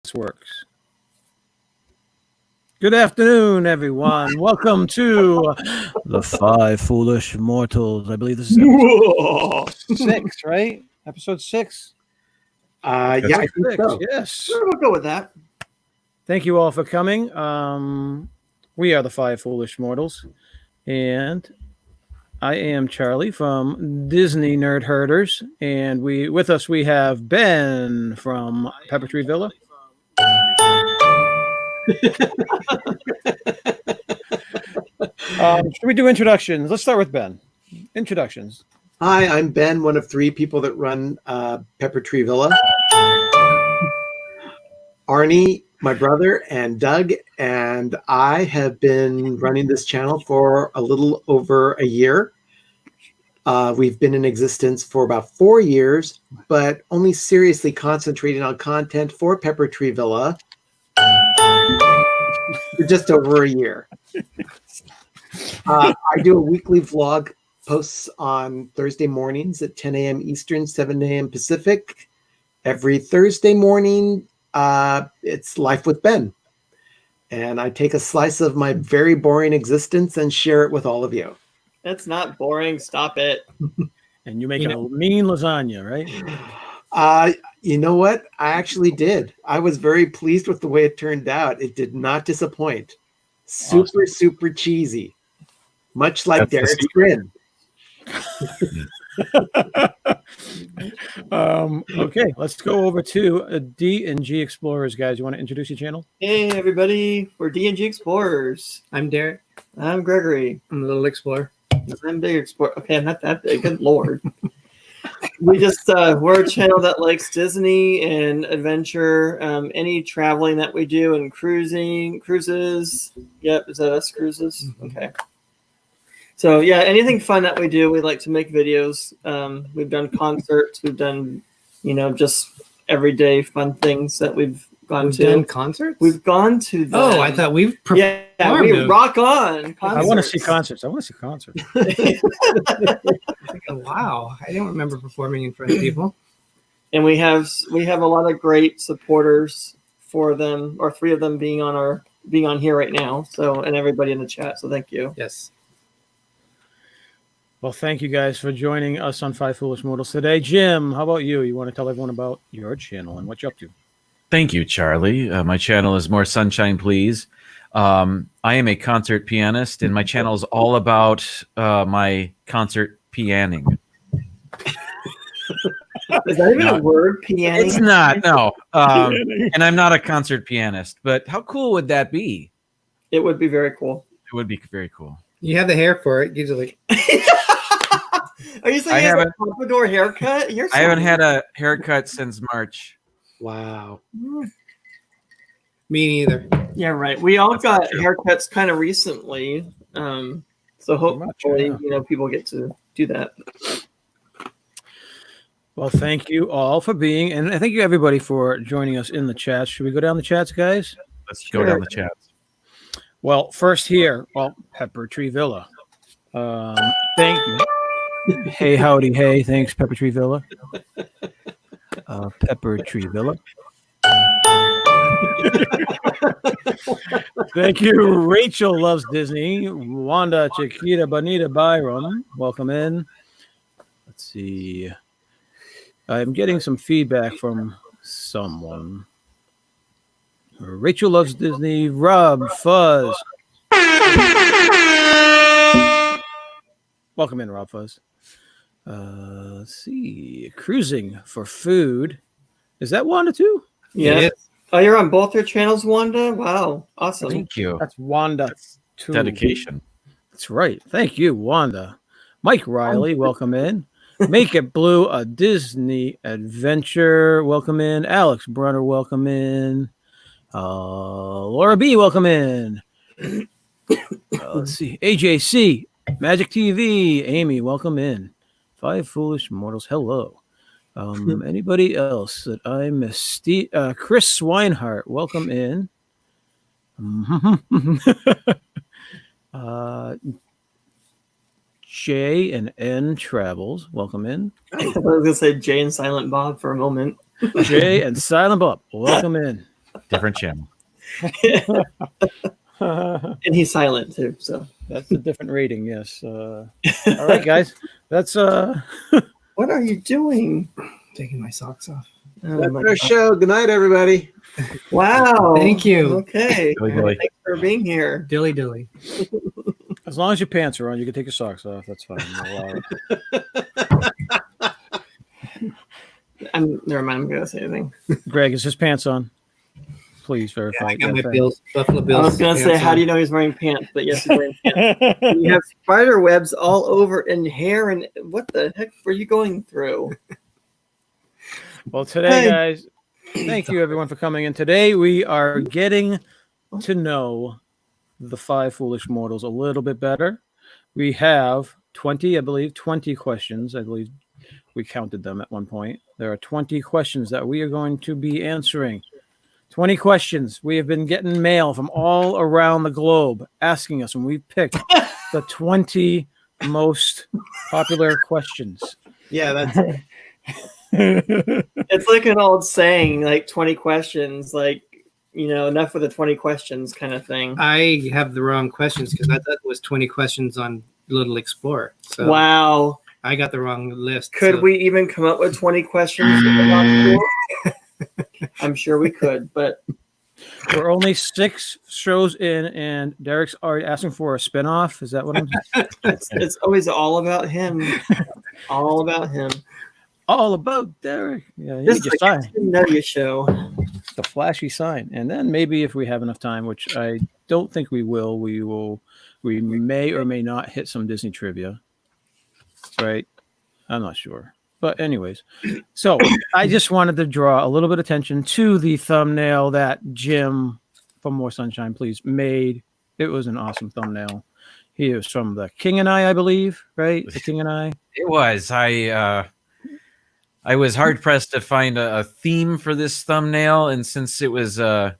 this works. Good afternoon, everyone. Welcome to the Five Foolish Mortals. I believe this is episode 6, right? Episode 6. Yeah, I think so. Yes. Sure, we'll go with that. Thank you all for coming. We are the Five Foolish Mortals, and I am Charlie from Disney Nerd Herders, and with us we have Ben from Pepper Tree Villa. Should we do introductions? Let's start with Ben. Introductions. Hi, I'm Ben, one of 3 people that run Pepper Tree Villa. Arnie, my brother, and Doug, and I have been running this channel for a little over a year. We've been in existence for about 4 years, but only seriously concentrating on content for Pepper Tree Villa for just over a year. I do a weekly vlog posts on Thursday mornings at 10 a.m. Eastern, 7 a.m. Pacific. Every Thursday morning, it's Life with Ben. And I take a slice of my very boring existence and share it with all of you. That's not boring. Stop it. And you make a mean lasagna, right? You know what? I actually did. I was very pleased with the way it turned out. It did not disappoint. Super, super cheesy. Much like Derek's grin. Okay, let's go over to D and G Explorers, guys. You want to introduce your channel? Hey, everybody. We're D&G Explorers. I'm Derek. I'm Gregory. I'm a little explorer. I'm Big Explorer. Okay, I'm not that big. Good Lord. We're a channel that likes Disney and adventure. Any traveling that we do and cruises. Yep, is that us, cruises? Okay. So yeah, anything fun that we do, we like to make videos. We've done concerts. We've done, just everyday fun things that we've gone to. Done concerts? We've gone to them. Oh, I thought we've performed. Yeah, we rock on concerts. I want to see concerts. Wow, I don't remember performing in front of people. And we have a lot of great supporters for them, or 3 of them being on here right now. So, and everybody in the chat. So thank you. Yes. Well, thank you guys for joining us on Five Foolish Mortals today. Jim, how about you? You want to tell everyone about your channel and what you're up to? Thank you, Charlie. My channel is More Sunshine, Please. I am a concert pianist, and my channel is all about my concert pianing. Is that even a word, piano? It's not, no. And I'm not a concert pianist, but how cool would that be? It would be very cool. It would be very cool. You have the hair for it, usually. Are you saying you have a pompadour haircut? I haven't had a haircut since March. Wow. Me neither. Yeah, right. We all got haircuts kind of recently. So hopefully, people get to do that. Well, thank you all for being, and thank you everybody for joining us in the chat. Should we go down the chats, guys? Let's go down the chats. Well, first here, Pepper Tree Villa. Thank you. Hey, howdy, hey. Thanks, Pepper Tree Villa. Pepper Tree Villa. Thank you. Rachel loves Disney. Wanda, Chiquita, Bonita, Byram. Welcome in. Let's see. I'm getting some feedback from someone. Rachel loves Disney. Rob Fuzz. Welcome in, Rob Fuzz. Let's see. Cruising for food. Is that Wanda too? Yeah. Oh, you're on both your channels, Wanda? Wow. Awesome. Thank you. That's Wanda. Too. Dedication. That's right. Thank you, Wanda. Mike Riley, welcome in. Make It Blue, a Disney adventure. Welcome in. Alex Brunner, welcome in. Laura B, welcome in. Let's see. AJC, Magic TV. Amy, welcome in. Five Foolish Mortals, hello. Anybody else that I missed? Chris Swinehart, welcome in. J and N Travels, welcome in. I was going to say Jay and Silent Bob for a moment. Jay and Silent Bob, welcome in. Different channel. And he's silent too. So That's a different rating. Yes. All right, guys. That's what are you doing? Taking my socks off. Oh That's my our God. show. Good night, everybody. Wow. Thank you. Okay. Dilly dilly. Thanks for being here. Dilly dilly. as long as your pants are on, you can take your socks off. That's fine. We'll allow it. Never mind. I'm gonna say anything. Greg, is his pants on? Please verify. I it. got my Verify. Buffalo Bills. I was gonna say, pants how on. do you know he's wearing pants? But yes, he's wearing pants. You have spider webs all over and hair, and what the heck were you going through? Well, today, Hey. guys, thank you everyone for coming in. Today we are getting to know the five foolish mortals a little bit better. We have 20, I believe, 20 questions. I believe we counted them at one point. There are 20 questions that we are going to be answering. 20 questions. We have been getting mail from all around the globe asking us, and we picked the 20 most popular questions. Yeah, that's It's like an old saying, like 20 questions, like, enough with the 20 questions kind of thing. I have the wrong questions because I thought it was 20 questions on Little Explorer. So Wow. I got the wrong list. Could so- we even come up with 20 questions? For the non-school? I'm sure we could, but We're only 6 shows in, and Derek's already asking for a spinoff. Is that what I'm it's always all about him. All about him. all about, Derek? Yeah, you This just is like sign a know you show. the flashy sign, and then maybe if we have enough time, which I don't think we will, we may or may not hit some Disney trivia. Right? I'm not sure. But anyways, so I just wanted to draw a little bit of attention to the thumbnail that Jim from More Sunshine Please made. It was an awesome thumbnail. He was from The King and I believe, right? The King and I. It was. I was hard pressed to find a theme for this thumbnail, and since it was a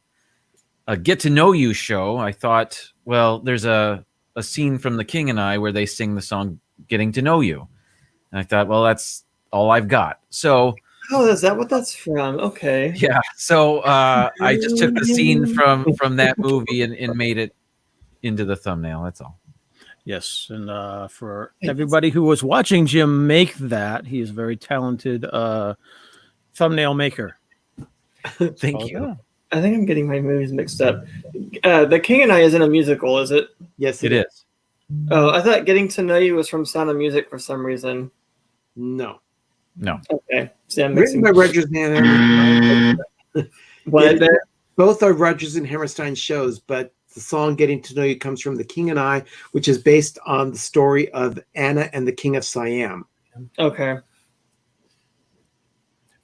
get to know you show, I thought, well, there's a scene from The King and I where they sing the song "Getting to Know You," and I thought, well, that's all I've got. So Oh, is that what that's from? Okay. yeah, so I just took the scene from that movie and made it into the thumbnail. That's all. Yes, and for everybody who was watching Jim make that, he is a very talented thumbnail maker. Thank Oh, you. yeah. I think I'm getting my movies mixed up. The King and I isn't a musical, is it? yes, It is. Oh, I thought Getting to Know You was from Sound of Music for some reason. No. No. Okay. See, I'm Written mixing. by Rogers and Hammerstein. What? Both are Rogers and Hammerstein shows, but the song "Getting to Know You" comes from The King and I, which is based on the story of Anna and the King of Siam. Okay.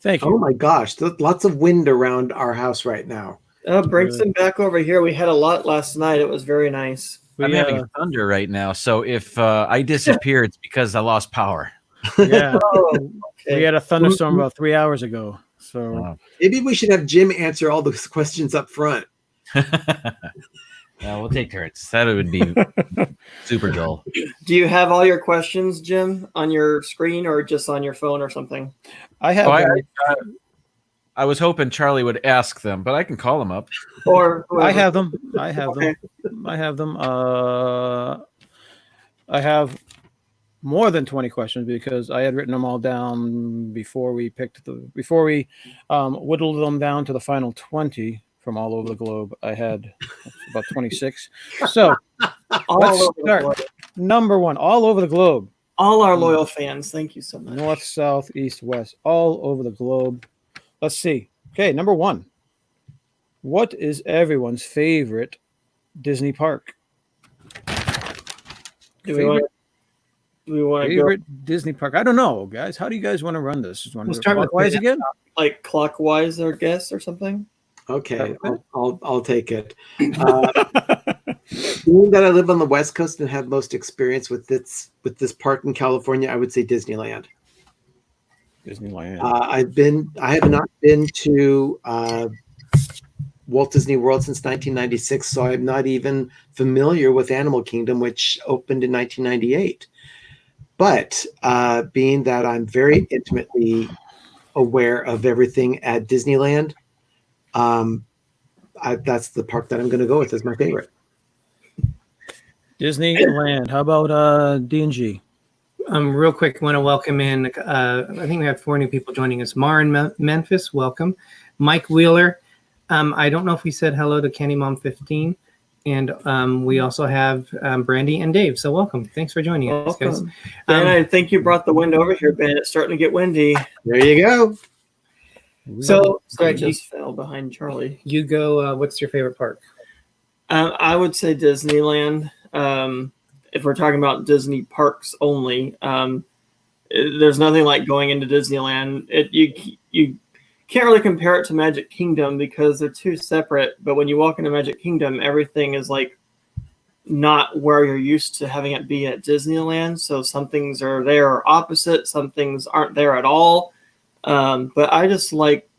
Thank Oh you. my gosh, lots of wind around our house right now. Brings them back over here. We had a lot last night. It was very nice. I'm We, having thunder right now, so if I disappear, it's because I lost power. yeah, Oh, we had a thunderstorm about 3 hours ago. So Maybe we should have Jim answer all those questions up front. We'll take turns. That would be super dull. Do you have all your questions, Jim, on your screen or just on your phone or something? I have. I was hoping Charlie would ask them, but I can call him up. Or I have them. I have Okay. them. I have them. I have more than 20 questions because I had written them all down before we whittled them down to the final 20 from all over the globe. I had about 26. So all let's over the start. globe. Number one, all over the globe. All our loyal fans. Thank you so much. North, south, east, west, all over the globe. Let's see. Okay, number one. What is everyone's favorite Disney park? Do we want to go Favorite Disney park? I don't know, guys. How do you guys want to run this? Want to We'll do it start with clockwise the- again? like clockwise or guess or something? Okay, Okay. I'll take it. Being that I live on the West Coast and have most experience with this park in California, I would say Disneyland. Disneyland. I have not been to Walt Disney World since 1996, so I'm not even familiar with Animal Kingdom, which opened in 1998. But being that I'm very intimately aware of everything at Disneyland, that's the park that I'm going to go with as my favorite. Disneyland. How about D&G? Real quick, want to welcome in. I think we have 4 new people joining us. Mar in Memphis, welcome. Mike Wheeler. I don't know if we said hello to Candy Mom 15, and we also have Brandy and Dave. So welcome. Thanks for joining us, guys. Ben, I think you brought the wind over here, Ben. It's starting to get windy. There you go. So I just fell behind Charlie. you go. What's your favorite park? I would say Disneyland. If we're talking about Disney parks only, there's nothing like going into Disneyland. You can't really compare it to Magic Kingdom because they're too separate. But when you walk into Magic Kingdom, everything is like not where you're used to having it be at Disneyland. So some things are there or opposite. Some things aren't there at all. But I just like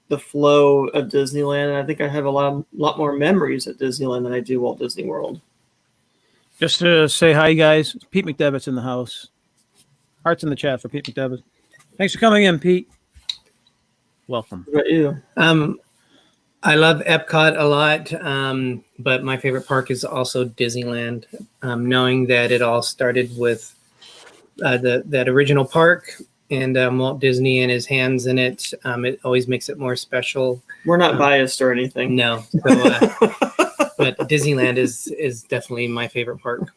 the flow of Disneyland, and I think I have a lot more memories at Disneyland than I do Walt Disney World. Just to say hi, guys. Pete McDevitt's in the house. Hearts in the chat for Pete McDevitt. Thanks for coming in, Pete. Welcome. What about you? I love Epcot a lot, but my favorite park is also Disneyland. Knowing that it all started with that original park and Walt Disney and his hands in it, it always makes it more special. We're not biased or anything. No, so, but Disneyland is definitely my favorite park.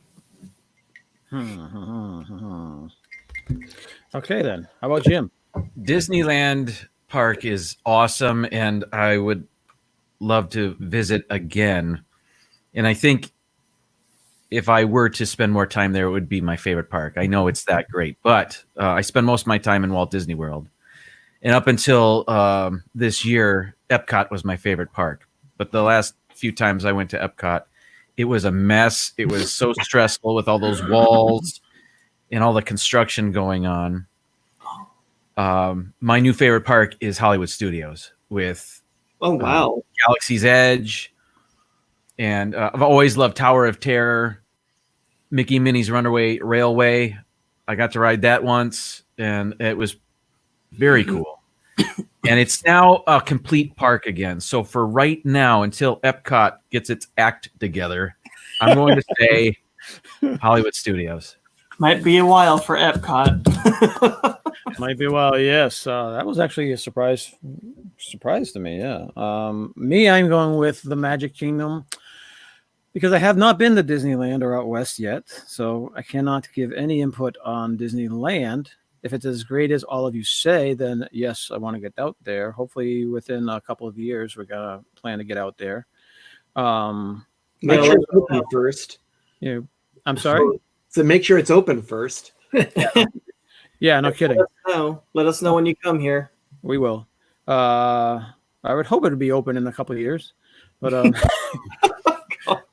Okay, then. How about Jim? Disneyland Park is awesome, and I would love to visit again. And I think if I were to spend more time there, it would be my favorite park. I know it's that great, but I spend most of my time in Walt Disney World. And up until this year, Epcot was my favorite park. But the last few times I went to Epcot, it was a mess. It was so stressful with all those walls and all the construction going on. My new favorite park is Hollywood Studios with Galaxy's Edge. And I've always loved Tower of Terror, Mickey and Minnie's Runaway Railway. I got to ride that once, and it was very cool. And it's now a complete park again. So for right now, until Epcot gets its act together, I'm going to say Hollywood Studios. Might be a while for Epcot. Might be a while, yes. That was actually a surprise to me, yeah. I'm going with the Magic Kingdom because I have not been to Disneyland or out west yet, so I cannot give any input on Disneyland. If it's as great as all of you say, then yes, I want to get out there. Hopefully within a couple of years, we're going to plan to get out there. Make sure it's open first. I'm sorry? So make sure it's open first. Yeah, no kidding. Let us know when you come here. We will. I would hope it would be open in a couple of years, but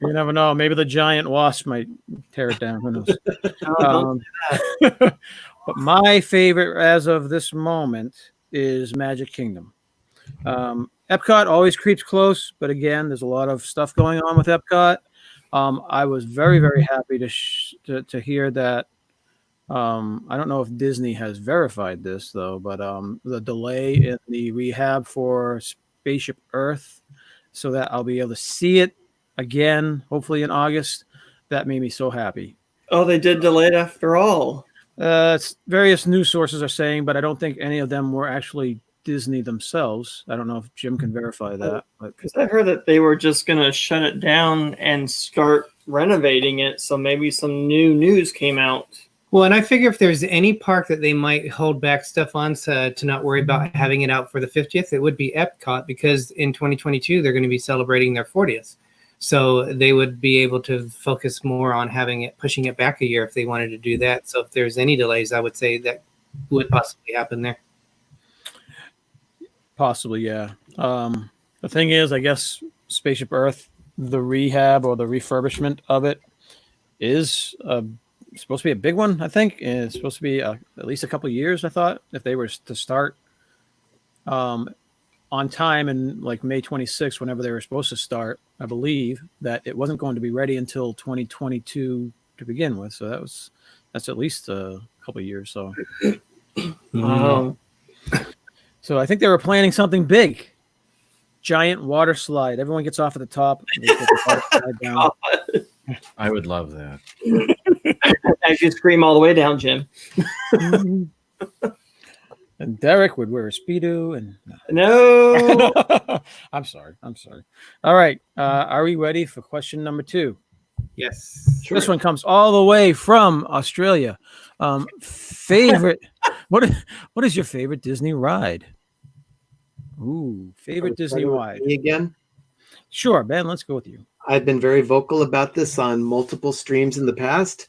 you never know. Maybe the giant wasp might tear it down. Who knows? But my favorite as of this moment is Magic Kingdom. Epcot always creeps close, but again, there's a lot of stuff going on with Epcot. I was very, very happy to hear that. I don't know if Disney has verified this though, but the delay in the rehab for Spaceship Earth, so that I'll be able to see it again, hopefully in August. That made me so happy. Oh, they did delay it after all. Various news sources are saying, but I don't think any of them were actually Disney themselves. I don't know if Jim can verify that. Because I heard that they were just going to shut it down and start renovating it, so maybe some new news came out. Well, and I figure if there's any park that they might hold back stuff on to not worry about having it out for the 50th, it would be Epcot, because in 2022, they're going to be celebrating their 40th. So they would be able to focus more on pushing it back a year if they wanted to do that. So if there's any delays, I would say that would possibly happen there. Possibly, yeah. The thing is, I guess Spaceship Earth, the rehab or the refurbishment of it is supposed to be a big one, I think. And it's supposed to be at least a couple of years, I thought, if they were to start on time in like May 26th, whenever they were supposed to start. I believe that it wasn't going to be ready until 2022 to begin with. So that's at least a couple of years. So, so I think they were planning something big. giant water slide. Everyone gets off at the top. And they take the water slide down. I would love that. As you scream all the way down, Jim. And Derek would wear a Speedo. And No. I'm sorry. All right. Are we ready for question number 2? Yes. This one comes all the way from Australia. Favorite? What is your favorite Disney ride? Ooh, favorite Disney ride. Me again? Sure, Ben. Let's go with you. I've been very vocal about this on multiple streams in the past.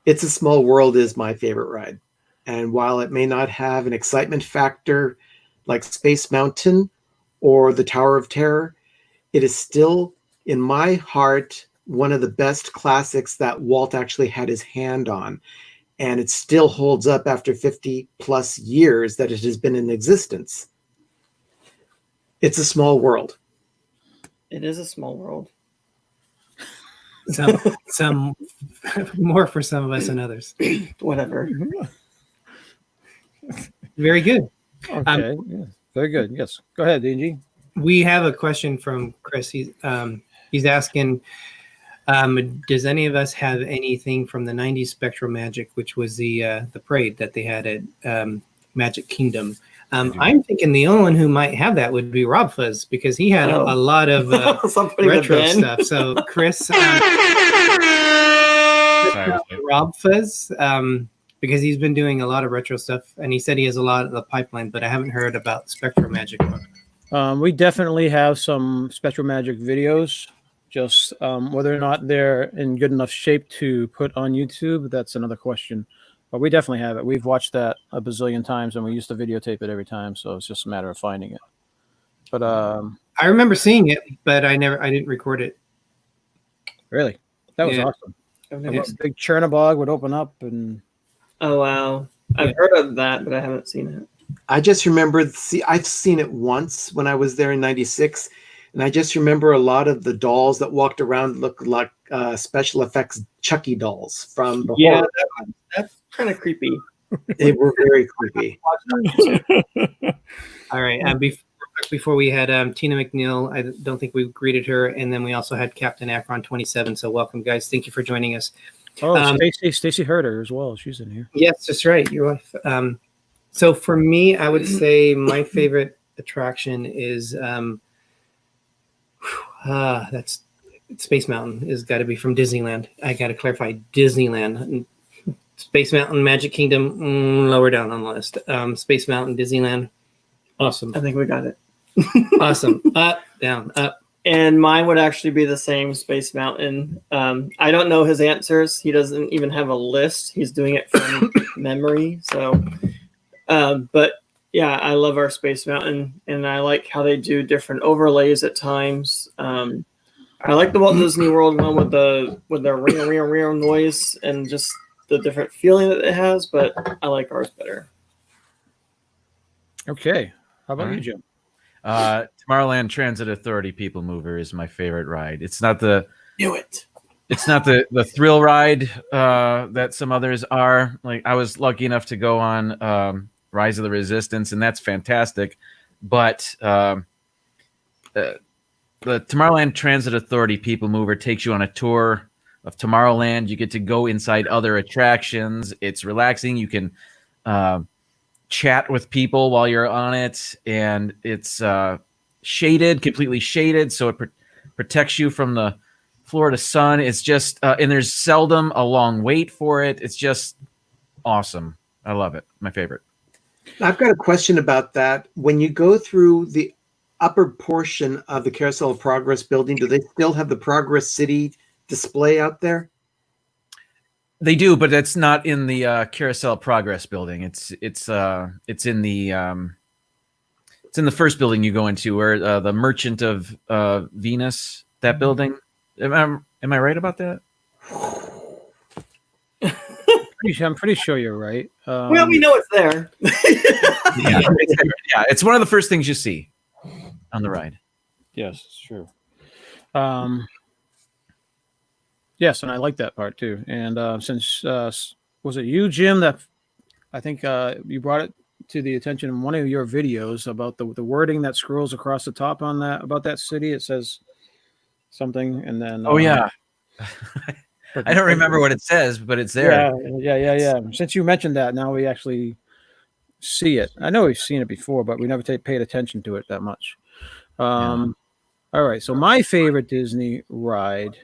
It's a Small World is my favorite ride. And while it may not have an excitement factor like Space Mountain or the Tower of Terror, it is still, in my heart, one of the best classics that Walt actually had his hand on. And it still holds up after 50 plus years that it has been in existence. It's a small world. It is a small world. Some more for some of us than others. Whatever. Very good. Okay. Yeah, very good. Yes. Go ahead, DG. We have a question from Chris. He's asking, does any of us have anything from the 90s Spectral Magic, which was the parade that they had at Magic Kingdom? I'm thinking the only one who might have that would be Rob Fuzz, because he had a lot of retro stuff. So Chris, Rob Fuzz, because he's been doing a lot of retro stuff, and he said he has a lot of the pipeline, but I haven't heard about Spectral Magic. We definitely have some Spectral Magic videos. Just whether or not they're in good enough shape to put on YouTube, that's another question. But we definitely have it. We've watched that a bazillion times, and we used to videotape it every time. So it's just a matter of finding it. But I remember seeing it, but I didn't record it. Really, that was awesome. A big Chernobog would open up, and oh wow, I've heard of that, but I haven't seen it. I just remember, I've seen it once when I was there in '96, and I just remember a lot of the dolls that walked around looked like special effects Chucky dolls from the horror. That's kind of creepy. They were very creepy. All right, and before we had Tina McNeil, I don't think we greeted her, and then we also had Captain Akron 27. So welcome, guys. Thank you for joining us. Oh, Stacy Herder as well. She's in here. Yes, that's right. Your wife. So for me, I would say my favorite attraction is that's Space Mountain. Is got to be from Disneyland. I got to clarify Disneyland. Space Mountain, Magic Kingdom, lower down on the list. Space Mountain, Disneyland, awesome. I think we got it. Awesome. Up, down, up. And mine would actually be the same, Space Mountain. I don't know his answers. He doesn't even have a list. He's doing it from memory. So, but yeah, I love our Space Mountain, and I like how they do different overlays at times. I like the Walt Disney World one with the ring noise and just the different feeling that it has, but I like ours better. Okay. How about you, Jim? Tomorrowland Transit Authority People Mover is my favorite ride. It's not the It's not the thrill ride that some others are. Like I was lucky enough to go on Rise of the Resistance, and that's fantastic. But the Tomorrowland Transit Authority People Mover takes you on a tour of Tomorrowland. You get to go inside other attractions. It's relaxing. You can chat with people while you're on it, and it's shaded, completely shaded, so it protects you from the Florida sun. It's just and there's seldom a long wait for it. It's just awesome. I love it. My favorite. I've got a question about that. When you go through the upper portion of the Carousel of Progress building, do they still have the Progress City display out there? They do, but it's not in the Carousel Progress building. It's in the first building you go into, where the Merchant of Venus, that building. Am I right about that? I'm pretty sure you're right. Well, we know it's there. Yeah, it's one of the first things you see on the ride. Yes, it's true. Yes, and I like that part too. And since was it you, Jim, that I think you brought it to the attention in one of your videos about the wording that scrolls across the top on that about that city. It says something, and then Oh yeah. I don't remember what it says, but it's there. Yeah. Since you mentioned that, now we actually see it. I know we've seen it before, but we never paid attention to it that much. All right. So my favorite Disney ride,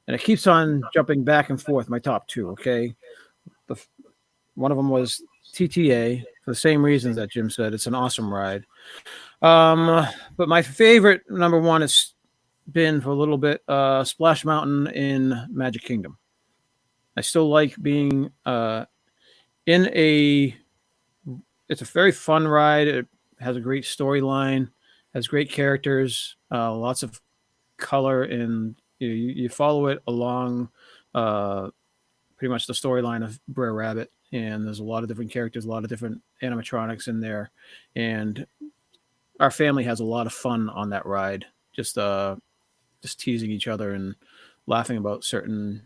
and it keeps on jumping back and forth. My top two. Okay, one of them was TTA for the same reasons that Jim said. It's an awesome ride. But my favorite number one has been for a little bit Splash Mountain in Magic Kingdom. I still like being in a. It's a very fun ride. It has a great storyline, has great characters, lots of color, and you follow it along pretty much the storyline of Brer Rabbit. And there's a lot of different characters, a lot of different animatronics in there, and our family has a lot of fun on that ride. Just teasing each other and laughing about certain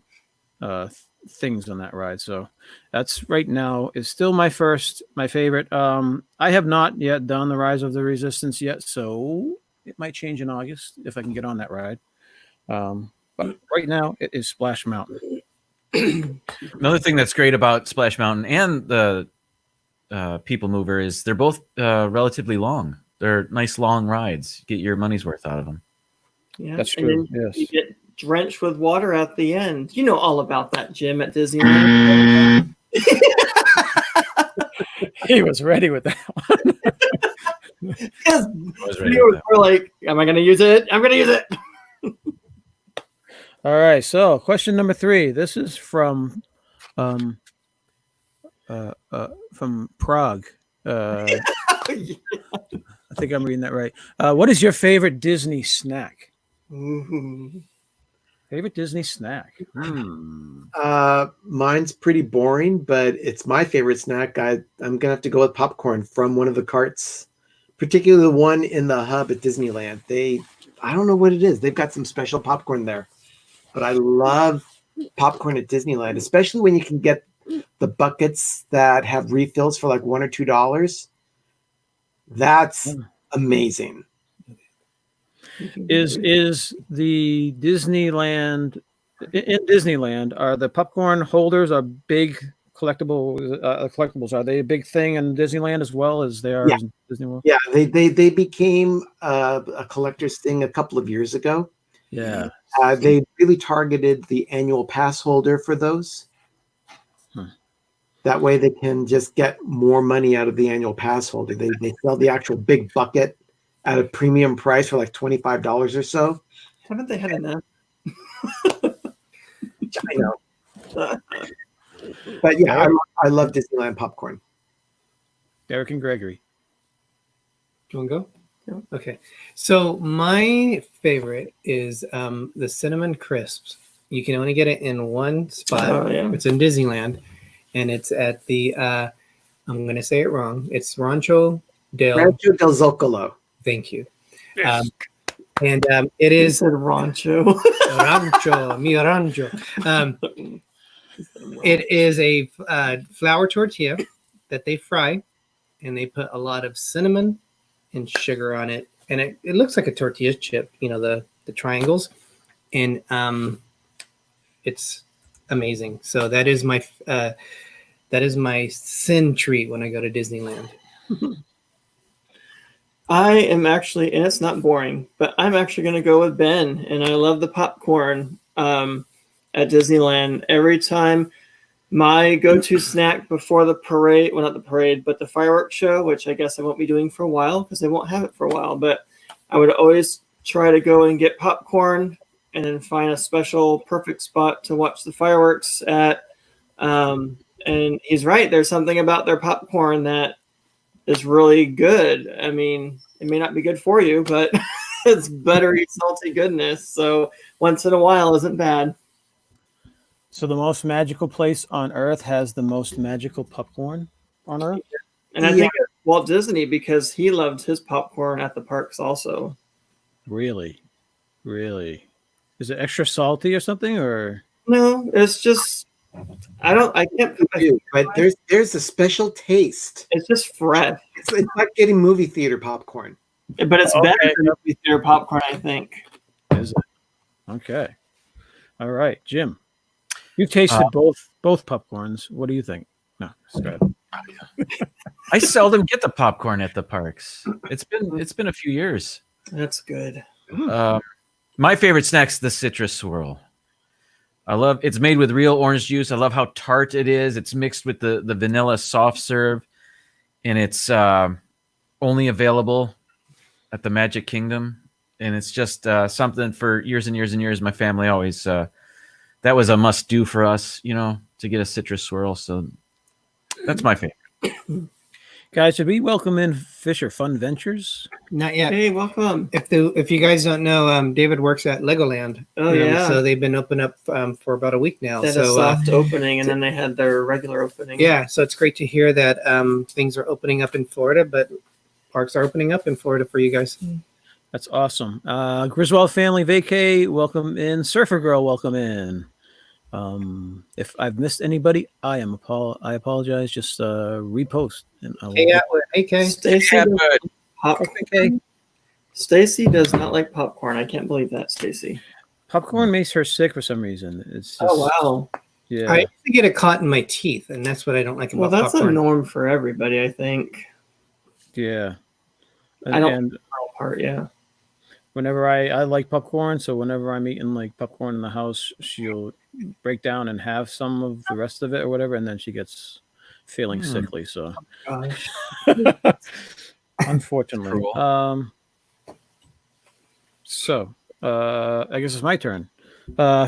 things on that ride. So that's right now is still my favorite. I have not yet done the Rise of the Resistance yet, so it might change in August if I can get on that ride. But right now it is Splash Mountain. Another thing that's great about Splash Mountain and the People Mover is they're both relatively long. They're nice long rides. Get your money's worth out of them. Yeah, That's and true. then Yes. you get drenched with water at the end. You know all about that, Jim, at Disneyland. He was ready with that one. Because was ready viewers with that. were like, "Am I going to use it? I'm going to use it." All right. So question number 3. This is from Prague. I think I'm reading that right. What is your favorite Disney snack? Ooh. Favorite Disney snack? Mine's pretty boring, but it's my favorite snack. I'm gonna have to go with popcorn from one of the carts, particularly the one in the hub at Disneyland. I don't know what it is. They've got some special popcorn there, but I love popcorn at Disneyland, especially when you can get the buckets that have refills for like $1 or $2. That's amazing. Is the Disneyland in Disneyland, are the popcorn holders are big collectibles? Are they a big thing in Disneyland as well as they are Yeah. in Disney World? Yeah, they became a collector's thing a couple of years ago. Yeah. They really targeted the annual pass holder for those. That way they can just get more money out of the annual pass holder. They sell the actual big bucket at a premium price for like $25 or so. Haven't they had enough? I know. But yeah, I love Disneyland popcorn. Derek and Gregory. Do you want to go? Yeah. Okay. So my favorite is the cinnamon crisps. You can only get it in one spot. Oh, yeah. It's in Disneyland, and it's at the I'm going to say it wrong. It's Rancho del Zocalo. Thank you. And it is said Rancho. Rancho, mi rancho. It is a flour tortilla that they fry, and they put a lot of cinnamon and sugar on it, and it looks like a tortilla chip, the triangles, and it's amazing. So that is my sin treat when I go to Disneyland. I am actually, and it's not boring, but I'm actually going to go with Ben, and I love the popcorn at Disneyland. Every time, my go-to snack before the parade, well, not the parade, but the fireworks show, which I guess I won't be doing for a while because they won't have it for a while, but I would always try to go and get popcorn and then find a special perfect spot to watch the fireworks at. And he's right. There's something about their popcorn that is really good. I mean, it may not be good for you, but it's buttery, salty goodness. So once in a while isn't bad. So the most magical place on Earth has the most magical popcorn on Earth? And I think it's Walt Disney because he loved his popcorn at the parks also. Really? Is it extra salty or something? Or No, it's just I can't put my, but there's a special taste. it's just fresh. It's like getting movie theater popcorn. But it's Okay. better than movie theater popcorn, I think. Is it? Okay. All right, Jim. You've tasted both popcorns. What do you think? No, just go ahead. I seldom get the popcorn at the parks. It's been a few years. That's good. My favorite snack's the citrus swirl. I love it's made with real orange juice. I love how tart it is. It's mixed with the vanilla soft serve, and it's only available at the Magic Kingdom. And it's just something for years and years and years. My family always that was a must do for us, to get a citrus swirl. So that's my favorite. Guys, should we welcome in Fisher Fun Ventures? Not yet. Hey, welcome. If you guys don't know, David works at Legoland. Oh, yeah. So they've been open up for about a week now. They had So a soft opening, and then they had their regular opening. yeah, so it's great to hear that things are opening up in Florida, but parks are opening up in Florida for you guys. That's awesome. Griswold Family Vacay, welcome in. Surfer Girl, welcome in. If I've missed anybody, I apologize. Just repost. And I will Hey, Atwood. Hey, Kay. Stacy Yeah, does good. popcorn. Stacy does not like popcorn. I can't believe that, Stacy. popcorn makes her sick for some reason. It's just, Oh wow. Yeah. I used to get it caught in my teeth, and that's what I don't like Well, about that's popcorn. a norm for everybody, I think. Yeah. I don't- And Part, yeah. whenever I like popcorn, so whenever I'm eating like popcorn in the house, she'll break down and have some of the rest of it or whatever, and then she gets feeling sickly. So Gosh. unfortunately. Cruel. So I guess it's my turn.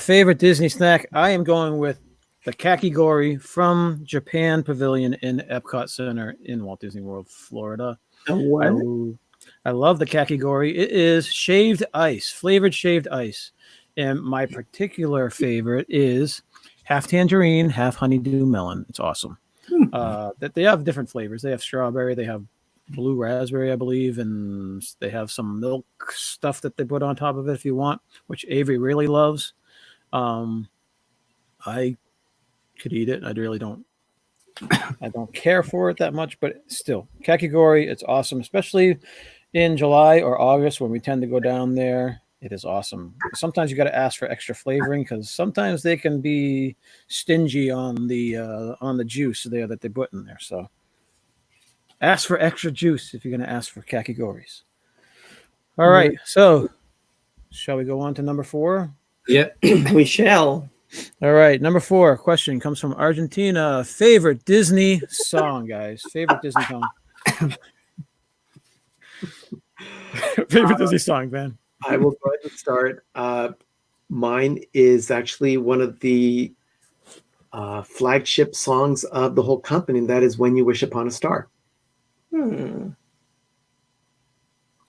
Favorite Disney snack? I am going with the kakigori from Japan Pavilion in Epcot Center in Walt Disney World, Florida. I love the kakigori. It is shaved ice, flavored shaved ice. And my particular favorite is half tangerine, half honeydew melon. It's awesome. That they have different flavors. They have strawberry, they have blue raspberry, I believe, and they have some milk stuff that they put on top of it if you want, which Avery really loves. I could eat it. I really don't. I don't care for it that much, but still, kakigori, it's awesome, especially in July or August when we tend to go down there. It is awesome. Sometimes you got to ask for extra flavoring because sometimes they can be stingy on the juice there that they put in there. So ask for extra juice if you're going to ask for kakigoris. All right. So shall we go on to number 4? Yep. We shall. All right. Number 4 question comes from Argentina. Favorite Disney song, guys. Favorite Disney song. Favorite Disney song, man. I will go ahead and start. Mine is actually one of the flagship songs of the whole company, and that is "When You Wish Upon a Star." Hmm.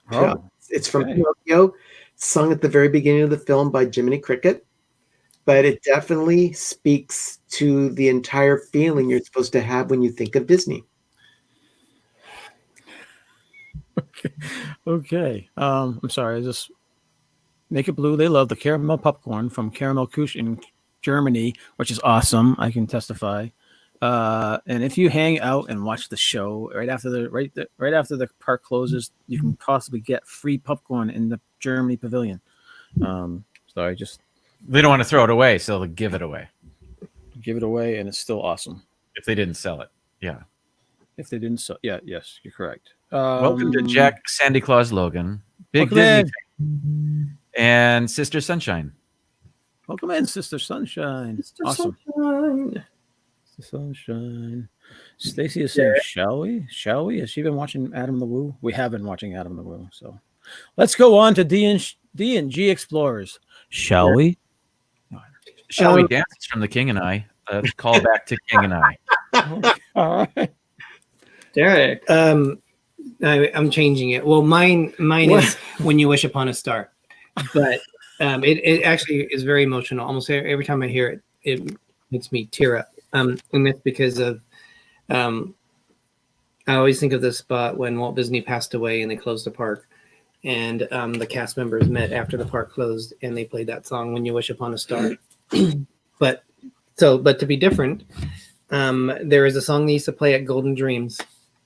Yeah, it's from okay. Pinocchio, sung at the very beginning of the film by Jiminy Cricket, but it definitely speaks to the entire feeling you're supposed to have when you think of Disney. Okay. I'm sorry. I just Make It Blue. They love the caramel popcorn from Caramel Kush in Germany, which is awesome. I can testify. And if you hang out and watch the show right after the park closes, you can possibly get free popcorn in the Germany Pavilion. Sorry, just They don't want to throw it away, so they'll give it away give it away, and it's still awesome. if they didn't sell it. Yeah. If they didn't sell, yes, you're correct. Welcome to Jack Sandy Claus Logan, Big welcome Disney in. fan, and Sister Sunshine. Welcome in, Sister Sunshine. Mr. Awesome. Sunshine. Sister Sunshine. Stacy is saying, "Shall we? Shall we?" Has she been watching Adam the Woo? We have been watching Adam the Woo. So let's go on to D and G Explorers. Shall we? Shall we dance? It's from The King and I. Call back to King and I. All right. Derek. I'm changing it. Well, mine is When You Wish Upon a Star, but it actually is very emotional. Almost every time I hear it, it makes me tear up. And that's because of I always think of the spot when Walt Disney passed away and they closed the park, and the cast members met after the park closed and they played that song When You Wish Upon a Star. But So, but to be different, there is a song they used to play at Golden Dreams,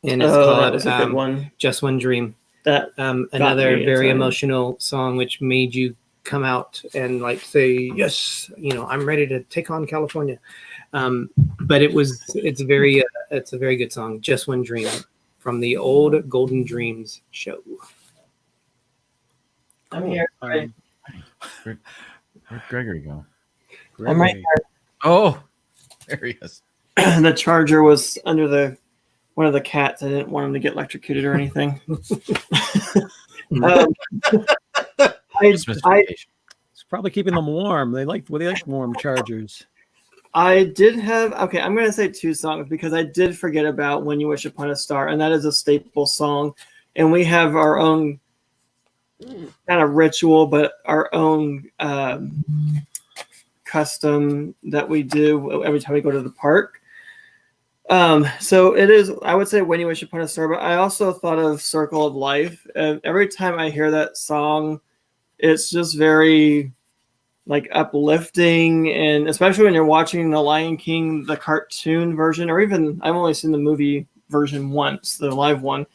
and it's That called was a good one. Just One Dream. That Another me very excited. emotional song, which made you come out and like say, yes, I'm ready to take on California. But it's a very good song. Just One Dream from the old Golden Dreams show. I'm here. Um, Where'd Gregory go? I'm right Gregory. Oh, there he is. The charger was under one of the cats. I didn't want him to get electrocuted or anything. Just mystification. It's probably keeping them warm. They like warm chargers. I did have I'm going to say 2 songs because I did forget about When You Wish Upon a Star, and that is a staple song, and we have our own kind of ritual, but our own custom that we do every time we go to the park. So it is, I would say When You Wish Upon a Star, but I also thought of Circle of Life. And every time I hear that song, it's just very like uplifting, and especially when you're watching The Lion King, the cartoon version, or even I've only seen the movie version once, the live one,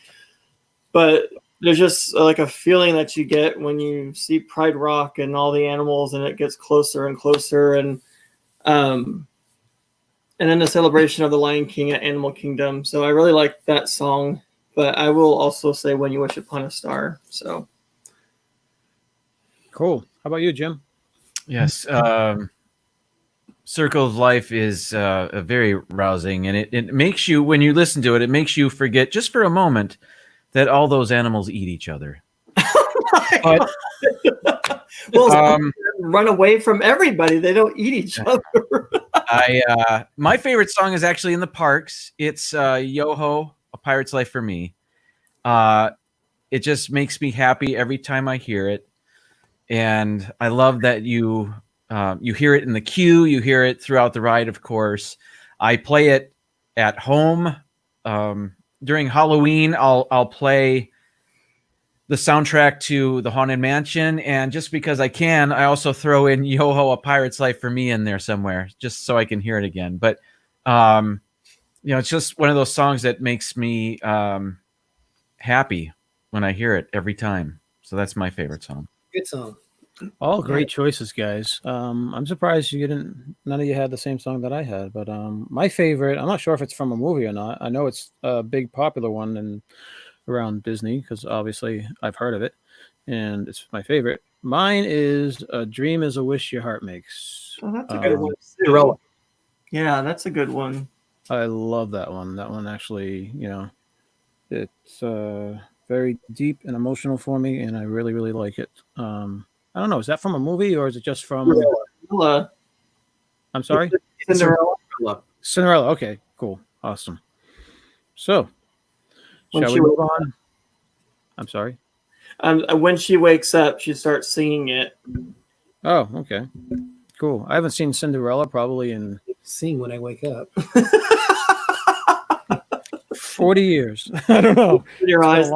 but there's just like a feeling that you get when you see Pride Rock and all the animals, and it gets closer and closer, and then the celebration of the Lion King at Animal Kingdom. So I really like that song, but I will also say When You Wish Upon a Star. So Cool. How about you, Jim? Yes. Circle of Life is a very rousing, and it makes you, when you listen to it, it makes you forget just for a moment that all those animals eat each other. But, run away from everybody. They don't eat each other. my favorite song is actually in the parks. It's Yo-Ho, A Pirate's Life for Me. It just makes me happy every time I hear it. And I love that you hear it in the queue. You hear it throughout the ride, of course. I play it at home. During Halloween, I'll play the soundtrack to The Haunted Mansion. And just because I can, I also throw in Yo-Ho, A Pirate's Life for Me in there somewhere, just so I can hear it again. But, it's just one of those songs that makes me happy when I hear it every time. So that's my favorite song. Good song. All great choices, guys. I'm surprised none of you had the same song that I had, but my favorite, I'm not sure if it's from a movie or not. I know it's a big popular one around Disney because obviously I've heard of it and it's my favorite. Mine is A Dream Is a Wish Your Heart Makes. Oh, that's a good one. Cinderella. Yeah, that's a good one. I love that one. That one actually, it's very deep and emotional for me, and I really, really like it. I don't know. Is that from a movie or is it just from? Cinderella. I'm sorry? Cinderella. Cinderella. Okay, cool. Awesome. So, When shall she we move on? I'm sorry. When she wakes up, she starts singing it. Oh, okay. Cool. I haven't seen Cinderella probably in Sing when I wake up. 40 years. I don't know. Your eyes.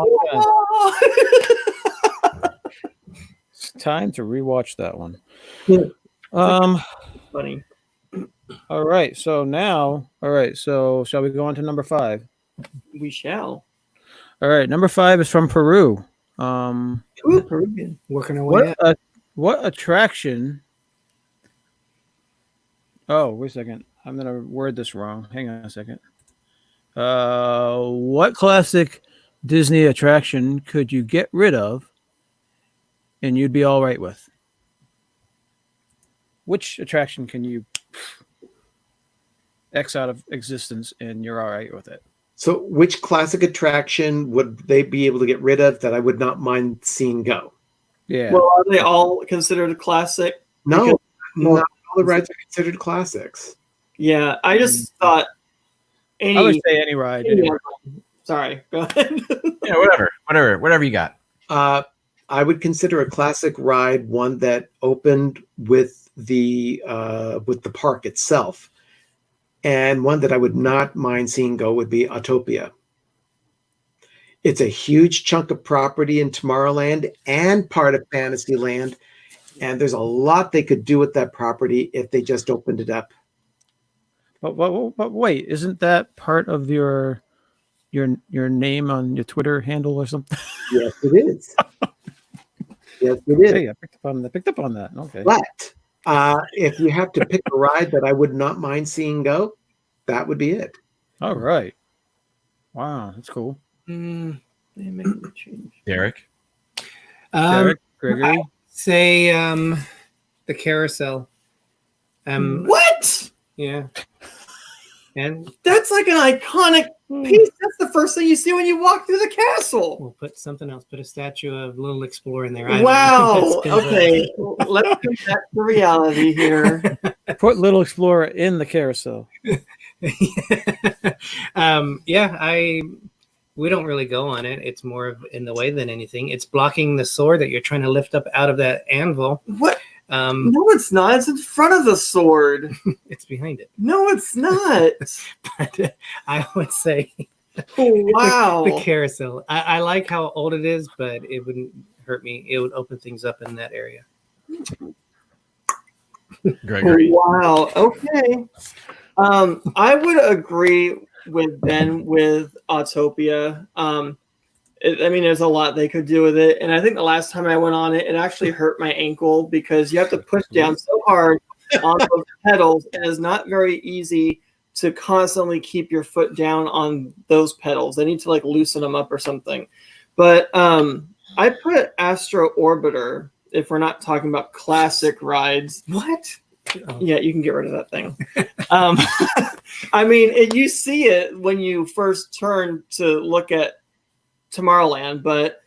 It's time to rewatch that one. Yeah. Funny. All right. So shall we go on to number 5? We shall. All right. Number 5 is from Peru. Ooh, Peruvian. Working our way up. What attraction? Oh, wait a second. I'm going to word this wrong. Hang on a second. What classic Disney attraction could you get rid of and you'd be all right with? Which attraction can you X out of existence and you're all right with it? So which classic attraction would they be able to get rid of that I would not mind seeing go? Yeah. Well, are they all considered a classic? No, not all the rides are considered classics. Yeah, I just thought I would say any ride. Anyway. Sorry, go ahead. Yeah, whatever you got. I would consider a classic ride one that opened with the park itself, and one that I would not mind seeing go would be Autopia. It's a huge chunk of property in Tomorrowland and part of Fantasyland, and there's a lot they could do with that property if they just opened it up. But wait, isn't that part of your name on your Twitter handle or something? Yes, it is. Yes, it is. Hey, I picked up on that. Okay. But if you have to pick a ride that I would not mind seeing go, that would be it. All right. Wow, that's cool. They make a change. Derek. Derek, Gregory. Say the carousel. What? Yeah. And That's like an iconic piece. That's the first thing you see when you walk through the castle. we'll put something else. Put a statue of Little Explorer in there. I don't know. Wow. That's 'cause, Okay. Let's come back to reality here. Put Little Explorer in the carousel. We don't really go on it. It's more of in the way than anything. It's blocking the sword that you're trying to lift up out of that anvil. What? No, it's not. It's in front of the sword. It's behind it. No, it's not. But I would say Wow. the carousel. I like how old it is, but it wouldn't hurt me. It would open things up in that area. Gregory. Wow. Okay. I would agree with Ben with Autopia. I mean, there's a lot they could do with it, and I think the last time I went on it, it actually hurt my ankle because you have to push down so hard on those pedals, and it's not very easy to constantly keep your foot down on those pedals. They need to like loosen them up or something. But I put Astro Orbiter if we're not talking about classic rides. What? Oh. Yeah, you can get rid of that thing. I mean, you see it when you first turn to look at Tomorrowland, but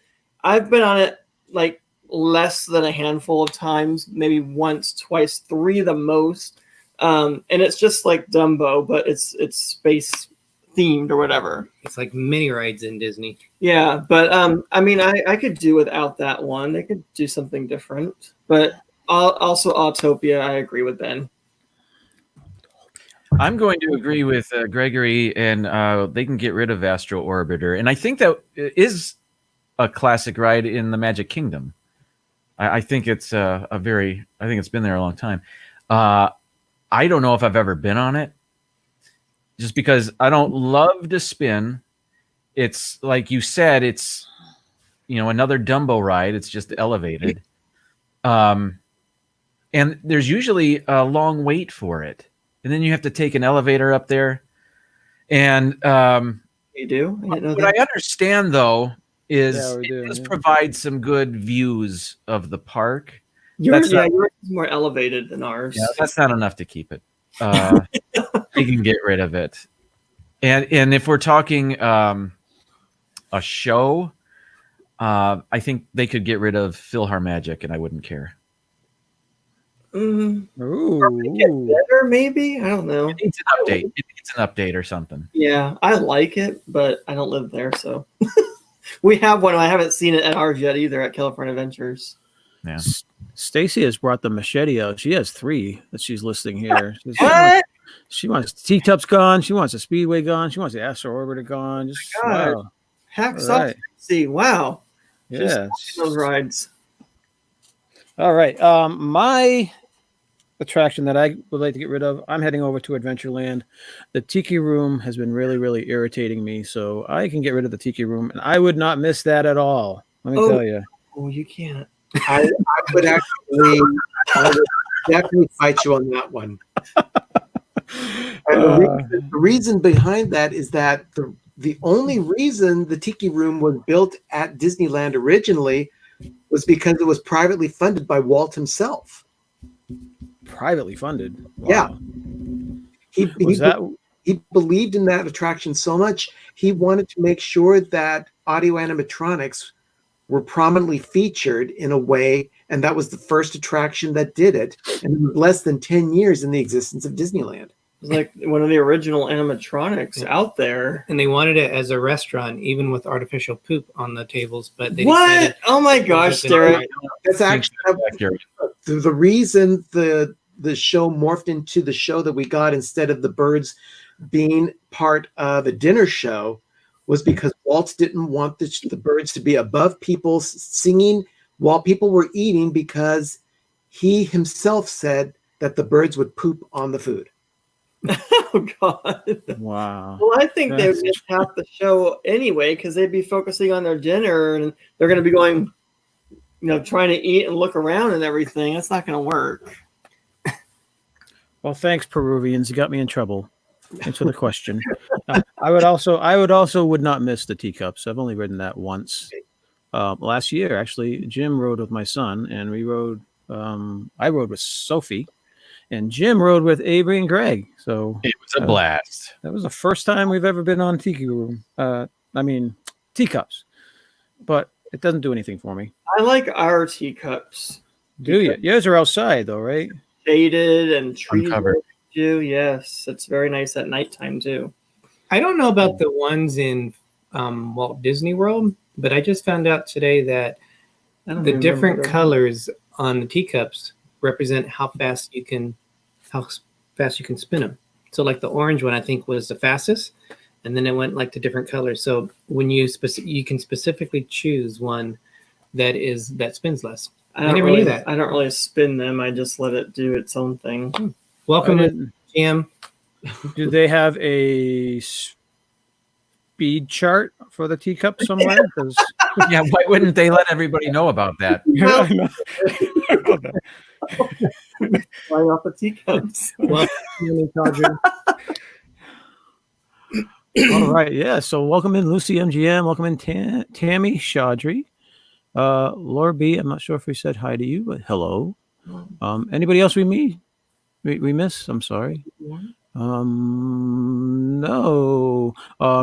I've been on it like less than a handful of times, maybe once, twice, 3 the most. And it's just like Dumbo, but it's space themed or whatever. It's like mini rides in Disney. Yeah, but I mean, I could do without that one. They could do something different, but also Autopia, I agree with Ben. I'm going to agree with Gregory, and they can get rid of Astro Orbiter. And I think that is a classic ride in the Magic Kingdom. I think it's I think it's been there a long time. I don't know if I've ever been on it, just because I don't love to spin. It's like you said, it's another Dumbo ride. It's just elevated, and there's usually a long wait for it. And then you have to take an elevator up there. And You do? I didn't know what that. I understand, though, is we do, it does yeah. provide some good views of the park. Yours not- is more elevated than ours. Yeah, that's not enough to keep it. You can get rid of it. And if we're talking a show, I think they could get rid of PhilharMagic, and I wouldn't care. Get Ooh. better, maybe? I don't know. It needs an update. It needs an update or something. Yeah, I like it, but I don't live there, so we have one. I haven't seen it at ours yet either at California Adventures. Yeah. Stacy has brought the machete out. She has 3 that she's listing here. What? She wants T-Tups gone. She wants the Speedway gone. She wants the Astro Orbiter gone. Just God. wow. Hacks All up. right. See, wow. Just Yeah. watching those rides. All right. My attraction that I would like to get rid of, I'm heading over to Adventureland. The Tiki Room has been really, really irritating me, so I can get rid of the Tiki Room, and I would not miss that at all. Let me tell you. Oh, you can't. I would definitely fight you on that one. And the reason behind that is that the only reason the Tiki Room was built at Disneyland originally was because it was privately funded by Walt himself. Privately funded. Yeah. Wow. He believed in that attraction so much, he wanted to make sure that audio animatronics were prominently featured in a way, and that was the first attraction that did it, and it was less than 10 years in the existence of Disneyland. It was like one of the original animatronics out there. And they wanted it as a restaurant, even with artificial poop on the tables. But they What? decided Oh my gosh, Derek. That's actually the reason the show morphed into the show that we got instead of the birds being part of a dinner show was because Walt didn't want the birds to be above people singing while people were eating, because he himself said that the birds would poop on the food. Oh God. Wow. Well, I think they would That's- miss half the show anyway because they'd be focusing on their dinner and they're going to be going, trying to eat and look around and everything. That's not going to work. Well, thanks, Peruvians. You got me in trouble. Thanks for the question. I would also not miss the teacups. I've only ridden that once. Last year, actually, Jim rode with my son, and we rode. I rode with Sophie, and Jim rode with Avery and Greg. So It was a blast. that was the first time we've ever been on Tiki Room. Teacups, but it doesn't do anything for me. I like our teacups. Do you? Yours are outside, though, right? Shaded and trees. Uncovered. Yes, it's very nice at nighttime too. I don't know about the ones in Walt Disney World, but I just found out today that I don't the remember different them. colors on the teacups represent how fast you can spin them. So like the orange one, I think was the fastest, and then it went like to different colors. So when you can specifically choose one that spins less. I don't never really, knew that. I don't really spin them. I just let it do its own thing. Welcome I to didn't- Jam. Do they have a speed chart for the teacup somewhere? 'Cause- Yeah, why wouldn't they let everybody know about that? Well- I know. Flying off the teacups. Welcome to Tawdry. All right, yeah. So welcome in Lucy MGM. Welcome in Tammy Chaudhry. Laura B. I'm not sure if we said hi to you, but hello. Anybody else we miss? I'm sorry. No.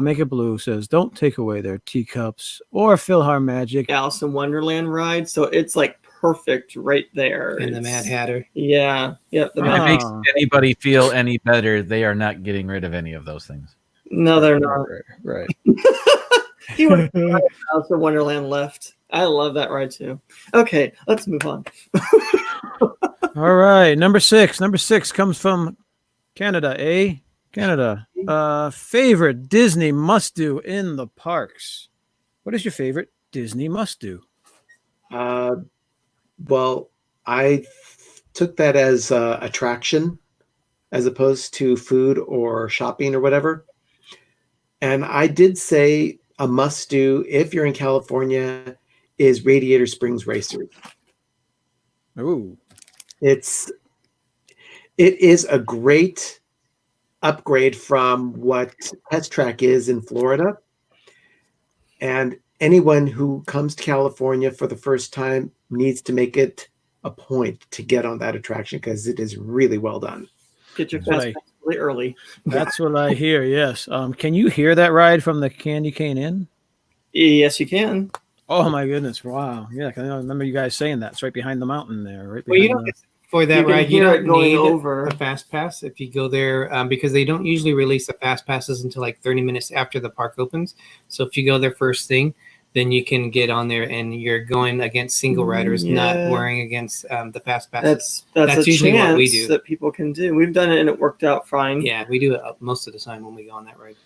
Make It Blue says, don't take away their teacups or Philhar Magic. Alice in Wonderland ride, so it's like perfect right there. And the Mad Hatter. Yeah. Yep. The If Mad it makes Ah. anybody feel any better, they are not getting rid of any of those things. No, they're not. Right. He would have Alice in Wonderland left. I love that ride too. Okay, let's move on. All right. Number six. Number 6 comes from Canada, eh? Canada. Favorite Disney must-do in the parks. What is your favorite Disney must-do? Well, I took that as attraction as opposed to food or shopping or whatever. And I did say a must do if you're in California is Radiator Springs Racers. Ooh. It is a great upgrade from what Test Track is in Florida. And anyone who comes to California for the first time needs to make it a point to get on that attraction because it is really well done. Get your Right. fast pass really early. That's what I hear, yes. Can you hear that ride from the Candy Cane Inn? Yes, you can. Oh, my goodness. Wow. Yeah, 'cause I remember you guys saying that. It's right behind the mountain there. Right Well, you behind know, for that You can ride, you hear it don't going need over. a fast pass if you go there because they don't usually release the fast passes until like 30 minutes after the park opens. So if you go there first thing, then you can get on there and you're going against single riders, not Yeah. wearing against the fast passes. That's That's a usually what we chance do. that people can do. We've done it and it worked out fine. Yeah, we do it most of the time when we go on that ride.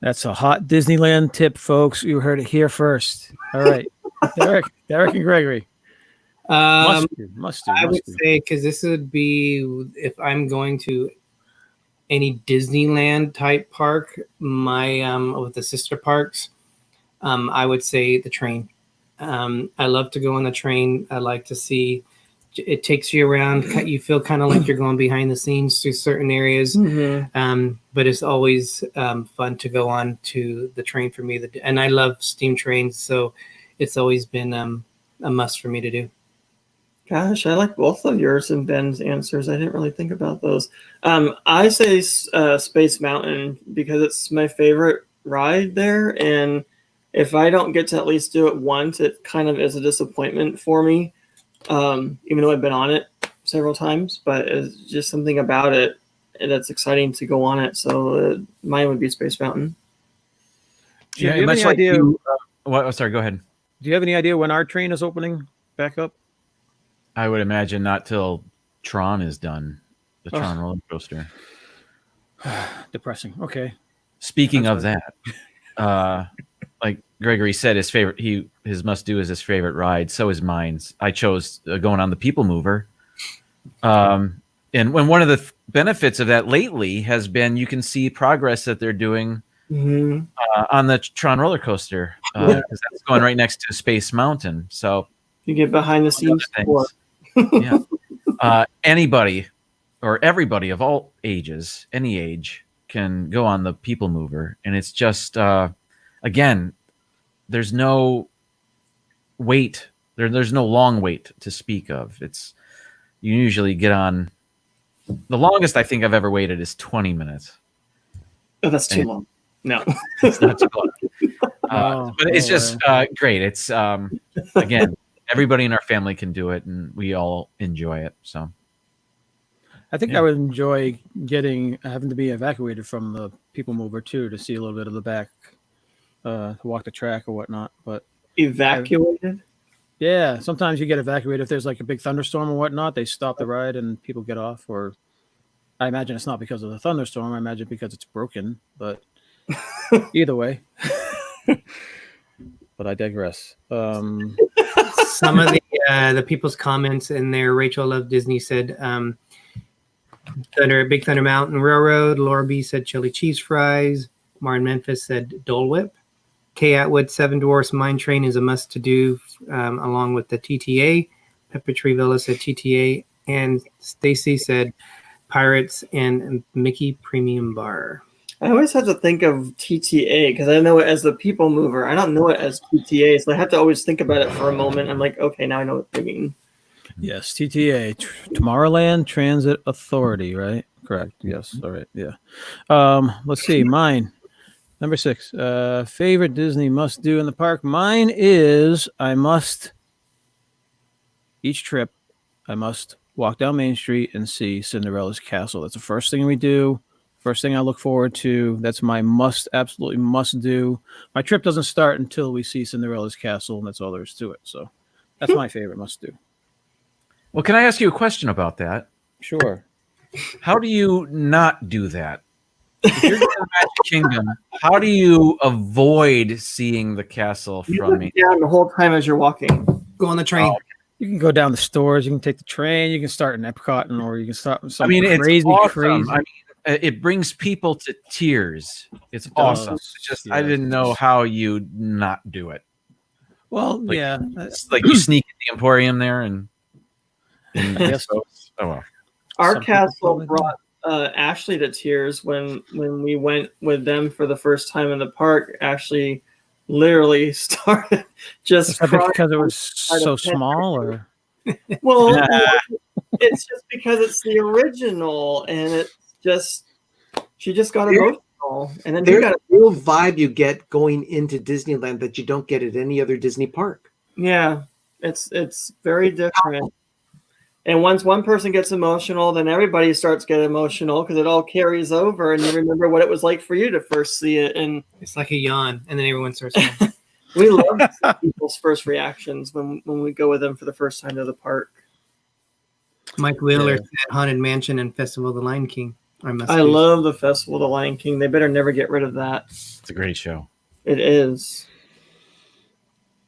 That's a hot Disneyland tip, folks. You heard it here first. All right. Derek and Gregory. Must do. I would say because this would be if I'm going to any Disneyland type park, my with the sister parks, I would say the train. I love to go on the train. I like to see it takes you around. You feel kind of like you're going behind the scenes through certain areas. Mhm. But it's always fun to go on to the train for me. And I love steam trains, so it's always been a must for me to do. Gosh, I like both of yours and Ben's answers. I didn't really think about those. I say Space Mountain because it's my favorite ride there. And if I don't get to at least do it once, it kind of is a disappointment for me, even though I've been on it several times. But it's just something about it that's exciting to go on it. So mine would be Space Mountain. Do you have much any like idea? you. Sorry, go ahead. Do you have any idea when our train is opening back up? I would imagine not till Tron is done, the Oh. Tron roller coaster. Depressing. Okay. Speaking I'm of that, like Gregory said, his must do is his favorite ride. So is mine. I chose going on the People Mover. And when one of benefits of that lately has been you can see progress that they're doing on the Tron roller coaster because that's going right next to Space Mountain. So You get behind the scenes tour. yeah. Anybody or everybody of all ages, any age, can go on the People Mover, and it's just again, there's no wait. There's no long wait to speak of. It's you usually get on. The longest I think I've ever waited is 20 minutes. Oh, that's too long. No, It's not too long. But it's just great. It's again, everybody in our family can do it, and we all enjoy it. So, I think I would enjoy having to be evacuated from the People Mover too to see a little bit of the back, to walk the track or whatnot. But evacuated. yeah, sometimes you get evacuated if there's like a big thunderstorm or whatnot. They stop the ride and people get off. Or I imagine it's not because of the thunderstorm. I imagine because it's broken. But either way. But I digress. Some of the people's comments in there. Rachel Love Disney said, Big Thunder Mountain Railroad. Laura B said chili cheese fries. Martin Memphis said Dole Whip. Kay Atwood, Seven Dwarfs Mine Train is a must to do, along with the TTA. Pepper Tree Villa said TTA, and Stacy said Pirates and Mickey Premium Bar. I always have to think of TTA because I know it as the People Mover. I don't know it as TTA, so I have to always think about it for a moment. I'm like, okay, now I know what they mean. Yes, TTA, Tomorrowland Transit Authority, right? Correct. Yes. All right. Yeah. Let's see. Mine, number 6. Favorite Disney must do in the park. Mine is each trip, I must walk down Main Street and see Cinderella's castle. That's the first thing we do. First thing I look forward to. That's my absolutely must do. My trip doesn't start until we see Cinderella's castle, and that's all there is to it. So that's my favorite must do. well, can I ask you a question about that? Sure. How do you not do that? If you're going to Magic Kingdom, how do you avoid seeing the castle from me? Yeah, the whole time as you're walking. Go on the train. You can go down the stores. You can take the train. You can start in Epcot, or you can start with something it's crazy, awesome. crazy. I mean, it brings people to tears. It's awesome. It's just I yeah. didn't know how you not do it. Well, yeah. It's like you sneak in the Emporium there, and Yes. oh well. Our Some people castle probably brought Ashley to tears when we went with them for the first time in the park. Ashley literally started just Is that crying because it was so small, or well, it's just because it's the original, and it's just she just got emotional, and then There's a real vibe you get going into Disneyland that you don't get at any other Disney park. yeah, it's very different. And once one person gets emotional, then everybody starts getting emotional because it all carries over, and you remember what it was like for you to first see it. And It's like a yawn, and then everyone starts laughing. we love to see people's first reactions when we go with them for the first time to the park. Mike Wheeler said Haunted Mansion and Festival of the Lion King. I love the Festival of the Lion King. They better never get rid of that. It's a great show. It is.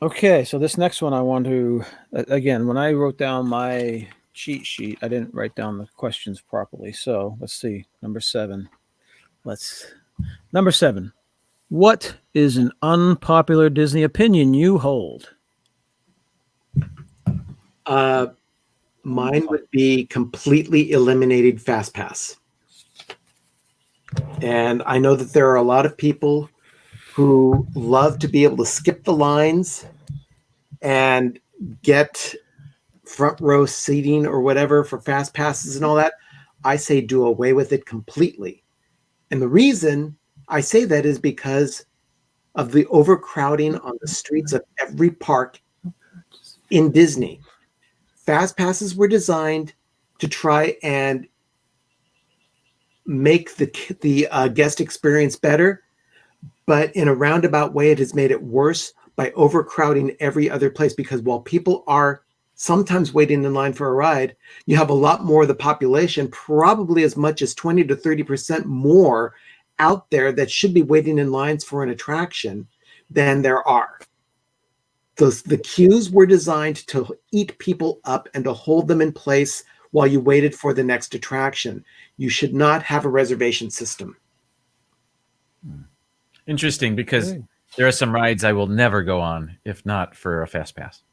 okay? So this next one, I want to again. When I wrote down my cheat sheet, I didn't write down the questions properly. So let's see. Number 7. Number 7. What is an unpopular Disney opinion you hold? Mine would be completely eliminated FastPass. And I know that there are a lot of people who love to be able to skip the lines and get front row seating or whatever for fast passes and all that. I say do away with it completely. And the reason I say that is because of the overcrowding on the streets of every park in Disney. Fast passes were designed to try and make the guest experience better, but in a roundabout way, it has made it worse by overcrowding every other place. Because while people are sometimes waiting in line for a ride, you have a lot more of the population, probably as much as 20 to 30% more out there that should be waiting in lines for an attraction than there are. The queues were designed to eat people up and to hold them in place while you waited for the next attraction. You should not have a reservation system. Interesting, because Okay. there are some rides I will never go on if not for a fast pass.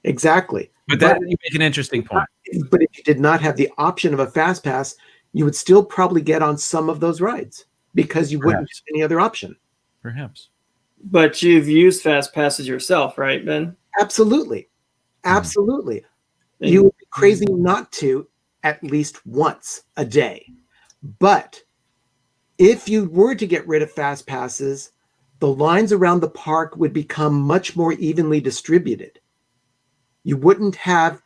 Exactly. But that you make an interesting point. But if you did not have the option of a fast pass, you would still probably get on some of those rides because you wouldn't Perhaps. have any other option. Perhaps. But you've used fast passes yourself, right, Ben? Absolutely. Absolutely. And- You would be crazy not to at least once a day. But if you were to get rid of fast passes, the lines around the park would become much more evenly distributed. You wouldn't have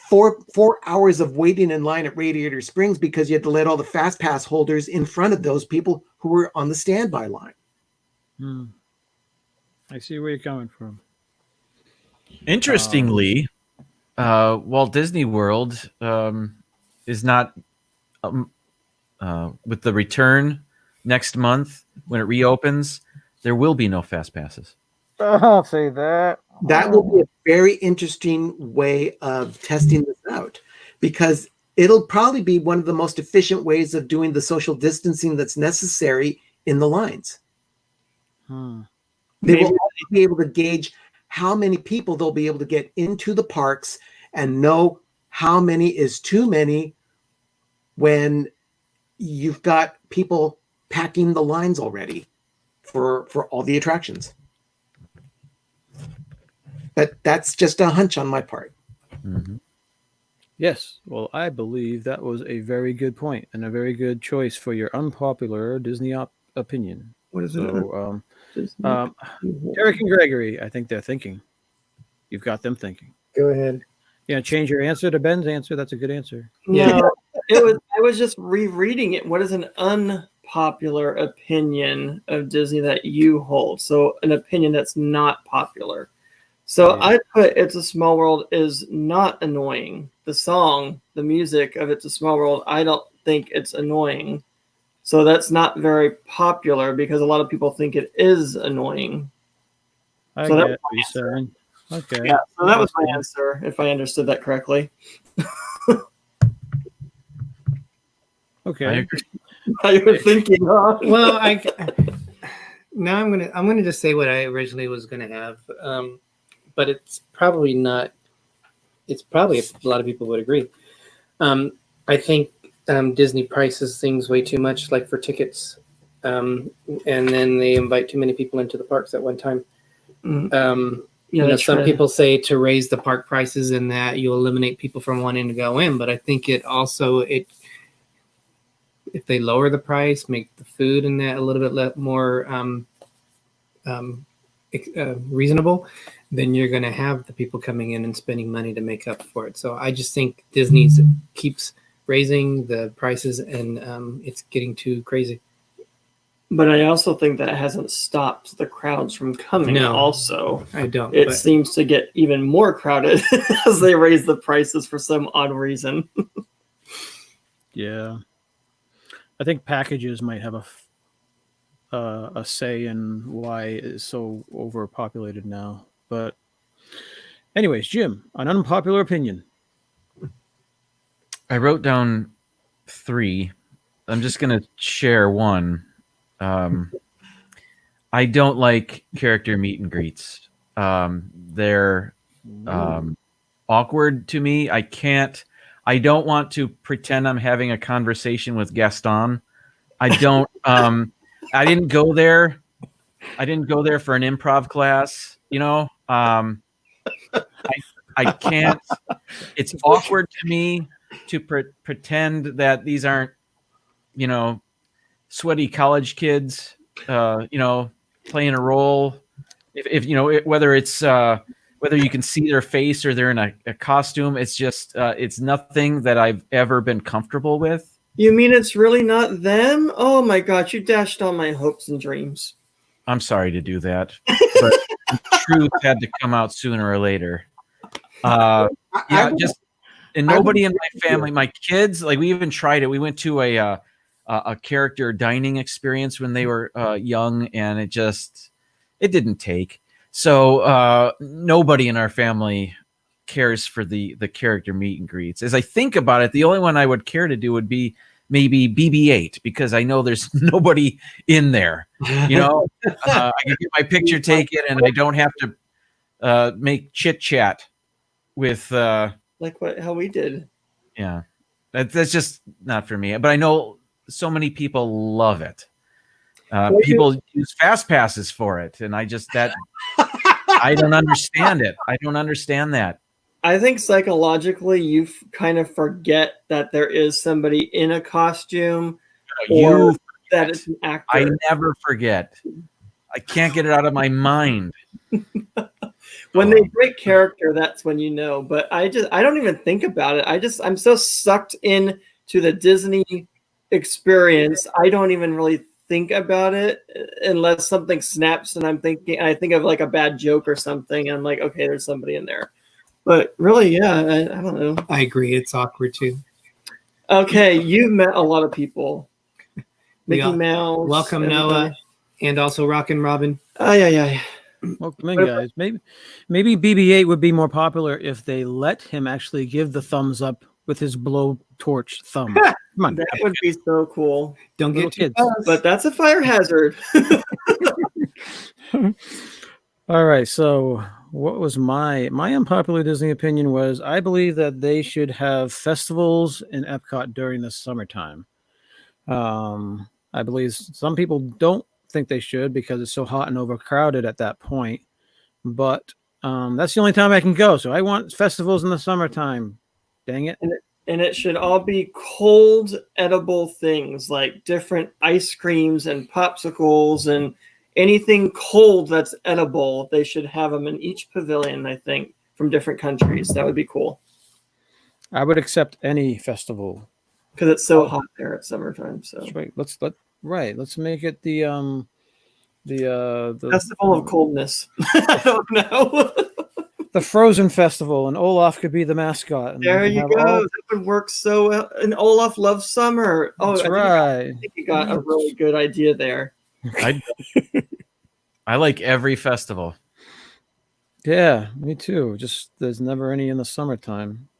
four hours of waiting in line at Radiator Springs because you had to let all the fast pass holders in front of those people who were on the standby line. I see where you're coming from. Interestingly, Walt Disney World is not with the return next month when it reopens. There will be no fast passes. I'll say that. That will be a very interesting way of testing this out, because it'll probably be one of the most efficient ways of doing the social distancing that's necessary in the lines. They will also be able to gauge how many people they'll be able to get into the parks and know how many is too many when you've got people packing the lines already for all the attractions. But that's just a hunch on my part. Mm-hmm. Yes. Well, I believe that was a very good point and a very good choice for your unpopular Disney opinion. What is it? So, Eric and Gregory, I think they're thinking. You've got them thinking. Go ahead. Yeah, change your answer to Ben's answer. That's a good answer. No, I was just rereading it. What is an unpopular opinion of Disney that you hold? So an opinion that's not popular. So Yeah. I put It's a Small World is not annoying. The song, the music of It's a Small World, I don't think it's annoying. So that's not very popular because a lot of people think it is annoying. I So that get what you're saying. Okay. Yeah, so that was my answer, if I understood that correctly. Okay. I agree. How you were thinking, huh? Well, now I'm gonna just say what I originally was gonna have, but it's probably not. It's probably a lot of people would agree. I think Disney prices things way too much, like for tickets, and then they invite too many people into the parks at one time. Some people say to raise the park prices and that you eliminate people from wanting to go in, but I think it also if they lower the price, make the food and that a little bit more reasonable, then you're going to have the people coming in and spending money to make up for it. So I just think Disney keeps raising the prices and it's getting too crazy. But I also think that hasn't stopped the crowds from coming. No, also, I don't. It seems to get even more crowded as they raise the prices for some odd reason. Yeah. I think packages might have a say in why it is so overpopulated now. But anyways, Jim, an unpopular opinion. I wrote down 3. I'm just going to share one. I don't like character meet and greets. They're awkward to me. I don't want to pretend I'm having a conversation with Gaston. I don't. I didn't go there. I didn't go there for an improv class. I can't. It's awkward to me to pretend that these aren't, sweaty college kids, playing a role. If whether it's whether you can see their face or they're in a costume, it's just it's nothing that I've ever been comfortable with. You mean it's really not them? Oh my gosh, you dashed all my hopes and dreams. I'm sorry to do that, but the truth had to come out sooner or later. Nobody in my family, my kids, like we even tried it. We went to a character dining experience when they were young, and it didn't take. So nobody in our family cares for the character meet and greets. As I think about it, the only one I would care to do would be maybe BB-8, because I know there's nobody in there. You know, I can get my picture taken, and I don't have to make chit chat with. Like how we did. Yeah, that's just not for me. But I know so many people love it. People use fast passes for it, and I don't understand it. I don't understand that. I think psychologically you kind of forget that there is somebody in a costume, or that it's an actor. I never forget. I can't get it out of my mind. When they break character, that's when you know. But I don't even think about it. I'm so sucked in to the Disney experience. I don't even really think about it unless something snaps and I think of like a bad joke or something. I'm like, okay, there's somebody in there. But really, yeah, I don't know. I agree. It's awkward too. Okay, you've met a lot of people. Mickey Mouse. Welcome, everybody. Noah, and also Rockin' Robin. Oh, yeah. Welcome in, guys. Maybe BB-8 would be more popular if they let him actually give the thumbs up with his blowtorch thumb. Come on, that would be so cool. Don't little get too kids. close. But that's a fire hazard. All right. So, what was my unpopular Disney opinion was I believe that they should have festivals in Epcot during the summertime. I believe some people don't think they should because it's so hot and overcrowded at that point. But that's the only time I can go. So I want festivals in the summertime. Dang it. And it should all be cold, edible things like different ice creams and popsicles and anything cold that's edible. They should have them in each pavilion, I think, from different countries. That would be cool. I would accept any festival because it's so hot there at summertime. So that's right. Let's make it the Festival of Coldness. I don't know. The Frozen Festival, and Olaf could be the mascot. And there you go. That would work so well. And Olaf loves summer. Oh, that's right. I think you got a really good idea there. I like every festival. Yeah, me too. Just there's never any in the summertime.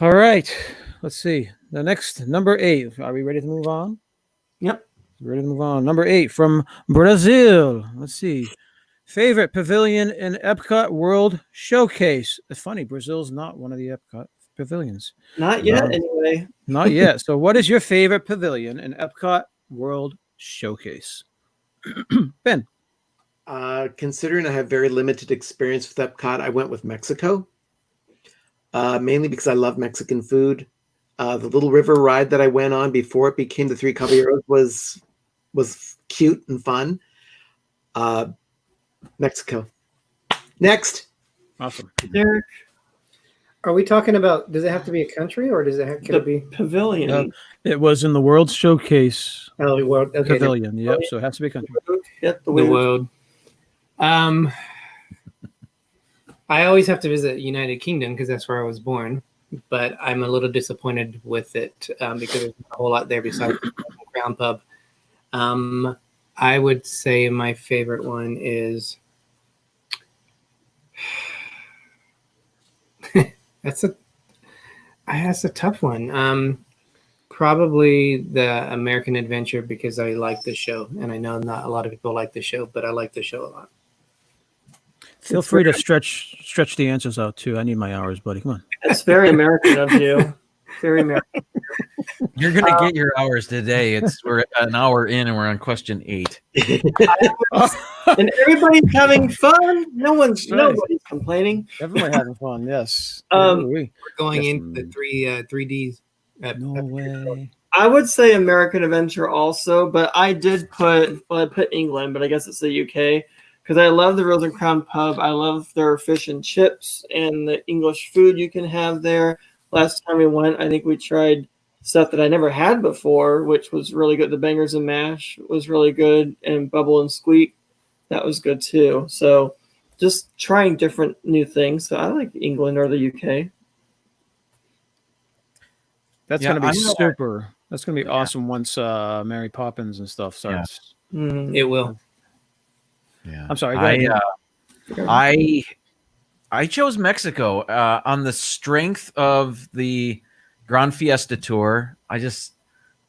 All right. Let's see. The next, number 8. Are we ready to move on? Yep. Ready to move on. Number 8 from Brazil. Let's see. Favorite pavilion in Epcot World Showcase. It's funny, Brazil's not one of the Epcot pavilions. Not yet, anyway. Not yet. So what is your favorite pavilion in Epcot World Showcase? Ben. Considering I have very limited experience with Epcot, I went with Mexico. Mainly because I love Mexican food. The little river ride that I went on before it became the Three Caballeros was cute and fun. Mexico. Next. Awesome. Derek. Are we talking about, does it have to be a country or does it have to be pavilion? It was in the World Showcase world. Okay, pavilion. Yep. So it has to be a country. Yep, the world. I always have to visit United Kingdom because that's where I was born, but I'm a little disappointed with it because there's a whole lot there besides the Crown Pub. I would say my favorite one is that's a tough one. Probably the American Adventure because I like the show, and I know not a lot of people like the show, but I like the show a lot. Feel free to stretch the answers out too. I need my hours, buddy. Come on. It's very American of you. Very American. You're gonna get your hours today. We're an hour in and we're on question 8. And everybody's having fun. Nobody's complaining. Definitely having fun. Yes. We're going into the 3Ds. No way. I would say American Adventure also, but I put England, but I guess it's the UK because I love the Rose and Crown Pub. I love their fish and chips and the English food you can have there. Last time we went, I think we tried stuff that I never had before, which was really good. The Bangers and Mash was really good, and Bubble and Squeak, that was good too. So just trying different new things. So I like England or the UK. That's going to be super. That's going to be awesome once Mary Poppins and stuff starts. Yeah. Mm-hmm. It will. Yeah. I'm sorry. Go ahead. I chose Mexico on the strength of the Grand Fiesta Tour. I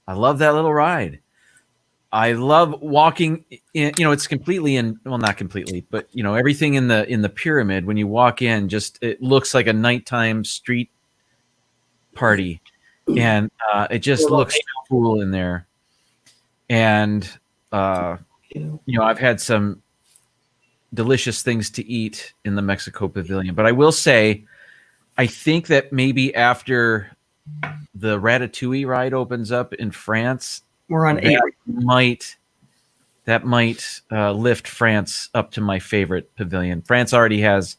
love that little ride. I love walking in, it's completely in, well, not completely, but everything in the pyramid, when you walk in, just, it looks like a nighttime street party. And it just looks so cool in there. And, I've had some delicious things to eat in the Mexico Pavilion, but I will say, I think that maybe after the Ratatouille ride opens up in France, We're on 8. That might lift France up to my favorite pavilion. France already has,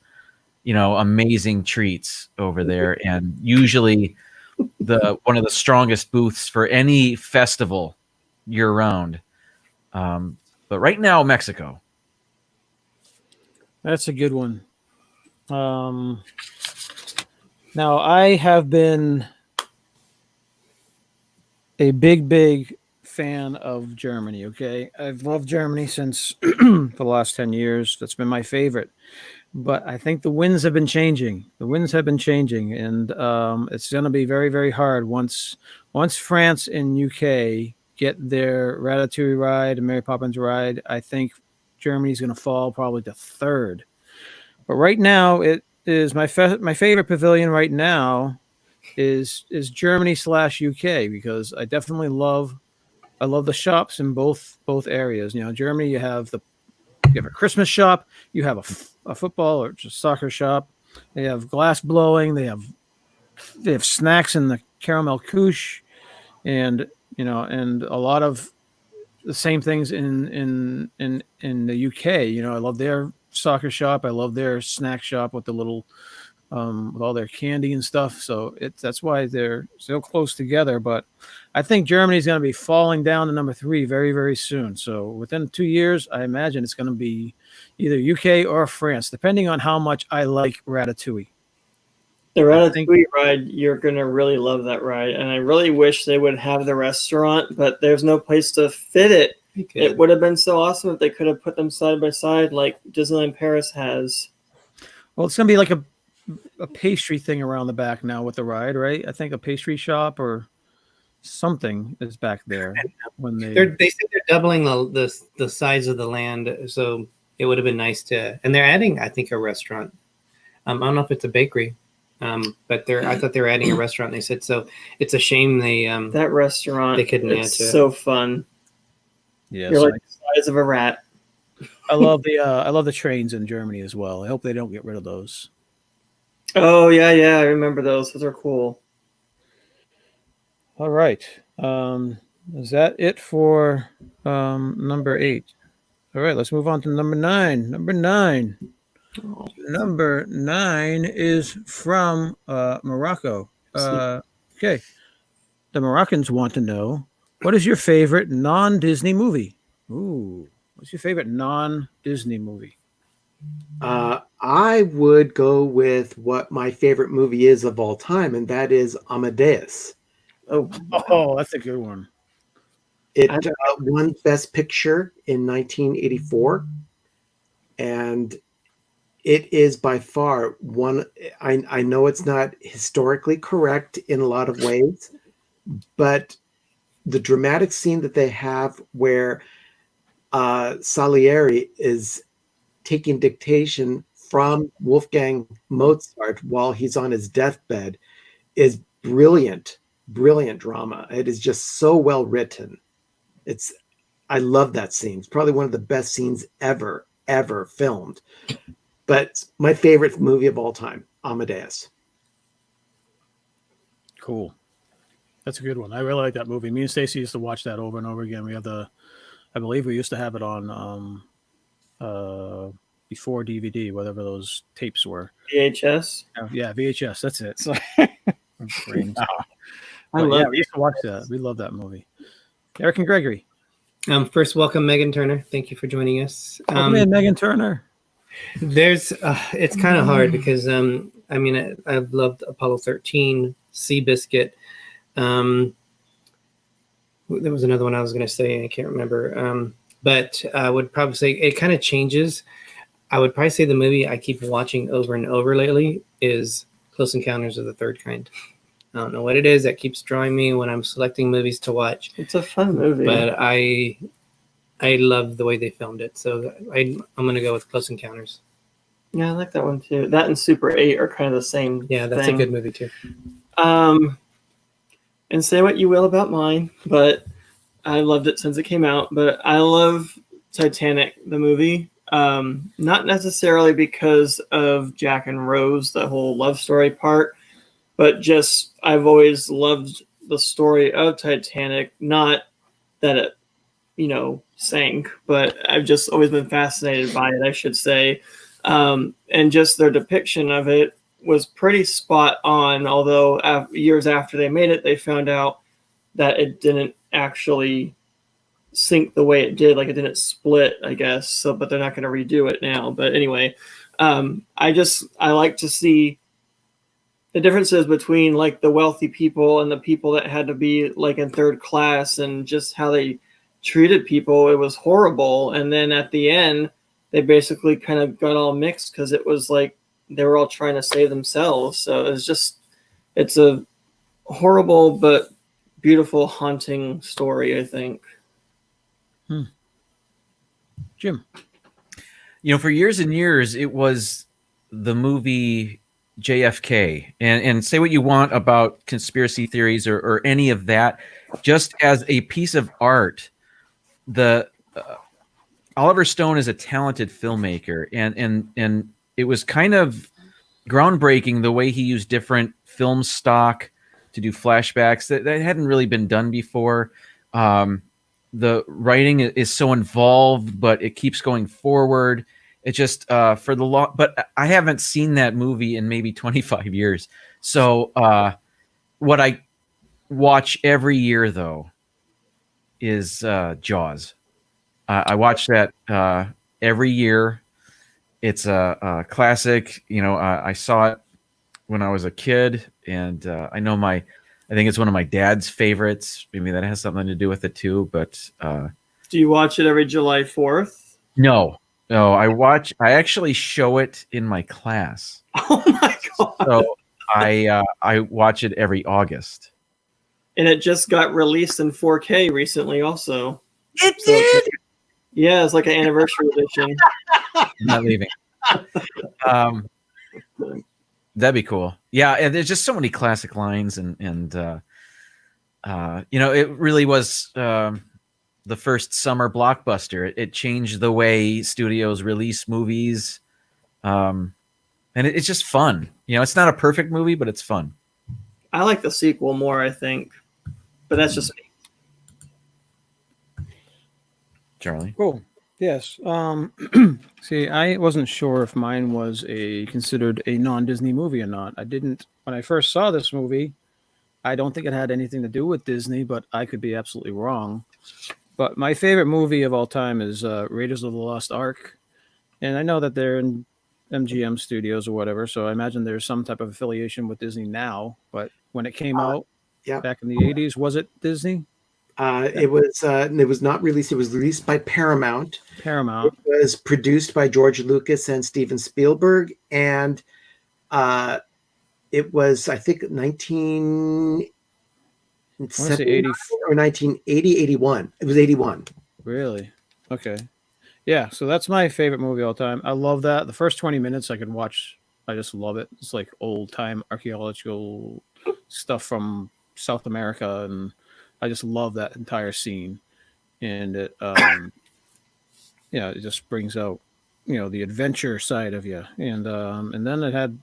amazing treats over there, and usually one of the strongest booths for any festival year round. But right now, Mexico. That's a good one. Now, I have been a big fan of Germany. Okay, I've loved Germany since for the last 10 years. That's been my favorite. But I think the winds have been changing. And it's going to be very hard once France and UK get their Ratatouille ride and Mary Poppins ride. I think Germany's going to fall probably to third. But right now, it is my favorite pavilion right now is Germany / UK, because I definitely love the shops in both areas. Germany, you have a Christmas shop, you have a football or just soccer shop. They have glass blowing. They have snacks in the caramel couche, and and a lot of the same things in the UK. I love their soccer shop. I love their snack shop with the little with all their candy and stuff. So that's why they're so close together. But I think Germany's going to be falling down to number 3 very soon. So within 2 years, I imagine it's going to be either UK or France, depending on how much I like Ratatouille. The Ratatouille ride, you're going to really love that ride. And I really wish they would have the restaurant, but there's no place to fit it. It would have been so awesome if they could have put them side by side like Disneyland Paris has. Well, it's going to be like a pastry thing around the back now with the ride, right? I think a pastry shop or something is back there. When they say they're doubling the size of the land, so it would have been nice to. And they're adding, I think, a restaurant. I don't know if it's a bakery, but I thought they were adding a restaurant. They said so. It's a shame that restaurant. They couldn't add to it. So fun. Yeah, you're like the size of a rat. I love the trains in Germany as well. I hope they don't get rid of those. Oh yeah, I remember those. Those are cool. All right. Is that it for number 8? All right, let's move on to number 9. Number 9 is from Morocco. Okay. The Moroccans want to know, what is your favorite non-Disney movie? Ooh, what's your favorite non-Disney movie? I would go with what my favorite movie is of all time, and that is Amadeus. Oh, that's a good one. It won Best Picture in 1984, and it is by far one. I know it's not historically correct in a lot of ways, but the dramatic scene that they have where Salieri is taking dictation from Wolfgang Mozart while he's on his deathbed is brilliant drama. It is just so well written. I love that scene. It's probably one of the best scenes ever filmed. But my favorite movie of all time, Amadeus. Cool. That's a good one. I really like that movie. Me and Stacy used to watch that over and over again. I believe we used to have it on before DVD, whatever those tapes were. VHS? Yeah, VHS. That's it. So, we used to watch that. We love that movie. Eric and Gregory. First, welcome Megan Turner. Thank you for joining us. Welcome in, Megan Turner. It's kind of hard because I've loved Apollo 13, Seabiscuit. There was another one I was going to say, I can't remember. But I would probably say it kind of changes. I would probably say the movie I keep watching over and over lately is Close Encounters of the Third Kind. I don't know what it is that keeps drawing me when I'm selecting movies to watch. It's a fun movie. But I love the way they filmed it. So I'm going to go with Close Encounters. Yeah, I like that one too. That and Super 8 are kind of the same Yeah, that's thing. a good movie too. And say what you will about mine, but I loved it since it came out. But I love Titanic, the movie. Not necessarily because of Jack and Rose, the whole love story part, but just I've always loved the story of Titanic. Not that it, sank, but I've just always been fascinated by it, I should say. And just their depiction of it was pretty spot on. Although years after they made it, they found out that it didn't actually sink the way it did, like it didn't split, I guess. So, but they're not going to redo it now. But anyway, I like to see the differences between like the wealthy people and the people that had to be like in third class, and just how they treated people. It was horrible. And then at the end, they basically kind of got all mixed because it was like they were all trying to save themselves. So it's a horrible but beautiful, haunting story, I think. Jim. For years and years, it was the movie JFK. And say what you want about conspiracy theories or any of that, just as a piece of art, the Oliver Stone is a talented filmmaker, and it was kind of groundbreaking the way he used different film stock to do flashbacks that hadn't really been done before. The writing is so involved, but it keeps going forward. It just for the long, but I haven't seen that movie in maybe 25 years. So what I watch every year though is Jaws. I watch that every year. It's a classic. I saw it when I was a kid, and I think it's one of my dad's favorites. Maybe that has something to do with it too. But do you watch it every July 4th? No. I actually show it in my class. Oh my god! So I watch it every August. And it just got released in 4K recently, also. It did. Yeah, it's like an anniversary edition. I'm not leaving. That'd be cool. Yeah, and there's just so many classic lines, and it really was the first summer blockbuster. It changed the way studios release movies, and it's just fun. It's not a perfect movie, but it's fun. I like the sequel more, I think, but that's just me. Charlie? Cool. Yes. See, I wasn't sure if mine was considered a non-Disney movie or not. I didn't when I first saw this movie. I don't think it had anything to do with Disney, but I could be absolutely wrong. But my favorite movie of all time is Raiders of the Lost Ark, and I know that they're in MGM Studios or whatever, so I imagine there's some type of affiliation with Disney now. But when it came out back in the 80s, was it Disney? It was not released. It was released by Paramount. Paramount. It was produced by George Lucas and Steven Spielberg, and it was, I think, 1970 or 1980, 81. It was 81. Really? Okay. Yeah, so that's my favorite movie of all time. I love that. The first 20 minutes I could watch, I just love it. It's like old-time archaeological stuff from South America, and I just love that entire scene. And it it just brings out the adventure side of you. And then it had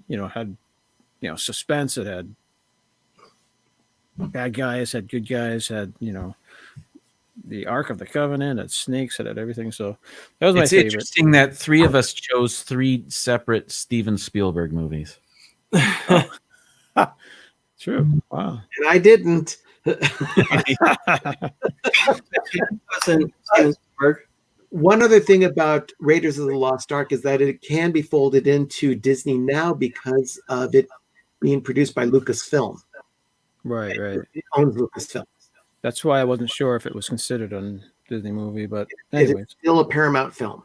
suspense. It had bad guys, had good guys, had the Ark of the Covenant, had snakes, it had everything. So that was my favorite. It's interesting that three of us chose three separate Steven Spielberg movies. True. Wow. And I didn't. One other thing about Raiders of the Lost Ark is that it can be folded into Disney now because of it being produced by Lucasfilm. Right. It owns Lucasfilm. That's why I wasn't sure if it was considered a Disney movie, but It's anyways. still a Paramount film.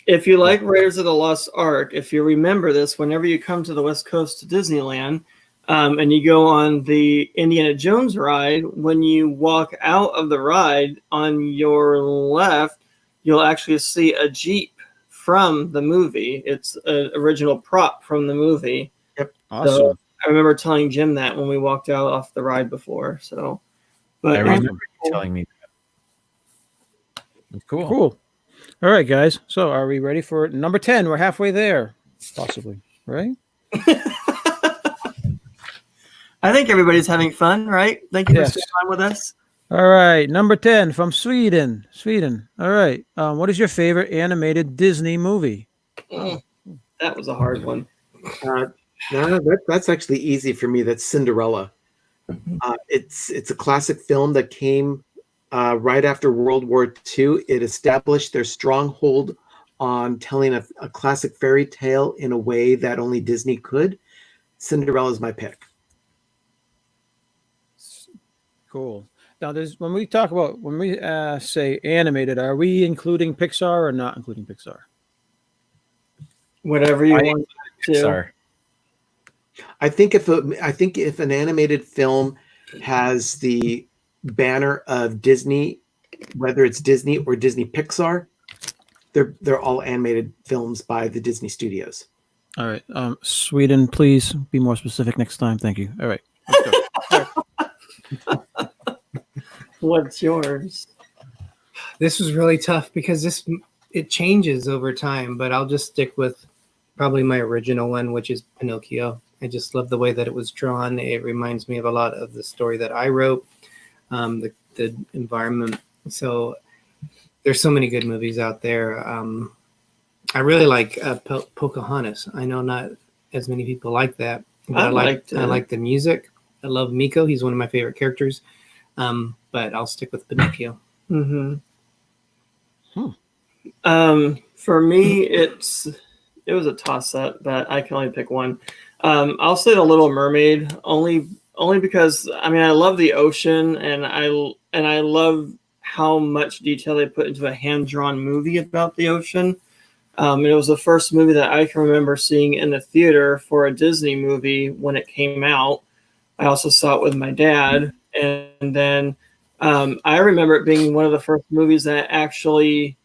if you like Raiders of the Lost Ark, if you remember this, whenever you come to the West Coast to Disneyland, and you go on the Indiana Jones ride, when you walk out of the ride on your left, you'll actually see a Jeep from the movie. It's an original prop from the movie. Yep. Awesome. So I remember telling Jim that when we walked out off the ride before. So, but I remember you telling me that. Cool. Cool. All right, guys. So are we ready for number 10? We're halfway there, possibly, right? I think everybody's having fun, right? Thank you for Yes. spending time with us. All right, number 10 from Sweden. All right. What is your favorite animated Disney movie? That was a hard one. No, that's actually easy for me. That's Cinderella. It's a classic film that came right after World War II. It established their stronghold on telling a classic fairy tale in a way that only Disney could. Cinderella is my pick. Cool. Now, when we say animated, are we including Pixar or not including Pixar? Whatever you want to. Pixar. I think if an animated film has the banner of Disney, whether it's Disney or Disney Pixar, they're all animated films by the Disney studios. All right. Sweden, please be more specific next time. Thank you. All right. Let's go. What's yours? This was really tough because it changes over time, but I'll just stick with probably my original one, which is Pinocchio. I just love the way that it was drawn. It reminds me of a lot of the story that I wrote, the environment. So there's so many good movies out there. I really like Pocahontas. I know not as many people like that, but I like the music. I love Miko. He's one of my favorite characters. But I'll stick with Pinocchio. Mm-hmm. For me, it was a toss-up, but I can only pick one. I'll say The Little Mermaid, only because I love the ocean, and I love how much detail they put into a hand-drawn movie about the ocean. It was the first movie that I can remember seeing in the theater for a Disney movie when it came out. I also saw it with my dad, and then I remember it being one of the first movies that actually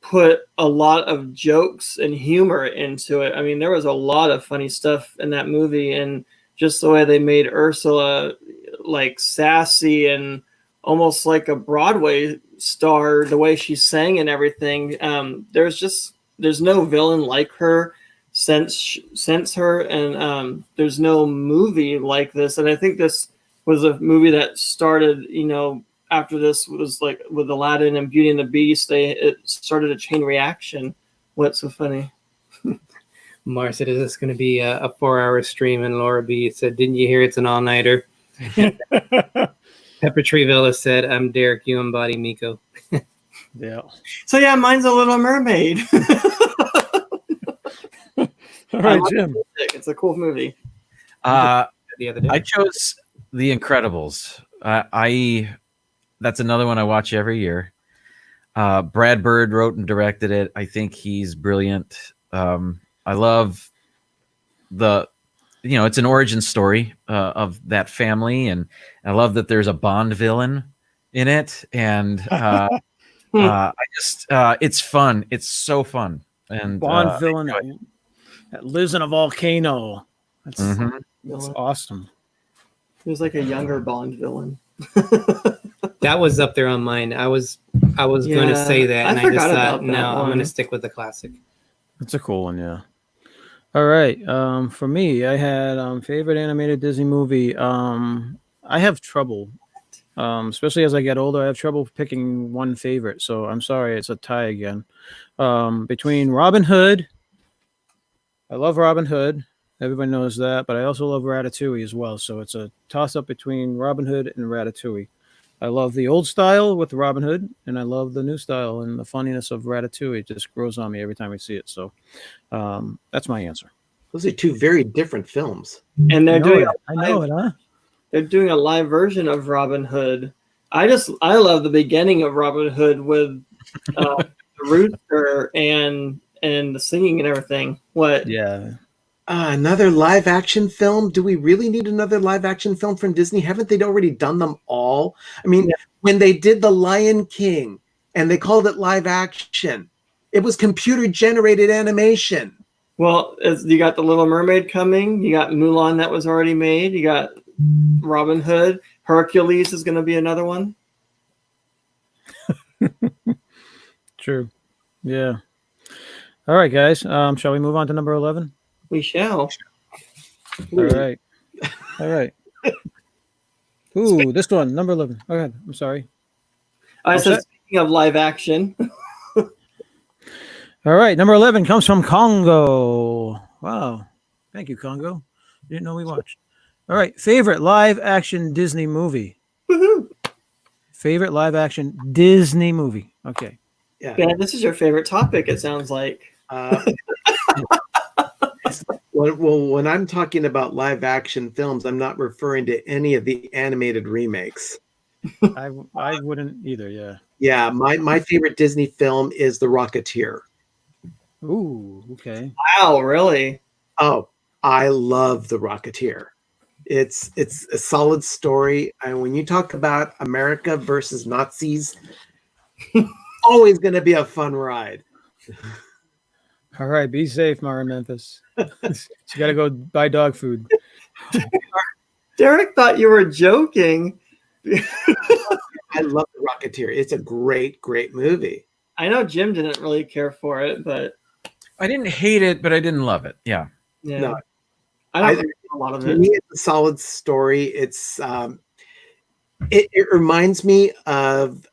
put a lot of jokes and humor into it. I mean, there was a lot of funny stuff in that movie, and just the way they made Ursula like sassy and almost like a Broadway star, the way she sang and everything. There's no villain like her since her, and there's no movie like this. And I think this was a movie that started, after this was like with Aladdin and Beauty and the Beast, it started a chain reaction. What's so funny? Mar said, is this going to be a 4-hour stream? And Laura B said, didn't you hear it's an all-nighter? Pepper Tree Villa said, I'm Derek, you embody Miko. Yeah. So yeah, mine's A Little Mermaid. All right, Jim. It's a cool movie. The other day. I chose The Incredibles. That's another one I watch every year. Brad Bird wrote and directed it. I think he's brilliant. I love it's an origin story of that family, and I love that there's a Bond villain in it, and it's fun. It's so fun. And Bond villain that lives in a volcano. That's awesome. It was like a younger Bond villain. That was up there on mine. I was going to say that, and I just thought, no, I'm going to stick with the classic. That's a cool one, yeah. All right. For me, I had favorite animated Disney movie. I have trouble, especially as I get older. I have trouble picking one favorite. So I'm sorry, it's a tie again. Between Robin Hood. I love Robin Hood. Everybody knows that, but I also love Ratatouille as well. So it's a toss-up between Robin Hood and Ratatouille. I love the old style with Robin Hood, and I love the new style, and the funniness of Ratatouille. It just grows on me every time I see it. So that's my answer. Those are two very different films. And they're doing I know it, huh? They're doing a live version of Robin Hood. I love the beginning of Robin Hood with the rooster and the singing and everything. What? Yeah. Another live action film? Do we really need another live action film from Disney? Haven't they already done them all? I mean, Yeah. when they did The Lion King and they called it live action, it was computer generated animation. Well, you got the Little Mermaid coming. You got Mulan that was already made. You got Robin Hood. Hercules is going to be another one. True. Yeah. All right, guys. Shall we move on to number 11? We shall. All right. All right. Ooh, this one, number 11. Go ahead. I'm sorry. I All said, set? speaking of live action, All right. Number 11 comes from Congo. Wow. Thank you, Congo. Didn't know we watched. All right. Favorite live action Disney movie. woohoo! Favorite live action Disney movie. Okay. Yeah. Ben, this is your favorite topic. It sounds like. Well, when I'm talking about live action films, I'm not referring to any of the animated remakes. I wouldn't either. Yeah. Yeah, my favorite Disney film is The Rocketeer. Ooh. Okay. Wow, really? Oh, I love The Rocketeer. It's a solid story, and when you talk about America versus Nazis, always going to be a fun ride. All right. Be safe, Mara Memphis. She got to go buy dog food. Derek thought you were joking. I love The Rocketeer. It's a great movie. I know Jim didn't really care for it, but I didn't hate it, but I didn't love it. Yeah. yeah, No, I don't think a lot of to it. me, it's a solid story. It's it reminds me of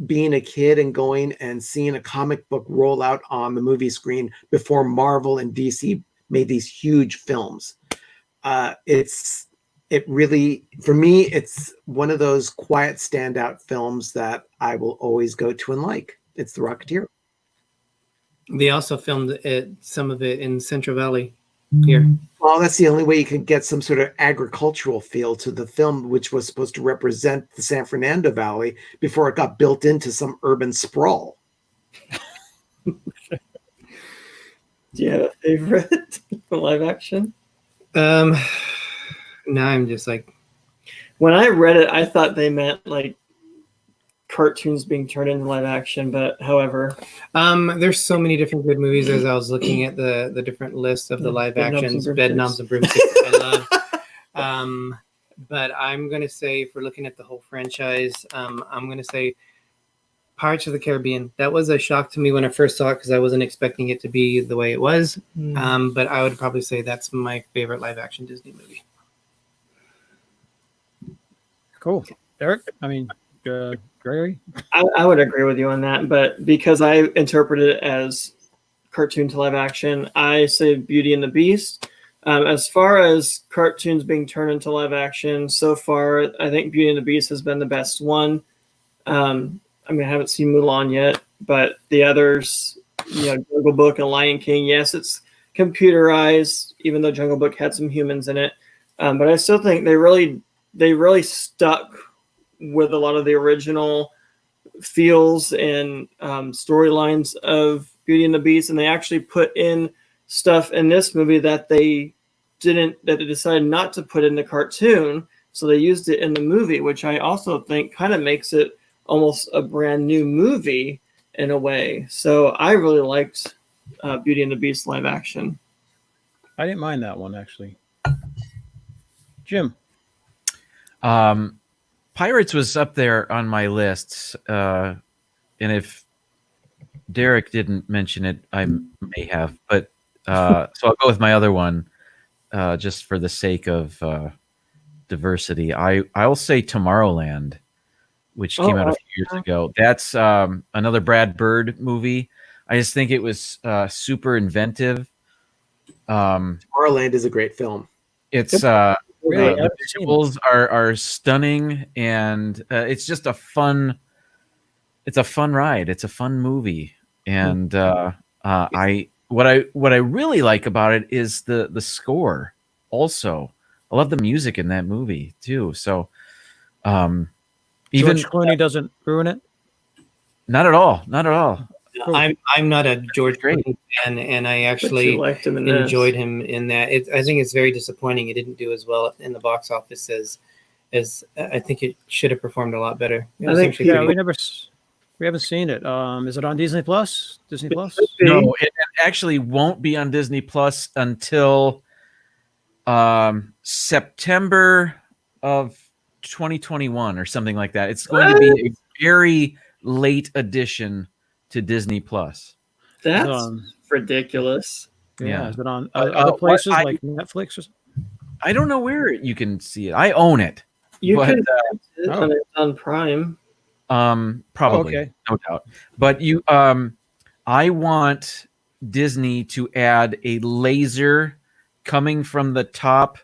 being a kid and going and seeing a comic book roll out on the movie screen before Marvel and DC made these huge films. It really, for me, it's one of those quiet standout films that I will always go to and like. It's The Rocketeer. They also filmed some of it in Central Valley here. Well, that's the only way you can get some sort of agricultural feel to the film, which was supposed to represent the San Fernando Valley before it got built into some urban sprawl. Do you have a favorite live action? Now I'm just like, When I read it, I thought they meant like cartoons being turned into live action, but however, there's so many different good movies as I was looking at the different lists of the live Bedknobs and actions. Broomsticks. Bedknobs and Broomsticks, I love. But I'm gonna say, if we're looking at the whole franchise, I'm gonna say Pirates of the Caribbean. That was a shock to me when I first saw it because I wasn't expecting it to be the way it was. But I would probably say that's my favorite live action Disney movie. Cool. Eric? I mean, Gregory? I would agree with you on that, but because I interpret it as cartoon to live action, I say Beauty and the Beast. As far as cartoons being turned into live action, so far, I think Beauty and the Beast has been the best one. I mean, I haven't seen Mulan yet, but the others, Jungle Book and Lion King, yes, it's computerized, even though Jungle Book had some humans in it. But I still think they really stuck with a lot of the original feels and storylines of Beauty and the Beast, and they actually put in stuff in this movie that they decided not to put in the cartoon, so they used it in the movie, which I also think kind of makes it almost a brand new movie in a way. So I really liked Beauty and the Beast live action. I didn't mind that one, actually. Jim? Pirates was up there on my lists, and if Derek didn't mention it, I may have. But so I'll go with my other one, just for the sake of diversity. I'll say Tomorrowland, which came out a few years ago. That's another Brad Bird movie. I just think it was super inventive. Tomorrowland is a great film. It's Really? the visuals are stunning, and it's just a fun ride. It's a fun movie, and what I really like about it is the score. Also, I love the music in that movie too. So, even George Clooney doesn't ruin it? not at all. I'm not a George Great. Clooney fan, and I But you actually liked him in enjoyed this. him in that. I think it's very disappointing. It didn't do as well in the box office as I think it should have performed a lot better. It I was think actually Yeah, pretty- we haven't seen it. Is it on Disney Plus? Disney Plus? No, it actually won't be on Disney Plus until September of 2021 or something like that. It's going to be a very late addition to Disney Plus. That's Um, ridiculous. Yeah, is it on Uh, other what places I- like Netflix or something? I don't know where you can see it. I own it. You But, can rent it oh. on Amazon Prime. Probably, okay. no doubt. But I want Disney to add a laser coming from the top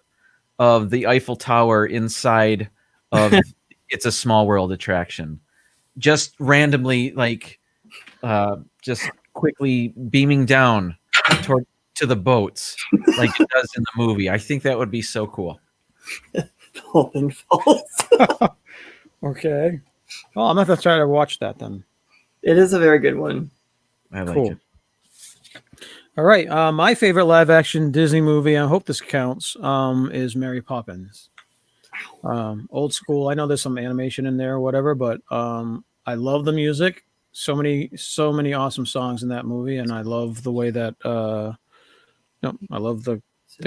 of the Eiffel Tower inside of It's a Small World attraction. Just randomly, like, just quickly beaming down to the boats like it does in the movie. I think that would be so cool. The whole thing falls. Okay. Well, I'm going to try to watch that then. It is a very good one. I like Cool. it. All right. My favorite live action Disney movie, I hope this counts, is Mary Poppins. Old school. I know there's some animation in there or whatever, but I love the music. So many awesome songs in that movie, and I love the way that I love the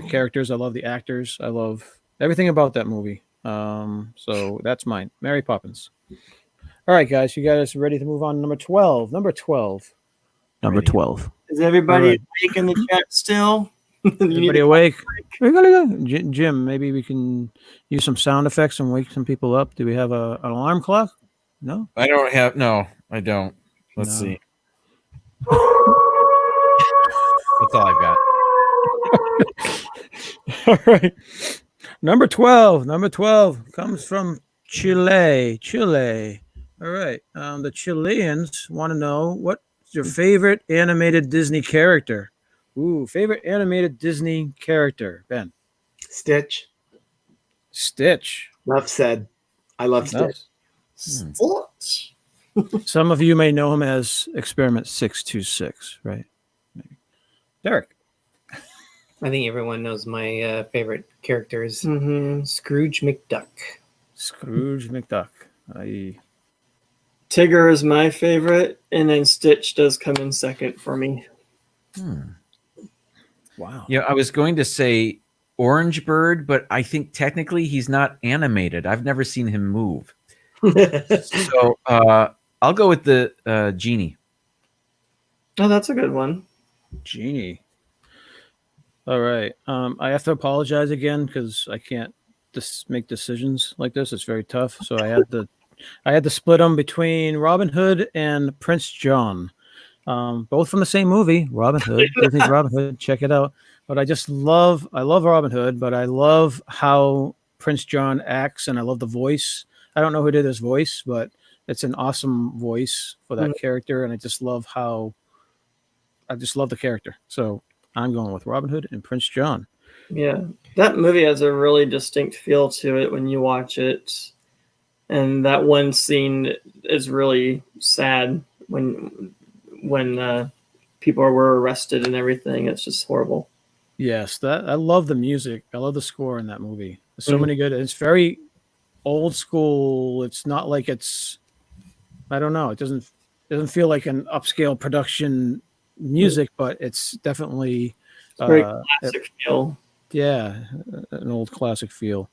characters, I love the actors, I love everything about that movie. So that's mine. Mary Poppins. All right, guys, you guys ready to move on to number 12? Number 12. Number Ready. 12. Is everybody All right. awake in the chat still? You need Everybody to- awake? We gotta go. Jim, maybe we can use some sound effects and wake some people up. Do we have an alarm clock? No? I don't have. No, I don't. Let's No. see. That's all I've got. All right. Number 12. Number 12 comes from Chile. Chile. All right. The Chileans want to know what's your favorite animated Disney character? Ooh, favorite animated Disney character. Ben. Stitch. Stitch. Enough said. I love No. Stitch. Stitch. Some of you may know him as Experiment 626, right? Derek. I think everyone knows my favorite characters. Mhm. Scrooge McDuck. Scrooge McDuck. Tigger is my favorite, and then Stitch does come in second for me. Wow. Yeah, I was going to say Orange Bird, but I think technically he's not animated. I've never seen him move. So I'll go with the genie. Oh, that's a good one. Genie. All right. I have to apologize again because I can't make decisions like this. It's very tough. So I had to split them between Robin Hood and Prince John. Both from the same movie, Robin Hood, Disney's Robin Hood. Check it out. But I love Robin Hood, but I love how Prince John acts, and I love the voice. I don't know who did his voice, but it's an awesome voice for that character, and I just love the character. So I'm going with Robin Hood and Prince John. Yeah, that movie has a really distinct feel to it when you watch it, and that one scene is really sad when people were arrested and everything. It's just horrible. Yes, that I love the music. I love the score in that movie. There's so many good. It's very old school. It's not like I don't know. It doesn't feel like an upscale production music, but it's definitely Very classic feel. yeah, an old classic feel.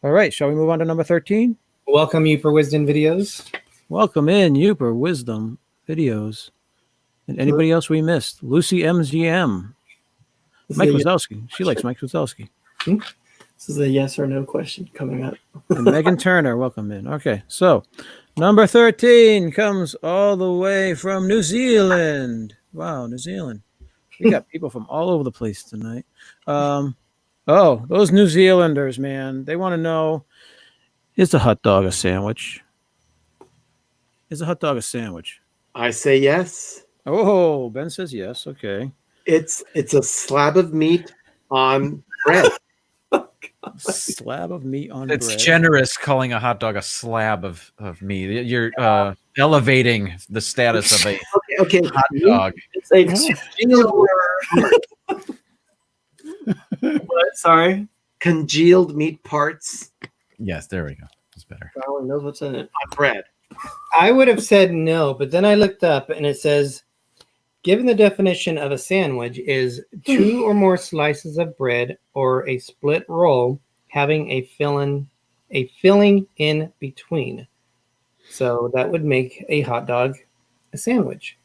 All right, shall we move on to number 13? Welcome you for Wisdom Videos. Welcome in, Uper Wisdom Videos. And anybody else we missed? Lucy MGM. Mike Wazowski. She likes Mike Wazowski. This is a yes or no question coming up. And Megan Turner, welcome in. Okay, so number 13 comes all the way from New Zealand. Wow, New Zealand. We got people from all over the place tonight. Those New Zealanders, man. They want to know, is a hot dog a sandwich? Is a hot dog a sandwich? I say yes. Oh, Ben says yes. Okay. It's a slab of meat on bread. Slab of meat on It's bread. generous calling a hot dog a slab of meat. You're elevating the status of a Okay. Hot dog. It's a Congealed, what? Sorry. congealed meat parts Yes, there we go. That's better. God only knows what's in it. on bread. I would have said no, but then I looked up and it says, given the definition of a sandwich is 2 or more slices of bread or a split roll having a filling in between. So that would make a hot dog a sandwich.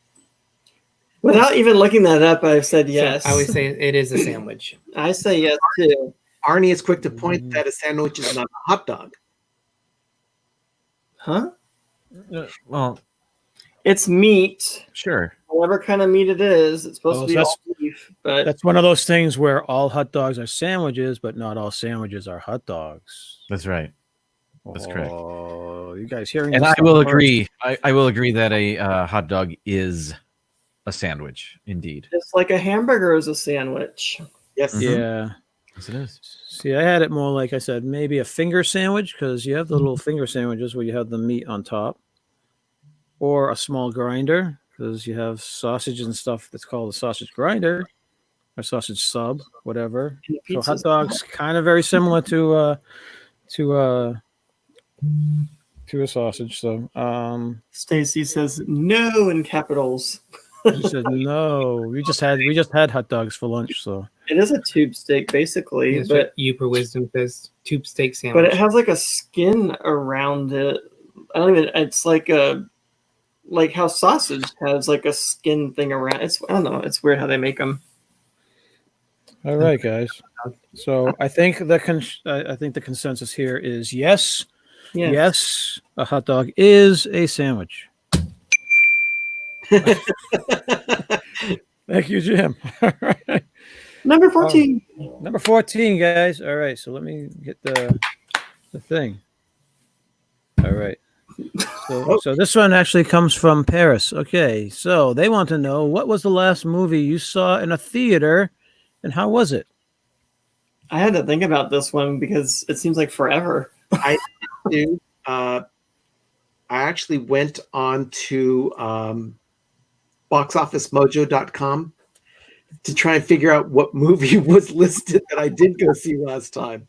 Without even looking that up, I've said yes. So I would say it is a sandwich. I say yes too. Arnie is quick to point that a sandwich is not a hot dog. Huh? Well, It's meat. sure. Whatever kind of meat it is, it's supposed Oh, to be so all beef. But That's one of those things where all hot dogs are sandwiches, but not all sandwiches are hot dogs. That's right. That's correct. Oh, you guys hearing? And this I will stuff first? agree. I will agree that a hot dog is a sandwich, indeed. just like a hamburger is a sandwich. Yes. Mhm. Yeah. Yes, it is. See, I had it more like I said, maybe a finger sandwich because you have the little finger sandwiches where you have the meat on top, or a small grinder because you have sausage and stuff that's called a sausage grinder or sausage sub, whatever. And the So pizza's hot dogs kind of very similar to a sausage. So Stacy says no in capitals. she said no. We just had hot dogs for lunch. So It is a tube steak, basically, That's but what Uper Wisdom says. Tube steak sandwich. it has like a skin around it. I don't even. It's like how sausage has like a skin thing around. I don't know. It's weird how they make them. all right, guys. So I think the consensus here is yes. Yeah. Yes, a hot dog is a sandwich. Thank you, Jim. All right. Number 14. Number 14, guys. All right, so let me get the thing. All right. So this one actually comes from Paris. Okay, so they want to know what was the last movie you saw in a theater and how was it? I had to think about this one because it seems like forever. I actually went on to boxofficemojo.com to try and figure out what movie was listed that I did go see last time.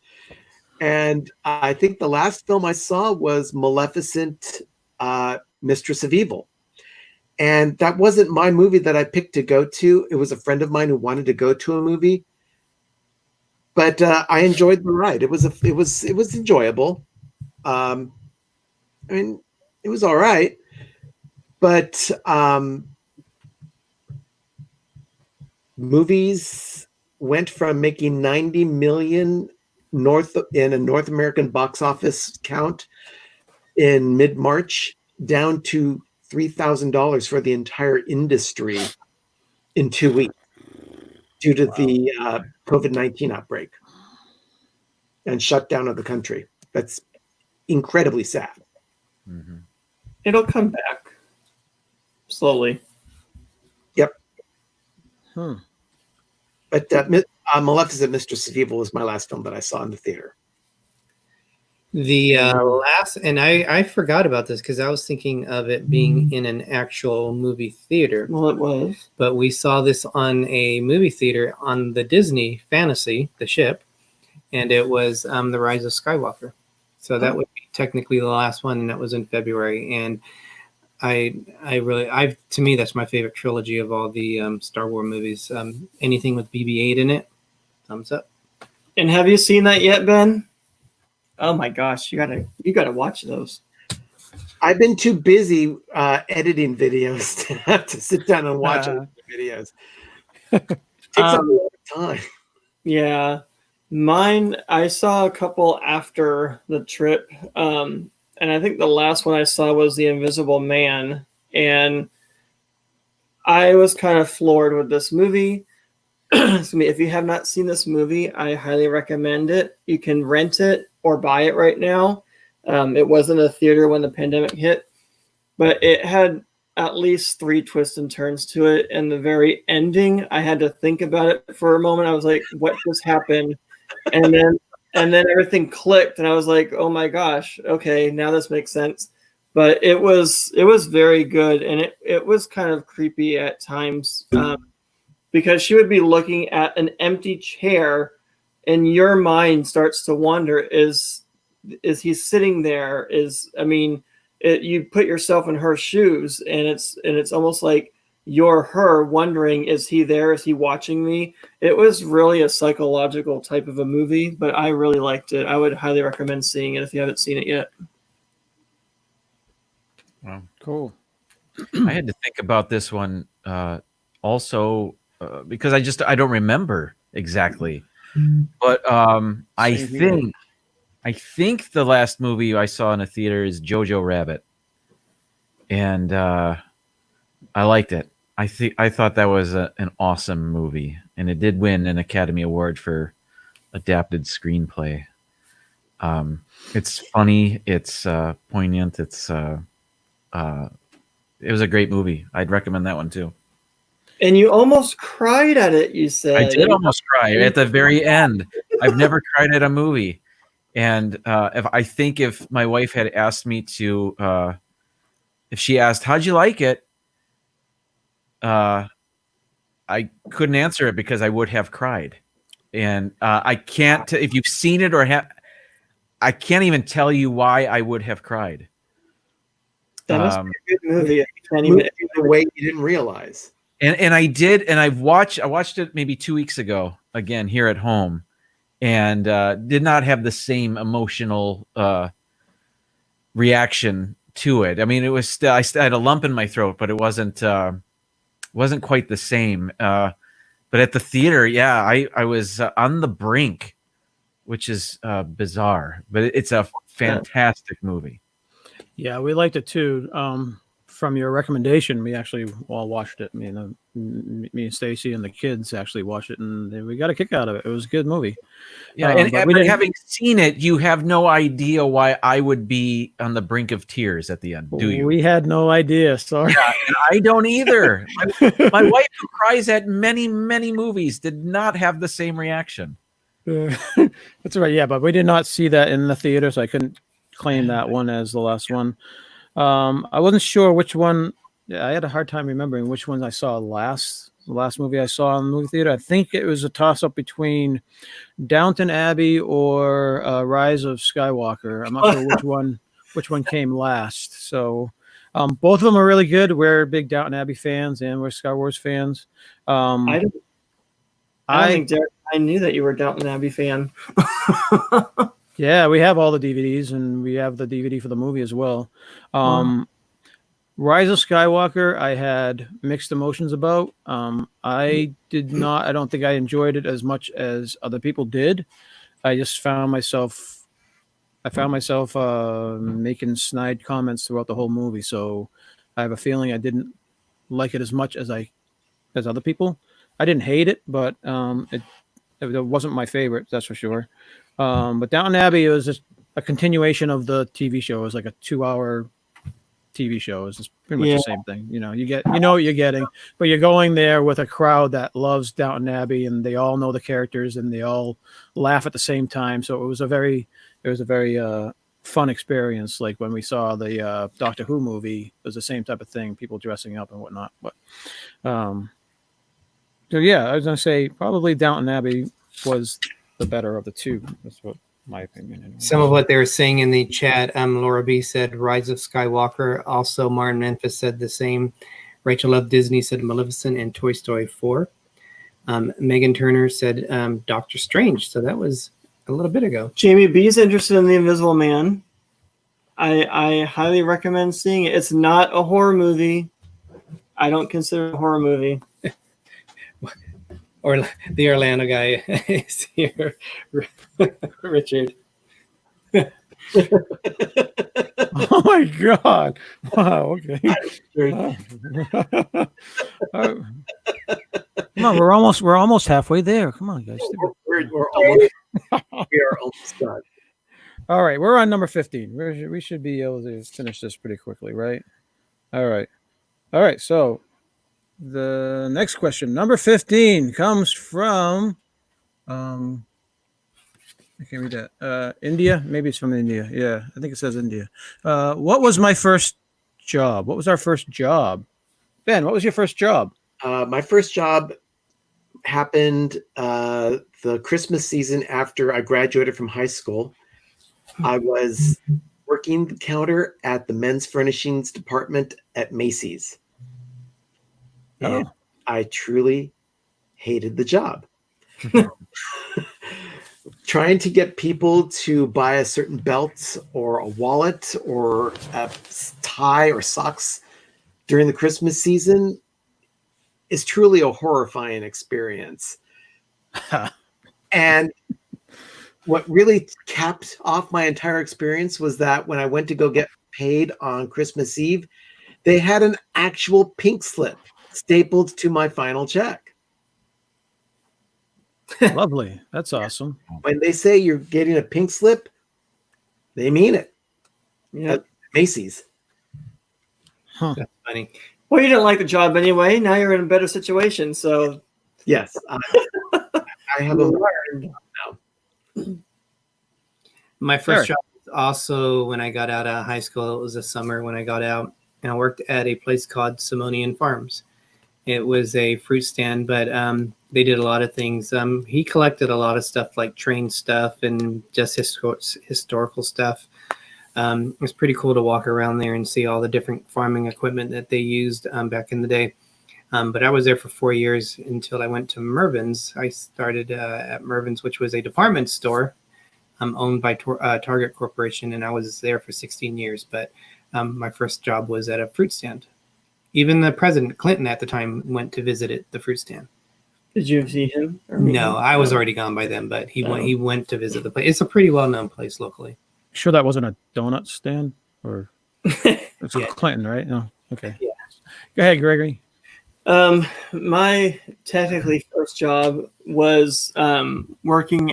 And I think the last film I saw was Maleficent, Mistress of Evil. And that wasn't my movie that I picked to go to. It was a friend of mine who wanted to go to a movie. But I enjoyed the ride. It was enjoyable. I mean, it was all right. But movies went from making 90 million in a North American box office count in mid-March down to $3,000 for the entire industry in 2 weeks due to the COVID-19 outbreak and shutdown of the country. That's incredibly sad. Mm-hmm. It'll come back slowly. Yep. But But Maleficent, Mistress of Evil was my last film that I saw in the theater. The last, and I forgot about this because I was thinking of it being in an actual movie theater. Well, it was. But we saw this on a movie theater on the Disney Fantasy, the ship, and it was The Rise of Skywalker. So that would be technically the last one, and that was in February. And to me, that's my favorite trilogy of all the Star Wars movies. Anything with BB-8 in it, thumbs up. And have you seen that yet, Ben? Oh my gosh, you gotta watch those. I've been too busy editing videos to have to sit down and watch videos. It takes up a lot of time. Yeah, mine. I saw a couple after the trip, and I think the last one I saw was The Invisible Man, and I was kind of floored with this movie. If you have not seen this movie, I highly recommend it. You can rent it or buy it right now. It wasn't a theater when the pandemic hit, but it had at least 3 twists and turns to it. And the very ending, I had to think about it for a moment. I was like, what just happened? And then everything clicked and I was like, oh my gosh, okay, now this makes sense. but it was very good, and it was kind of creepy at times, because she would be looking at an empty chair, and your mind starts to wonder: is he sitting there? You put yourself in her shoes, and it's almost like you're her wondering, is he there? Is he watching me? It was really a psychological type of a movie, but I really liked it. I would highly recommend seeing it if you haven't seen it yet. Wow. Cool. I had to think about this one also because I don't remember exactly, but I Same here. think the last movie I saw in a theater is Jojo Rabbit, and I liked it. I thought that was an awesome movie, and it did win an Academy Award for adapted screenplay. It's funny, it's poignant, it was a great movie. I'd recommend that one too. And you almost cried at it, you I said. did almost cry at the very end. I've never cried at a movie, and if my wife had asked me to, if she asked how'd you like it, I couldn't answer it because I would have cried, and I can't. If you've seen it I can't even tell you why I would have cried. That must be a good movie. I can't even Moved in a way you didn't realize. And I did, and I watched it maybe 2 weeks ago again here at home, and did not have the same emotional reaction to it. I mean, it was still I had a lump in my throat, but it wasn't quite the same. But at the theater, yeah, I was on the brink, which is bizarre, but it's a fantastic movie. Yeah, we liked it too. From your recommendation, we actually all watched it. Me and Stacy and the kids actually watched it, and we got a kick out of it. It was a good movie. Yeah, but having seen it, you have no idea why I would be on the brink of tears at the end, do you? We had no idea. Sorry. Yeah, and I don't either. My wife, who cries at many, many movies, did not have the same reaction. That's right. Yeah, but we did not see that in the theater, so I couldn't claim that one as the last one. I wasn't sure which one. Yeah, I had a hard time remembering which ones I saw last. The last movie I saw in the movie theater. I think it was a toss-up between Downton Abbey or Rise of Skywalker. I'm not sure which one came last. So both of them are really good. We're big Downton Abbey fans and we're Star Wars fans. I don't think Derek, I knew that you were a Downton Abbey fan. Yeah, we have all the DVDs, and we have the DVD for the movie as well. Rise of Skywalker, I had mixed emotions about. I don't think I enjoyed it as much as other people did. I just found myself making snide comments throughout the whole movie. So I have a feeling I didn't like it as much as other people. I didn't hate it, but it wasn't my favorite, that's for sure. But Downton Abbey was just a continuation of the TV show. It was like a 2-hour TV show. It's just pretty much the same thing. You know what you're getting, but you're going there with a crowd that loves Downton Abbey, and they all know the characters, and they all laugh at the same time. So it was a very fun experience. Like when we saw the Doctor Who movie, it was the same type of thing, people dressing up and whatnot. But so yeah, I was gonna say probably Downton Abbey was the better of the two. That's what my opinion is. Some of what they were saying in the chat, Laura B said Rise of Skywalker. Also, Martin Memphis said the same. Rachel Love Disney said Maleficent and Toy Story 4. Megan Turner said Doctor Strange. So that was a little bit ago. Jamie B is interested in The Invisible Man. I highly recommend seeing it. It's not a horror movie. I don't consider it a horror movie. Or the Orlando guy is here, Richard. Oh my God! Wow. Okay. Come on, we're almost halfway there. Come on, guys. We are almost done. All right, we're on number 15. We should be able to finish this pretty quickly, right? All right. So the next question, number 15, comes from I can't read that. India? Maybe it's from India. Yeah, I think it says India. What was my first job? What was our first job? Ben, what was your first job? My first job happened the Christmas season after I graduated from high school. I was working the counter at the men's furnishings department at Macy's. And Oh. I truly hated the job. Trying to get people to buy a certain belt or a wallet or a tie or socks during the Christmas season is truly a horrifying experience. And what really capped off my entire experience was that when I went to go get paid on Christmas Eve, they had an actual pink slip stapled to my final check. Lovely. That's awesome. When they say you're getting a pink slip, they mean it. Yeah. At Macy's. Huh. That's funny. Well, you didn't like the job anyway. Now you're in a better situation. So Yes, I have a My first Eric. job was also when I got out of high school. It was a summer when I got out, and I worked at a place called Simonian Farms. It was a fruit stand, but they did a lot of things. He collected a lot of stuff like train stuff and just historical stuff. It was pretty cool to walk around there and see all the different farming equipment that they used back in the day. But I was there for 4 years until I went to Mervyn's. I started at Mervyn's, which was a department store owned by Target Corporation, and I was there for 16 years. But my first job was at a fruit stand. Even the President Clinton at the time went to visit it, the fruit stand. did you see him? Or meet No, him? I was already gone by then, but he Oh. went to visit the place. It's a pretty well-known place locally. Sure that wasn't a donut stand? Or it's Yeah. Clinton, right? No. Okay. Yeah. Go ahead, Gregory. My technically first job was working.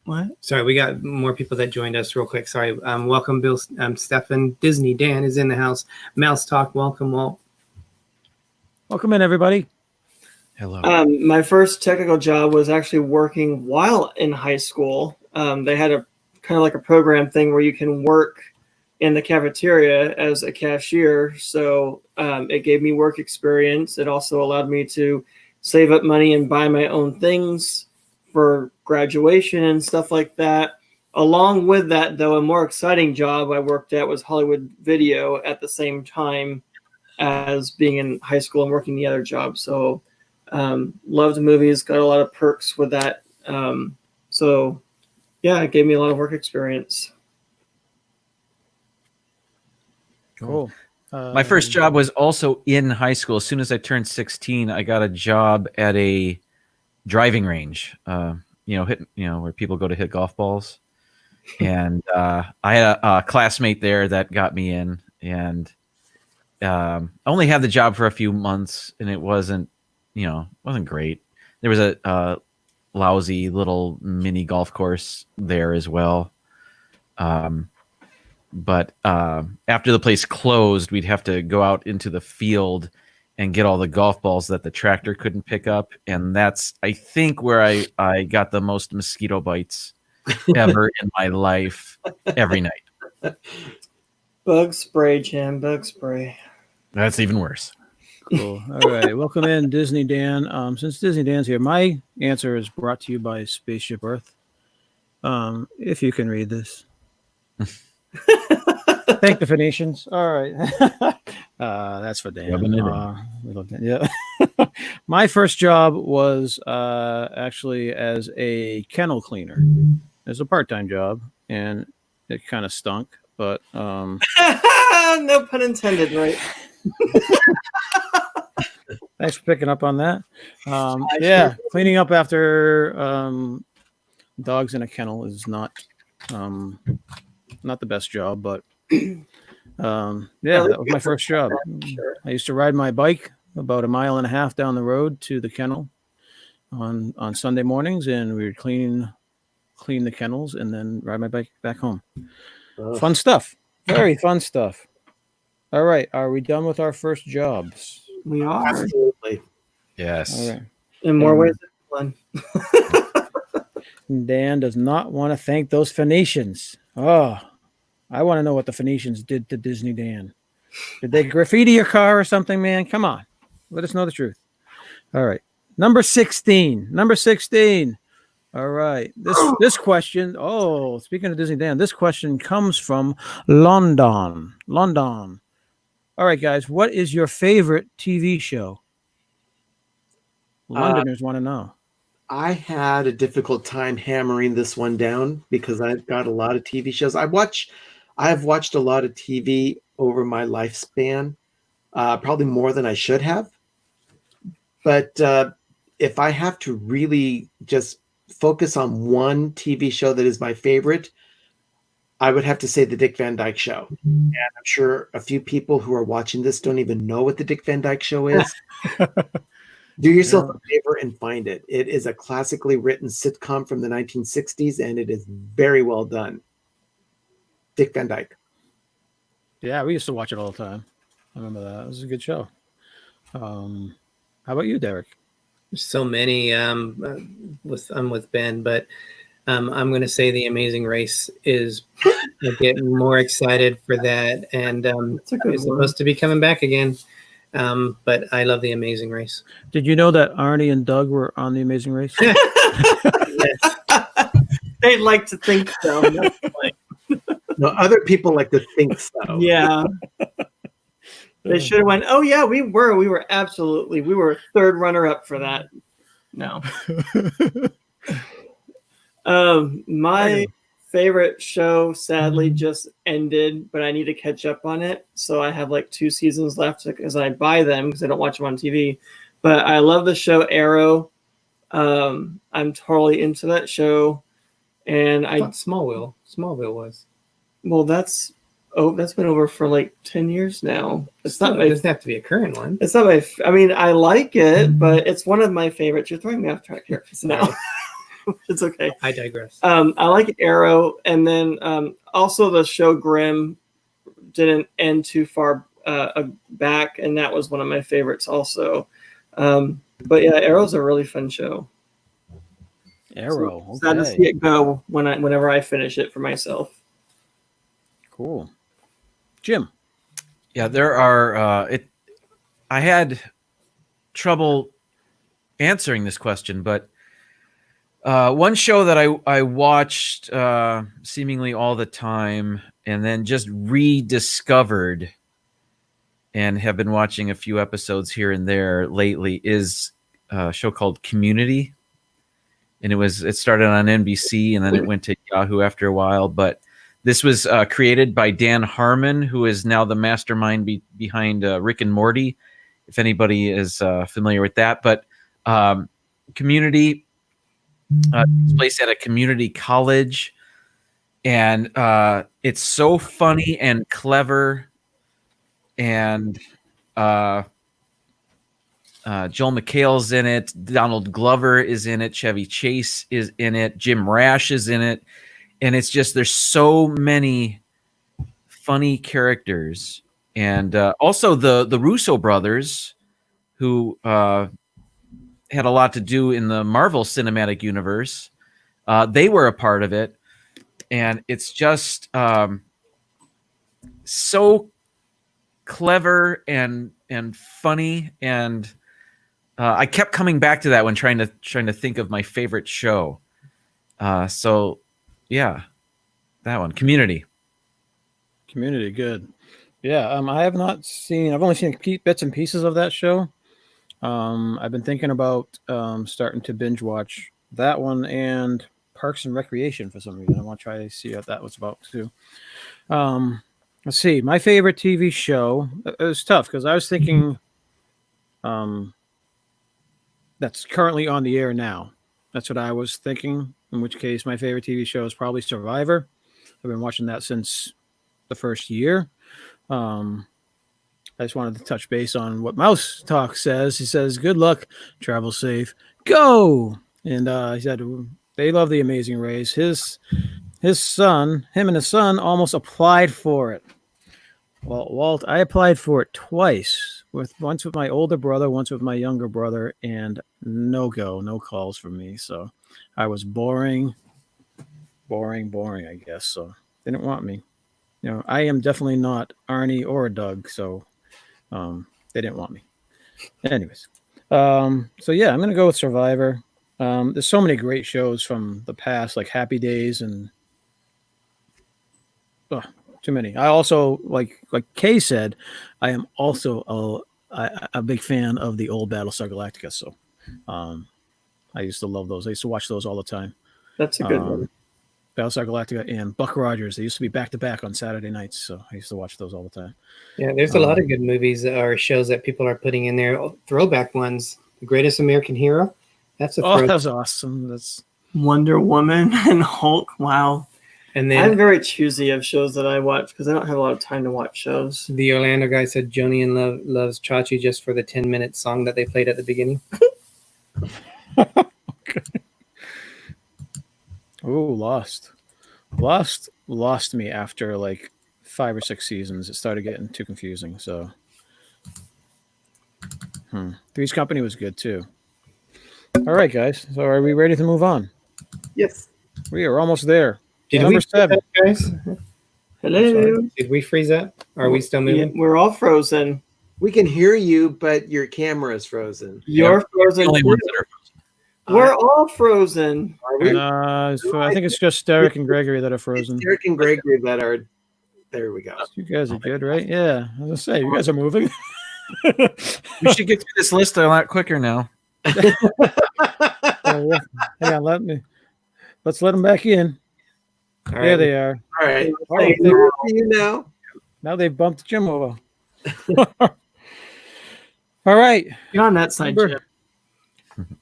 What? Sorry, we got more people that joined us real quick. Sorry. Welcome, Bill, Stefan. Disney Dan is in the house. Mouse Talk, welcome, Walt. Welcome in, everybody. Hello. My first technical job was actually working while in high school. They had a kind of like a program thing where you can work in the cafeteria as a cashier. So it gave me work experience. It also allowed me to save up money and buy my own things for graduation and stuff like that. Along with that, though, a more exciting job I worked at was Hollywood Video at the same time as being in high school and working the other job. So loved movies, got a lot of perks with that. So yeah, it gave me a lot of work experience. Cool. My first job was also in high school. As soon as I turned 16, I got a job at a driving range. Where people go to hit golf balls. And I had a classmate there that got me in, and I only had the job for a few months, and it wasn't great. There was a lousy little mini golf course there as well. But after the place closed, we'd have to go out into the field and get all the golf balls that the tractor couldn't pick up. And that's, I think, where I got the most mosquito bites ever in my life every night. Bug spray, Jim. Bug spray. That's even worse. Cool. All right. Welcome in, Disney Dan. Since Disney Dan's here, my answer is brought to you by Spaceship Earth. If you can read this. Thank the Phoenicians. All right. That's for Dan. Yeah. My first job was actually as a kennel cleaner. It was a part-time job, and it kind of stunk, but No pun intended, right? thanks for picking up on that. Yeah, cleaning up after dogs in a kennel is not the best job, but yeah, that was my first job. Sure. I used to ride my bike about 1.5 miles down the road to the kennel on Sunday mornings, and we would clean the kennels and then ride my bike back home. Fun stuff. Very fun stuff. All right, are we done with our first jobs? We are. Absolutely. Yes. All right. In more ways than one. Dan does not want to thank those Phoenicians. Oh, I want to know what the Phoenicians did to Disney, Dan. Did they graffiti your car or something, man? Come on. Let us know the truth. All right. Number 16. Number 16. All right. This question. Oh, speaking of Disney, Dan, this question comes from London. London. All right, guys. What is your favorite TV show? Londoners want to know. I had a difficult time hammering this one down because I've got a lot of TV shows. I have watched a lot of TV over my lifespan, probably more than I should have. But if I have to really just focus on one TV show that is my favorite, I would have to say the Dick Van Dyke Show. And I'm sure a few people who are watching this don't even know what the Dick Van Dyke Show is. Do yourself a favor and find it. It is a classically written sitcom from the 1960s, and it is very well done. Dick Van Dyke. Yeah, we used to watch it all the time. I remember that. It was a good show. How about you, Derek? There's so many. I'm with Ben, but I'm going to say The Amazing Race is. I get more excited for that, and it's supposed to be coming back again. But I love The Amazing Race. Did you know that Arnie and Doug were on The Amazing Race? They like to think so. No, other people like to think so. Yeah. They should have went, oh yeah, we were absolutely, we were third runner up for that. No. My favorite show sadly just ended, but I need to catch up on it. So I have like 2 seasons left because I buy them because I don't watch them on TV. But I love the show Arrow. I'm totally into that show. And I thought Smallville was. Well, that's been over for like 10 years now. It's not. It doesn't have to be a current one. It's not my. I mean, I like it, but it's one of my favorites. You're throwing me off track here. No, it's okay. I digress. I like Arrow, and then also the show Grimm didn't end too far back, and that was one of my favorites also. But yeah, Arrow's a really fun show. Arrow. So sad to see it go whenever I finish it for myself. Cool. Jim. Yeah, there are. I had trouble answering this question, but one show that I watched seemingly all the time and then just rediscovered and have been watching a few episodes here and there lately is a show called Community. And it started on NBC and then it went to Yahoo after a while. But this was created by Dan Harmon, who is now the mastermind behind Rick and Morty, if anybody is familiar with that. But Community takes place at a community college. And it's so funny and clever. And Joel McHale's in it. Donald Glover is in it. Chevy Chase is in it. Jim Rash is in it. And it's just, there's so many funny characters. And also the Russo brothers, who had a lot to do in the Marvel Cinematic Universe. They were a part of it. And it's just so clever and funny, and I kept coming back to that when trying to think of my favorite show. So yeah, that one, Community, good. Yeah, I have not seen. I've only seen bits and pieces of that show. I've been thinking about starting to binge watch that one and Parks and Recreation for some reason. I want to try to see what that was about too. Let's see. My favorite TV show. It was tough because I was thinking that's currently on the air now. That's what I was thinking. In which case, my favorite TV show is probably Survivor. I've been watching that since the first year. I just wanted to touch base on what Mouse Talk says. He says, "Good luck, travel safe, go." And he said they love The Amazing Race. Him and his son almost applied for it. Well, Walt, I applied for it twice. Once with my older brother, once with my younger brother, and no calls from me. So I was boring, I guess. So they didn't want me. I am definitely not Arnie or Doug, so they didn't want me. Anyways, so yeah, I'm gonna go with Survivor. There's so many great shows from the past, like Happy Days and too many. I also like Kay said, I am also a big fan of the old Battlestar Galactica. So I used to love those. I used to watch those all the time. That's a good one. Battlestar Galactica and Buck Rogers. They used to be back to back on Saturday nights, so I used to watch those all the time. Yeah, there's a lot of good movies or shows that people are putting in there. Throwback ones. The Greatest American Hero. That's a that's awesome. That's Wonder Woman and Hulk. Wow. And then I'm very choosy of shows that I watch because I don't have a lot of time to watch shows. the Orlando guy said Joni and loves Chachi just for the 10-minute song that they played at the beginning. okay. Oh, Lost me after like 5 or 6 seasons. It started getting too confusing. So, Three's Company was good too. All right, guys. So, are we ready to move on? Yes. We are almost there. Did Number we 7, guys? Hello. Did we freeze up? Are we still moving? Yeah, we're all frozen. We can hear you, but your camera is frozen. You're frozen. The only too. ones that are We're all frozen. Are we? I think it's just Derek and Gregory that are frozen. Derek and Gregory that are. There we go. You guys are good, right? Yeah. I was gonna say, you guys are moving. we should get through this list a lot quicker now. Hang on, let's let them back in. All There right. they are. All right. Oh, Hey, they- where are you now? Now they've bumped Jim over. All right. Get on that side, Number- Jim.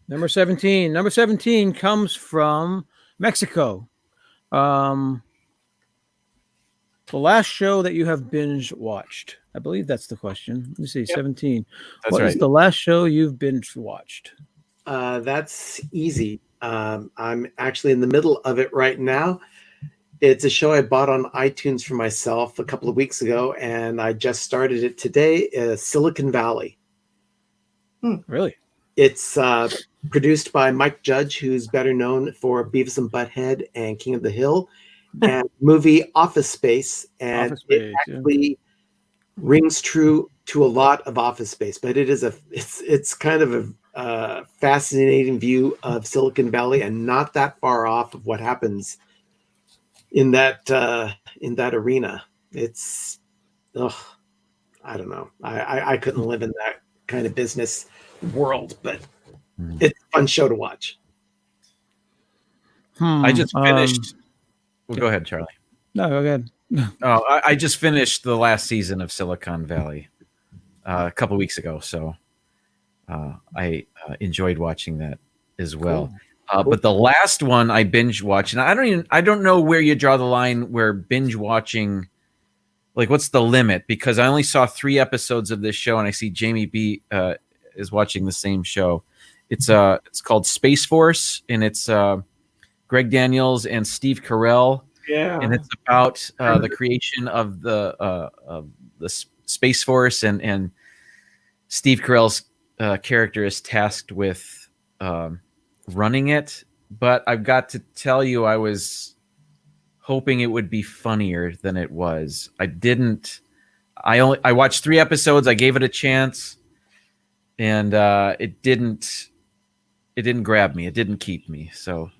Number 17. Number 17 comes from Mexico. The last show that you have binge watched. I believe that's the question. Let me see. 17. That's What is right. the last show you've binge watched? That's easy. I'm actually in the middle of it right now. It's a show I bought on iTunes for myself a couple of weeks ago, and I just started it today. Silicon Valley. Really? It's produced by Mike Judge, who's better known for Beavis and Butthead and King of the Hill, and movie Office Space. And Office it Space, yeah. actually rings true to a lot of Office Space, but it's kind of a fascinating view of Silicon Valley, and not that far off of what happens in that arena. It's, I don't know. I couldn't live in that kind of business world, but it's a fun show to watch. I just finished. Well, go ahead, Charlie. No, go ahead. Oh, I just finished the last season of Silicon Valley a couple weeks ago, so I enjoyed watching that as well. Cool. But the last one I binge watched, and I don't know where you draw the line where binge watching, like what's the limit? Because I only saw 3 episodes of this show, and I see Jamie B is watching the same show. It's called Space Force, and it's Greg Daniels and Steve Carell. Yeah. And it's about the creation of the Space Force, and Steve Carell's character is tasked with running it. But I've got to tell you, I was hoping it would be funnier than it was. I didn't. I watched 3 episodes. I gave it a chance, and it didn't grab me. It didn't keep me. So.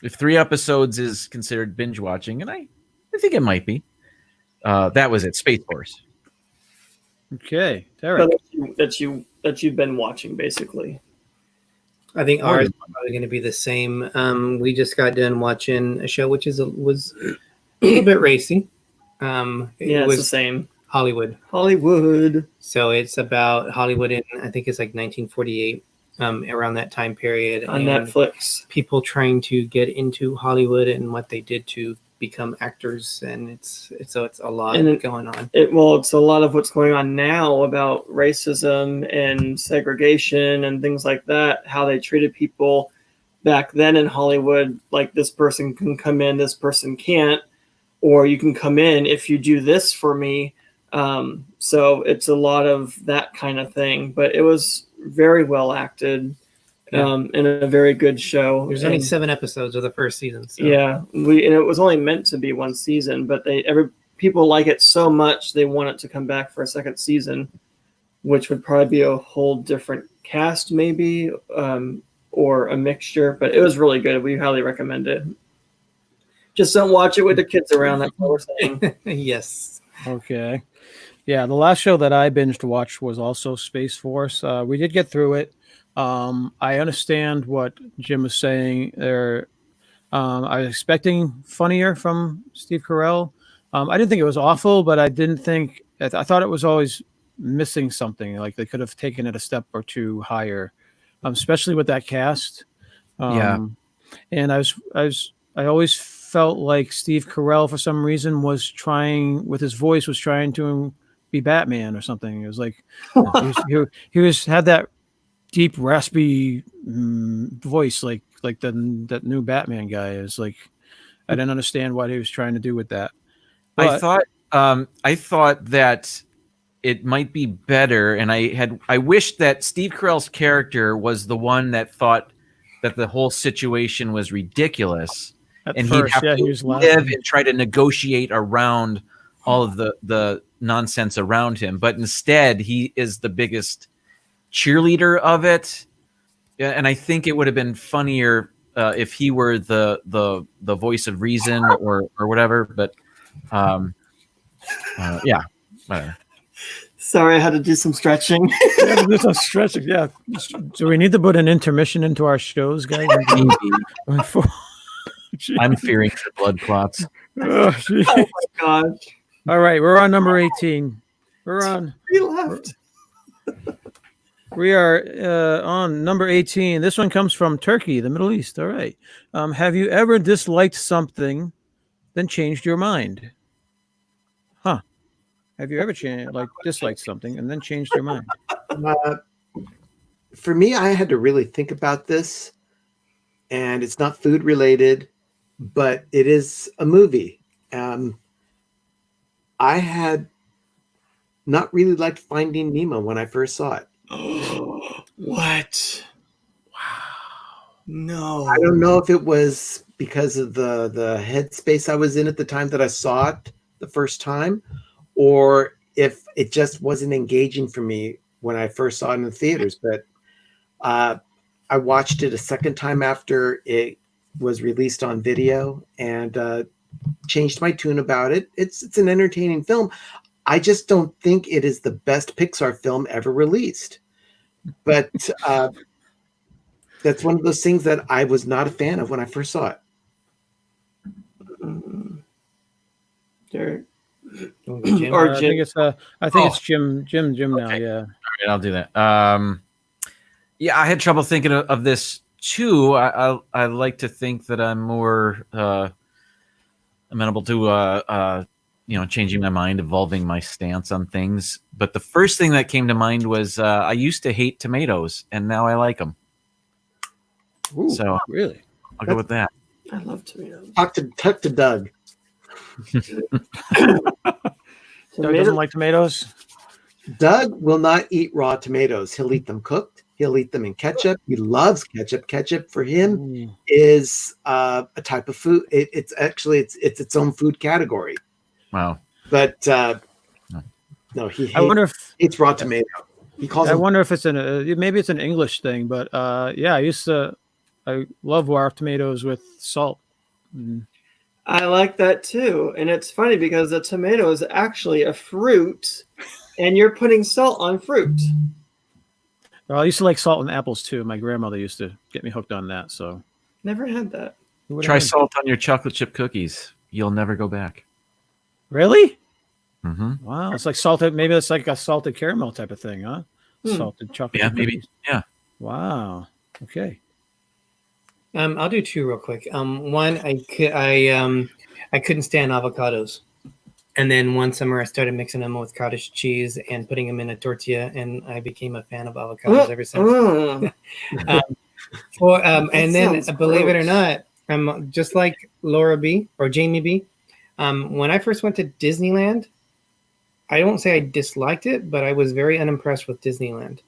If 3 episodes is considered binge watching, and I think it might be, that was it. Space Force. Okay, Derek. That you've been watching, basically. I think ours is probably going to be the same. We just got done watching a show which was a little bit racy. Yeah, It it's the was same. Hollywood. Hollywood. So it's about Hollywood in, I think it's like 1948, around that time period. On and Netflix. people trying to get into Hollywood and what they did to become actors, and it's a lot going on. It's a lot of what's going on now about racism and segregation and things like that, how they treated people back then in Hollywood, like this person can come in, this person can't, or you can come in if you do this for me. So it's a lot of that kind of thing, but it was very well acted. and a very good show. There's only And 7 episodes of the first season. So. yeah, and it was only meant to be 1 season, but people like it so much they want it to come back for a second season, which would probably be a whole different cast, maybe, or a mixture. But it was really good. We highly recommend it. Just don't watch it with the kids around. That's what we're saying. Yes. Okay. Yeah, the last show that I binged watched was also Space Force. We did get through it. I understand what Jim was saying there. I was expecting funnier from Steve Carell. I didn't think it was awful, but I didn't think I thought it was always missing something. Like they could have taken it a step or two higher, especially with that cast. And I always felt like Steve Carell, for some reason, was trying to be Batman or something. It was like he had that deep raspy voice, like that new Batman guy is like. I didn't understand what he was trying to do with that. But, I thought that it might be better, and I wished that Steve Carell's character was the one that thought that the whole situation was ridiculous, and he'd have to live and try to negotiate around all of the nonsense around him. But instead, he is the biggest cheerleader of it, and I think it would have been funnier if he were the voice of reason or whatever. But yeah, whatever. Sorry, I had to do some stretching. Yeah. Do we need to put an intermission into our shows, guys? I'm fearing for blood clots. Oh my gosh. All right, we're on number 18. We left. We are on number 18. This one comes from Turkey, the Middle East. All right. Have you ever disliked something, then changed your mind? Huh. Have you ever disliked something and then changed your mind? For me, I had to really think about this, and it's not food related, but it is a movie. I had not really liked Finding Nemo when I first saw it. What? Wow. No. I don't know if it was because of the headspace I was in at the time that I saw it the first time, or if it just wasn't engaging for me when I first saw it in the theaters. But I watched it a second time after it was released on video and changed my tune about it. It's an entertaining film. I just don't think it is the best Pixar film ever released. But that's one of those things that I was not a fan of when I first saw it. Derek. Jim. Or I Jim. think it's Jim now. Okay. Yeah. All right, I'll do that. Yeah, I had trouble thinking of this too. I like to think that I'm more amenable to changing my mind, evolving my stance on things. But the first thing that came to mind was I used to hate tomatoes, and now I like them. Ooh, so really, I'll go with that. I love tomatoes. Talk to Doug. Doug doesn't like tomatoes. Doug will not eat raw tomatoes. He'll eat them cooked. He'll eat them in ketchup. He loves ketchup. Ketchup for him is a type of food. It's its own food category. Wow. But no, he hates, I wonder if it's raw tomato. He calls. I wonder if it's maybe it's an English thing, but yeah, I love raw tomatoes with salt. I like that too, and it's funny because the tomato is actually a fruit, and you're putting salt on fruit. Well, I used to like salt in apples too. My grandmother used to get me hooked on that. So never had that. Try salt on your chocolate chip cookies. You'll never go back. Really? Mm-hmm. Wow, it's like salted. Maybe it's like a salted caramel type of thing, huh? Salted chocolate. Yeah, chip maybe. cookies. Yeah. Wow. Okay. I'll do 2 real quick. One, I couldn't stand avocados, and then one summer I started mixing them with cottage cheese and putting them in a tortilla, and I became a fan of avocados ever since. And then, believe it or not, I'm just like Laura B or Jamie B. When I first went to Disneyland, I won't say I disliked it, but I was very unimpressed with Disneyland.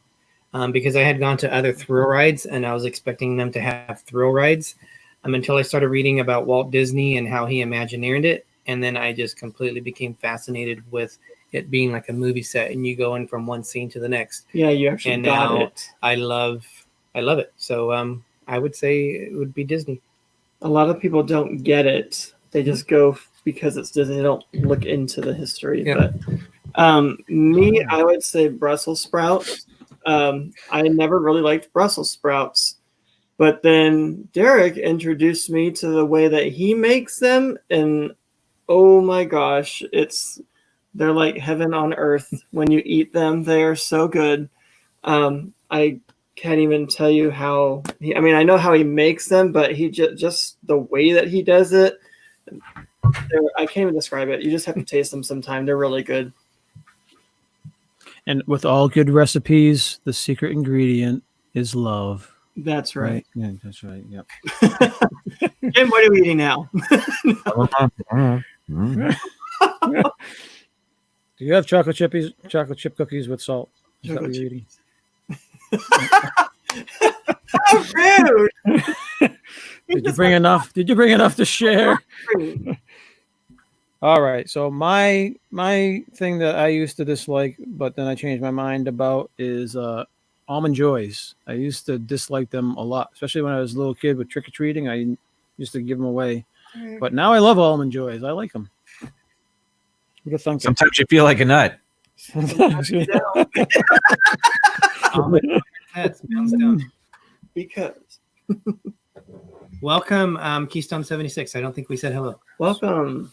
because I had gone to other thrill rides and I was expecting them to have thrill rides until I started reading about Walt Disney and how he imagineered it. And then I just completely became fascinated with it being like a movie set and you go in from one scene to the next. Yeah, you actually And got now it. I love it. So I would say it would be Disney. A lot of people don't get it. They just go because it's Disney. They don't look into the history. Yeah. But me, I would say Brussels sprouts. I never really liked Brussels sprouts. But then Derek introduced me to the way that he makes them. And oh my gosh, they're like heaven on earth when you eat them. They are so good. I can't even tell you how. I know how he makes them, but he just the way that he does it. I can't even describe it. You just have to taste them sometime. They're really good. And with all good recipes, the secret ingredient is love. That's right. Yeah, that's right. Yep. Jim, what are we eating now? Do you have chocolate chip cookies with salt? Is that what you're eating? How rude! Did you bring enough? Did you bring enough to share? All right. So my thing that I used to dislike, but then I changed my mind about is Almond Joys. I used to dislike them a lot, especially when I was a little kid with trick or treating. I used to give them away, but now I love Almond Joys. I like them. Sometimes you feel like a nut. Because welcome, Keystone 76. I don't think we said hello. Welcome.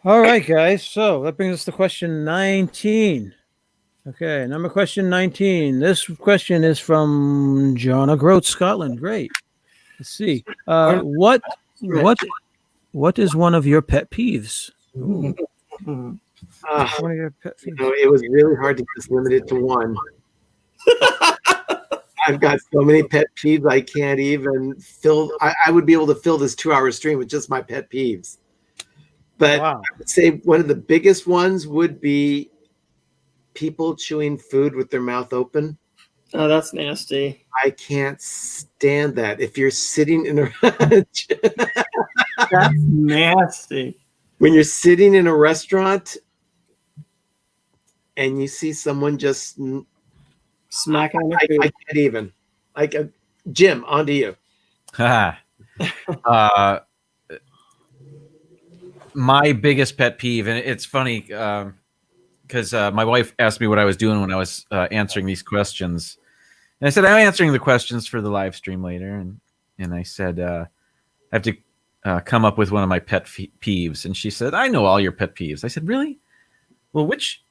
All right, guys. So that brings us to question 19. Okay, question 19. This question is from John O'Groat, Scotland. Great. Let's see. What is one of your pet peeves? One of your pet peeves. It was really hard to just limit it to one. I've got so many pet peeves I can't even fill. I would be able to fill this 2-hour stream with just my pet peeves. But wow. I would say one of the biggest ones would be people chewing food with their mouth open. Oh, that's nasty. I can't stand that. If you're sitting in a that's nasty. When you're sitting in a restaurant and you see someone just smacking on your food. I can't even. Jim, on to you. My biggest pet peeve, and it's funny because my wife asked me what I was doing when I was answering these questions. And I said, I'm answering the questions for the live stream later. And I said, I have to come up with one of my pet peeves. And she said, I know all your pet peeves. I said, really? Well, which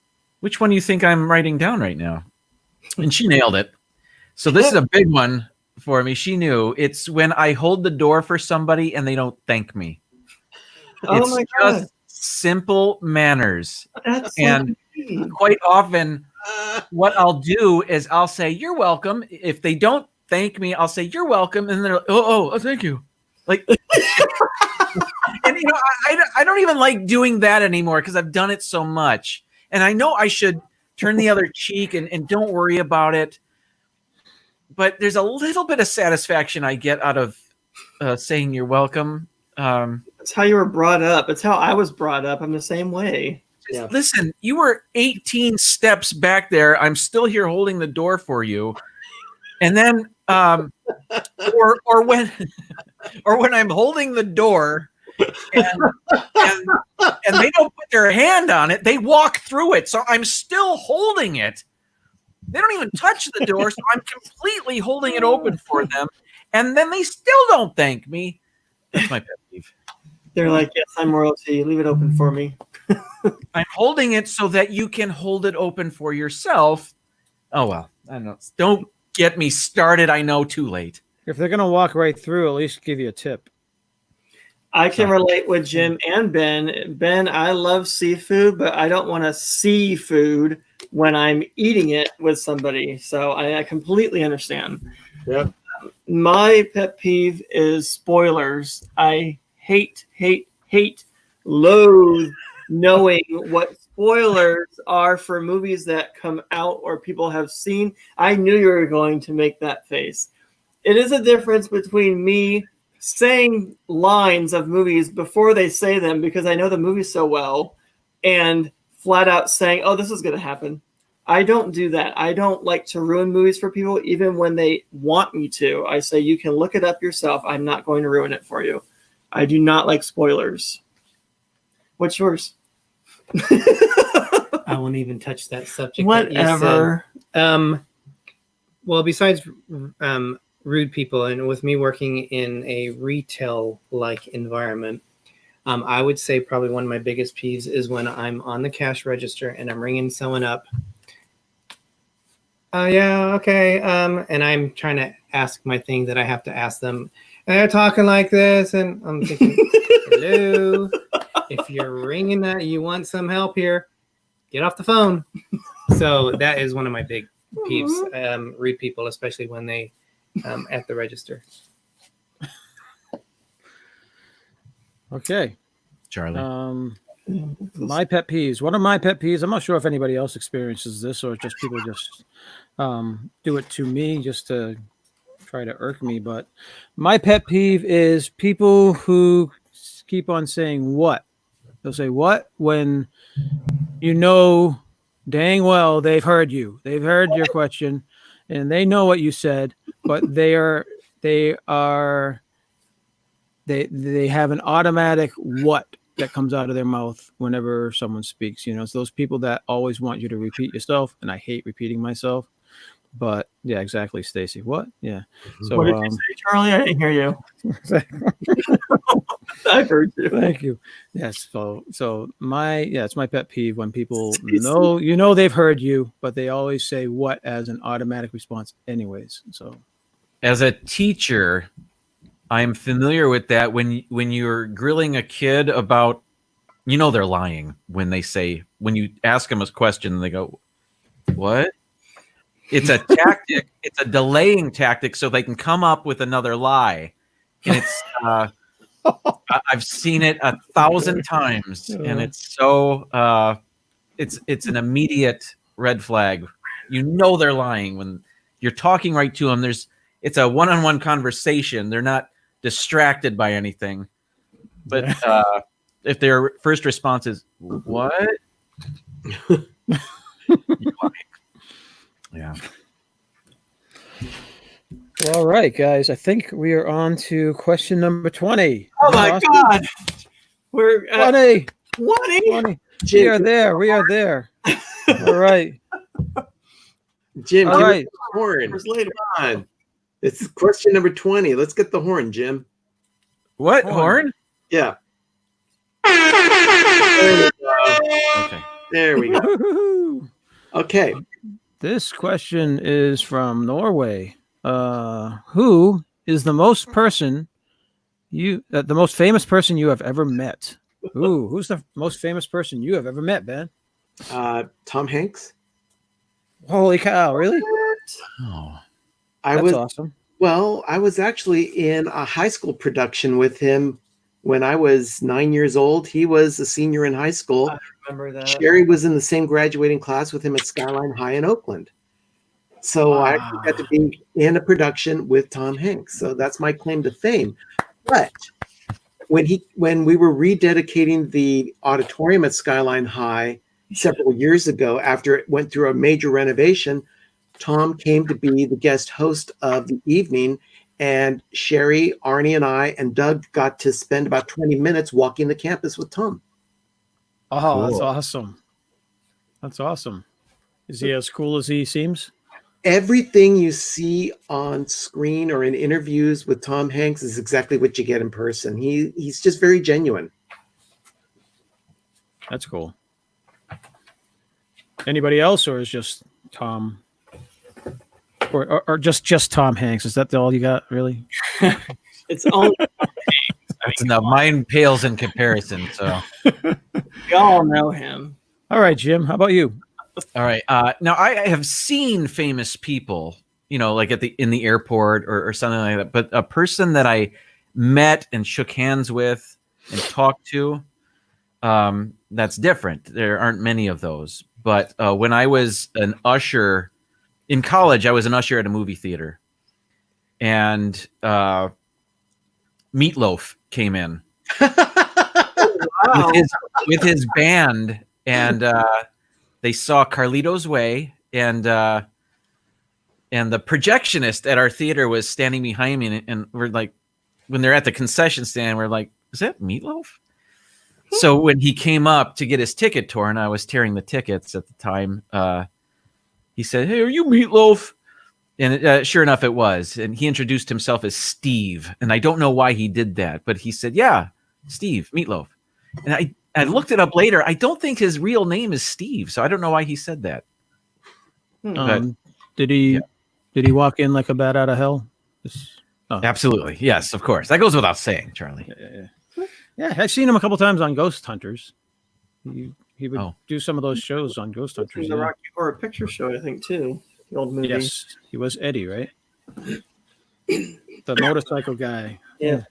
one do you think I'm writing down right now? And she nailed it. So this is a big one for me. She knew. It's when I hold the door for somebody and they don't thank me. Oh my God. Just simple manners. That's and so quite often what I'll do is I'll say, you're welcome. If they don't thank me, I'll say, you're welcome. And they're like, oh, thank you. Like, and I don't even like doing that anymore because I've done it so much. And I know I should turn the other cheek and don't worry about it. But there's a little bit of satisfaction I get out of saying you're welcome. That's how you were brought up. It's how I was brought up. I'm the same way. Yeah. Listen, you were 18 steps back there. I'm still here holding the door for you. And then or when I'm holding the door and they don't put their hand on it, they walk through it. So I'm still holding it. They don't even touch the door, so I'm completely holding it open for them. And then they still don't thank me. That's my pet peeve. They're like, yes, I'm royalty. Leave it open for me. I'm holding it so that you can hold it open for yourself. Oh, well, I don't know. Don't get me started. I know, too late. If they're going to walk right through, at least give you a tip. I can relate with Jim and Ben. Ben, I love seafood, but I don't want to see food when I'm eating it with somebody. So I completely understand. Yeah. My pet peeve is spoilers. I hate, loathe knowing what spoilers are for movies that come out or people have seen. I knew you were going to make that face. It is a difference between me saying lines of movies before they say them because I know the movie so well, and flat out saying, oh, this is going to happen. I don't do that. I don't like to ruin movies for people, even when they want me to. I say, you can look it up yourself. I'm not going to ruin it for you. I do not like spoilers. What's yours? I won't even touch that subject. Whatever. Well, besides rude people, and with me working in a retail-like environment, I would say probably one of my biggest peeves is when I'm on the cash register and I'm ringing someone up. Yeah, okay. And I'm trying to ask my thing that I have to ask them. And they're talking like this, and I'm thinking, hello, if you're ringing that, you want some help here, get off the phone. So that is one of my big peeves, rude people, especially when they at the register. Okay. Charlie. My pet peeves. One of my pet peeves, I'm not sure if anybody else experiences this or just people just do it to me just to try to irk me. But my pet peeve is people who keep on saying what. They'll say what when you know dang well they've heard you. They've heard your question and they know what you said, but they have an automatic what that comes out of their mouth whenever someone speaks. You know, it's those people that always want you to repeat yourself, and I hate repeating myself. But yeah, exactly, Stacy. What? Yeah. So what did you say, Charlie? I didn't hear you. I heard you. Thank you. Yes. So it's my pet peeve when people know they've heard you, but they always say what as an automatic response anyways. So As a teacher, I'm familiar with that when you're grilling a kid about, they're lying when you ask them a question and they go, what? It's a tactic. It's a delaying tactic so they can come up with another lie. And it's, I've seen it 1,000 times, and it's so, it's an immediate red flag. They're lying when you're talking right to them. It's a one-on-one conversation. They're not distracted by anything. But if their first response is, what? You're lying. Yeah. Well, all right, guys. I think we are on to question number 20. Oh my God. We're at 20. 20. We are there. We are there. All right. Jim, all right. Horn. Come on. It's question number 20. Let's get the horn, Jim. What? Horn? Yeah. There we go. Okay. This question is from Norway. Who is the most famous person you have ever met? Ooh, who's the most famous person you have ever met, Ben? Tom Hanks. Holy cow! Really? Oh, that's awesome. Well, I was actually in a high school production with him when I was 9 years old. He was a senior in high school. I remember that. Sherry was in the same graduating class with him at Skyline High in Oakland. So I actually got to be in a production with Tom Hanks. So that's my claim to fame. But when we were rededicating the auditorium at Skyline High several years ago, after it went through a major renovation, Tom came to be the guest host of the evening, and Sherry, Arnie, and I and Doug got to spend about 20 minutes walking the campus with Tom. Oh, cool. That's awesome. That's awesome. Is he as cool as he seems? Everything you see on screen or in interviews with Tom Hanks is exactly what you get in person. He's just very genuine. That's cool. Anybody else, or is just Tom? Or just Tom Hanks? Is that all you got, really? It's only That's enough. Mine pales in comparison. So we all know him. All right, Jim. How about you? All right. Now I have seen famous people, like in the airport or something like that. But a person that I met and shook hands with and talked to, that's different. There aren't many of those. But when I was an usher in college, I was an usher at a movie theater, and Meatloaf came in Wow. with his band, and they saw Carlito's Way, and the projectionist at our theater was standing behind me, and we're like, when they're at the concession stand, we're like, is that Meatloaf? So when he came up to get his ticket torn, I was tearing the tickets at the time. He said, "Hey, are you Meatloaf?" And sure enough, it was. And he introduced himself as Steve. And I don't know why he did that, but he said, "Yeah, Steve, Meatloaf." And I looked it up later. I don't think his real name is Steve, so I don't know why he said that. But, Did he walk in like a bat out of hell? absolutely, yes, of course. That goes without saying, Charlie. Yeah, I've seen him a couple times on Ghost Hunters. He would do some of those shows on Ghost Hunters. The Rocky Horror Picture Show, I think, too. The old movie. Yes, he was Eddie, right? The motorcycle guy. Yeah.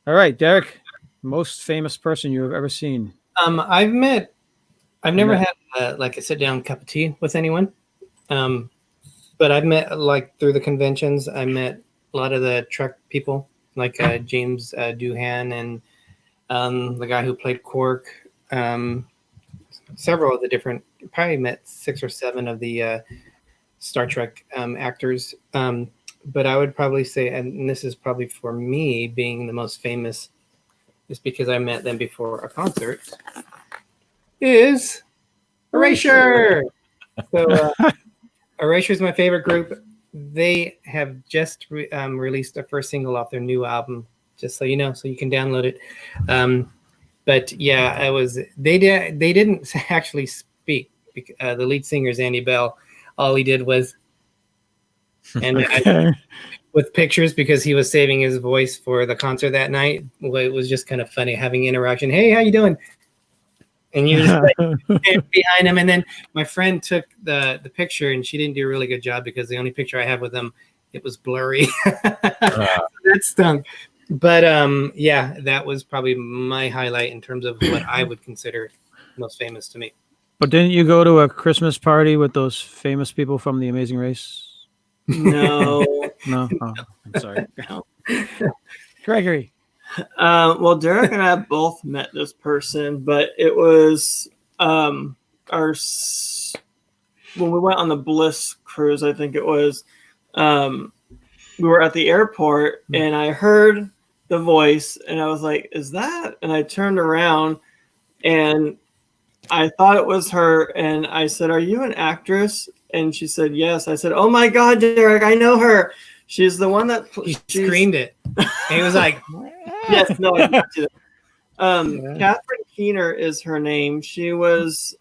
All right, Derek, most famous person you have ever seen? I've never had like a sit down cup of tea with anyone. But I've met like through the conventions, I met a lot of the truck people like James Doohan and the guy who played Quark. Several of the different, probably met 6 or 7 of the Star Trek actors. But I would probably say, and this is probably for me being the most famous, just because I met them before a concert, is Erasure. So Erasure is my favorite group. They have just released their first single off their new album, just so you know, so you can download it. But yeah, they didn't actually speak. The lead singer is Andy Bell. All he did was, and with pictures, because he was saving his voice for the concert that night. Well, it was just kind of funny having interaction. Hey, how you doing? And you just like behind him. And then my friend took the picture, and she didn't do a really good job because the only picture I have with them, it was blurry. That stunk. But yeah, that was probably my highlight in terms of what I would consider most famous to me. But didn't you go to a Christmas party with those famous people from The Amazing Race? No. No? Oh, I'm sorry. No. Gregory. Well, Derek and I both met this person, but it was when we went on the Bliss cruise, I think it was. We were at the airport, and I heard the voice, and I was like, "Is that?" And I turned around, and I thought it was her, and I said, "Are you an actress?" And she said, "Yes." I said, "Oh my God, Derek, I know her. She's the one that..." He screamed it. And he was like, "Yes, no, I did not do that." Catherine Keener is her name. She was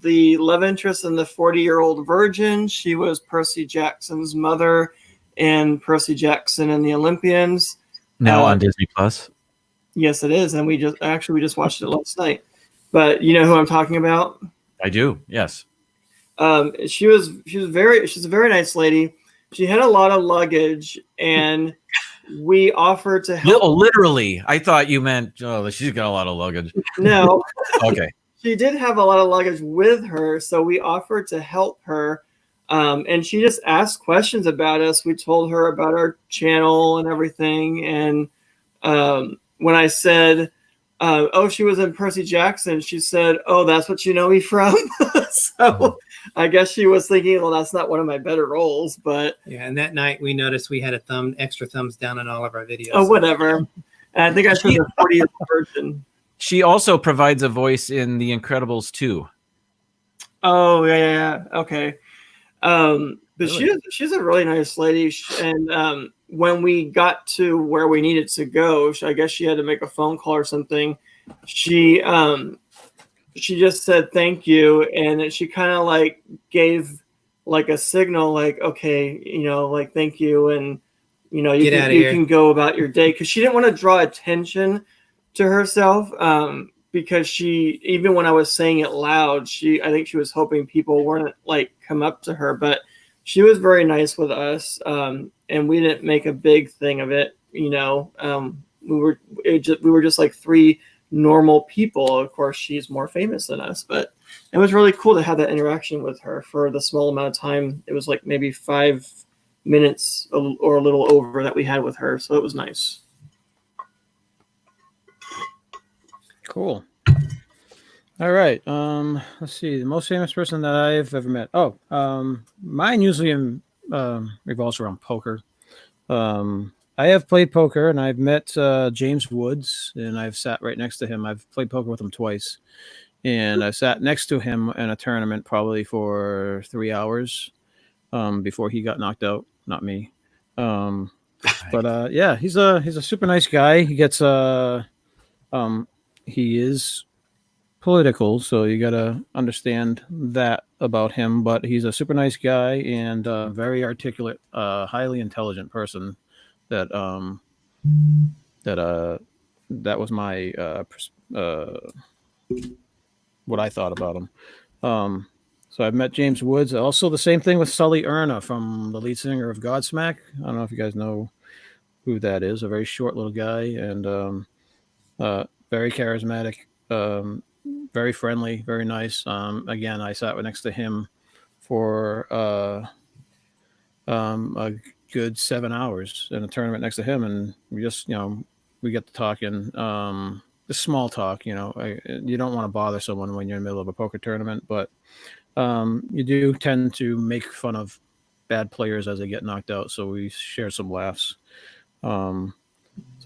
the love interest in The 40-Year-Old Virgin. She was Percy Jackson's mother and Percy Jackson and the Olympians. Now on Disney Plus. Yes, it is. And we just watched it last night. But you know who I'm talking about? I do. Yes. She's a very nice lady. She had a lot of luggage, and we offered to help. Literally, I thought you meant, she's got a lot of luggage. No. Okay. She did have a lot of luggage with her, so we offered to help her. And she just asked questions about us. We told her about our channel and everything. And when I said, she was in Percy Jackson, she said, "Oh, that's what you know me from?" So I guess she was thinking, well, that's not one of my better roles. But yeah, and that night we noticed we had extra thumbs down on all of our videos. Oh, whatever. And I think I said the 40th version. She also provides a voice in The Incredibles 2. Oh, yeah. Okay. But Really? she's a really nice lady. And when we got to where we needed to go, I guess she had to make a phone call or something. She just said thank you, and she kind of like gave like a signal, like, okay, like thank you, and you can go about your day, because she didn't want to draw attention to herself. Because even when I was saying it loud, I think she was hoping people wouldn't like come up to her, but she was very nice with us. And we didn't make a big thing of it. We were just like 3 normal people. Of course, she's more famous than us, but it was really cool to have that interaction with her for the small amount of time. It was like maybe 5 minutes or a little over that we had with her, so it was nice. Cool. All right. Let's see. The most famous person that I've ever met. Oh, mine usually revolves around poker. I have played poker, and I've met James Woods, and I've sat right next to him. I've played poker with him twice, and I sat next to him in a tournament probably for 3 hours before he got knocked out. Not me. But yeah, he's a super nice guy. He gets he is political, so you gotta understand that about him. But he's a super nice guy and very articulate, highly intelligent person. That was my what I thought about him. So I've met James Woods. Also, the same thing with Sully Erna, from the lead singer of Godsmack. I don't know if you guys know who that is. A very short little guy and very charismatic. Very friendly, very nice. Again, I sat next to him for a good 7 hours in a tournament next to him, and we just, we get to talking, just small talk. You don't want to bother someone when you're in the middle of a poker tournament, but you do tend to make fun of bad players as they get knocked out. So we share some laughs. So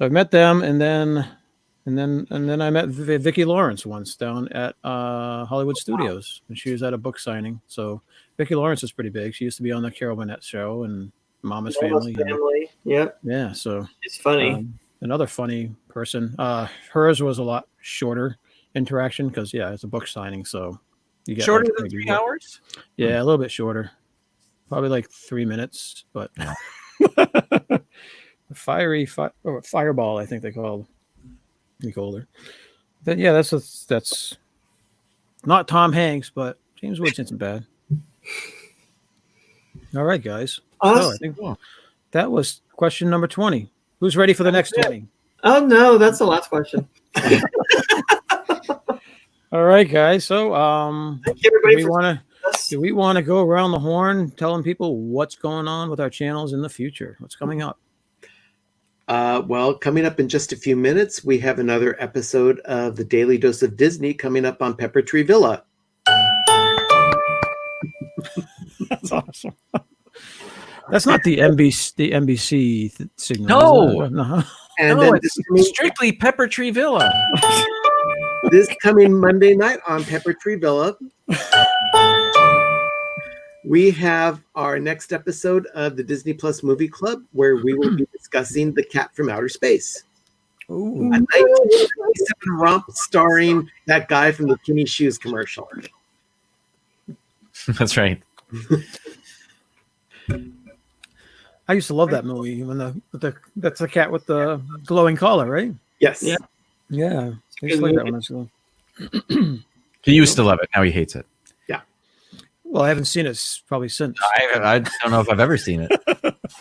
I met them, and then I met Vicki Lawrence once down at Hollywood Studios, and she was at a book signing. So Vicki Lawrence is pretty big. She used to be on the Carol Burnett show and Mama's Family. Yep. Yeah. So it's funny. Another funny person. Hers was a lot shorter interaction because it's a book signing. So you get shorter than 3 hours. Yeah, a little bit shorter. Probably like 3 minutes, but fireball, I think they called. Older. Then that's not Tom Hanks, but James Woods isn't bad. All right, guys. Awesome. So I think that was question number 20. Who's ready for the next 20? Oh no, that's the last question. All right, guys. So thank you, everybody. Do we want to go around the horn telling people what's going on with our channels in the future? What's coming up? Well, coming up in just a few minutes, we have another episode of the Daily Dose of Disney coming up on Pepper Tree Villa. That's awesome. That's not the NBC signal. No. And no, then it's strictly Pepper Tree Villa. This coming Monday night on Pepper Tree Villa, we have our next episode of the Disney Plus Movie Club, where we will be discussing The Cat from Outer Space. Ooh. A 1997 romp starring that guy from the Kenny Shoes commercial. That's right. I used to love that movie. That's the cat with the glowing collar, right? Yes. Yeah. Yeah. I used to like that one. He used to love it. Now he hates it. Well, I haven't seen it probably since. I don't know if I've ever seen it.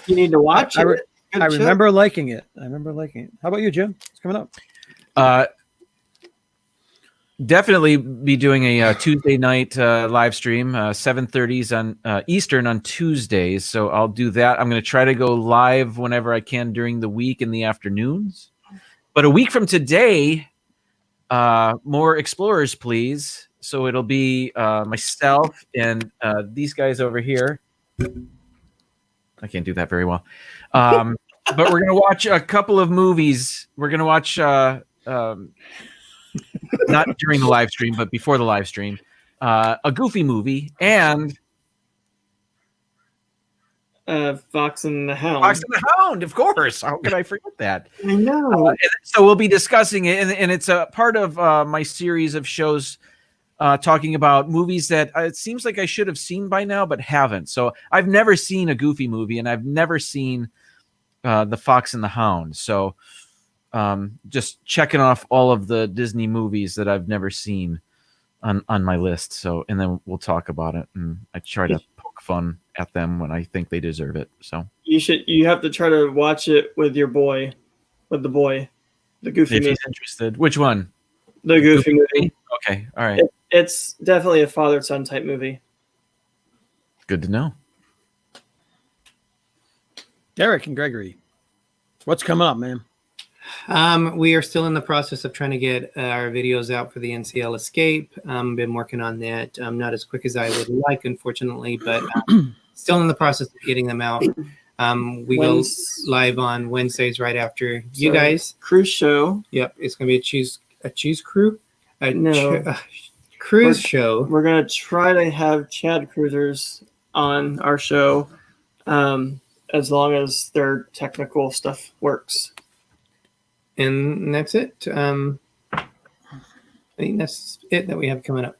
You need to watch it. I remember liking it. How about you, Jim? What's coming up? Definitely be doing a Tuesday night live stream, 7:30s on Eastern on Tuesdays. So I'll do that. I'm going to try to go live whenever I can during the week in the afternoons. But a week from today, more Explorers, please. So it'll be myself and these guys over here. I can't do that very well. But we're going to watch a couple of movies. We're going to watch, not during the live stream, but before the live stream, a Goofy movie and Fox and the Hound. Fox and the Hound, of course. How could I forget that? I know. So we'll be discussing it, and it's a part of my series of shows talking about movies that it seems like I should have seen by now, but haven't. So I've never seen a Goofy movie, and I've never seen the Fox and the Hound. So just checking off all of the Disney movies that I've never seen on my list. So, and then we'll talk about it, and I try to poke fun at them when I think they deserve it. So you have to try to watch it with the Goofy if movie. he's interested. Which one? The Goofy movie. Okay, all right. It's definitely a father-son type movie. Good to know. Derek and Gregory, what's coming up, man? We are still in the process of trying to get our videos out for the NCL Escape. Been working on that. Not as quick as I would like, unfortunately, but still in the process of getting them out. We go live on Wednesdays right after you guys. Cruise show. Yep, it's gonna be a cheese crew. No. Cruise show. We're gonna try to have Chad cruisers on our show, as long as their technical stuff works. And that's it. I think that's it that we have coming up.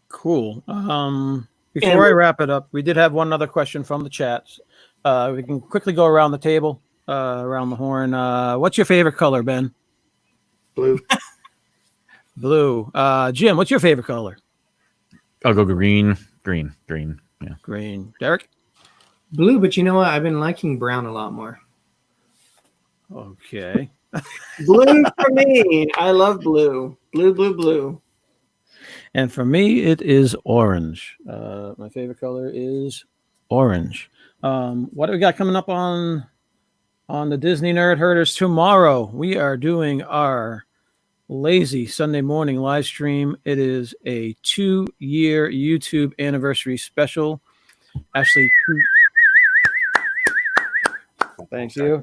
Cool. Before I wrap it up, we did have one other question from the chats. We can quickly go around the table, around the horn. What's your favorite color, Ben? Blue. Blue. Jim, what's your favorite color? I'll go green. Green. Yeah. Green. Derek? Blue, but you know what? I've been liking brown a lot more. Okay. Blue for me. I love blue. Blue. And for me, it is orange. My favorite color is orange. What do we got coming up on the Disney Nerd Herders tomorrow? We are doing our Lazy Sunday morning live stream. It is a 2-year YouTube anniversary special. Actually, Thank you.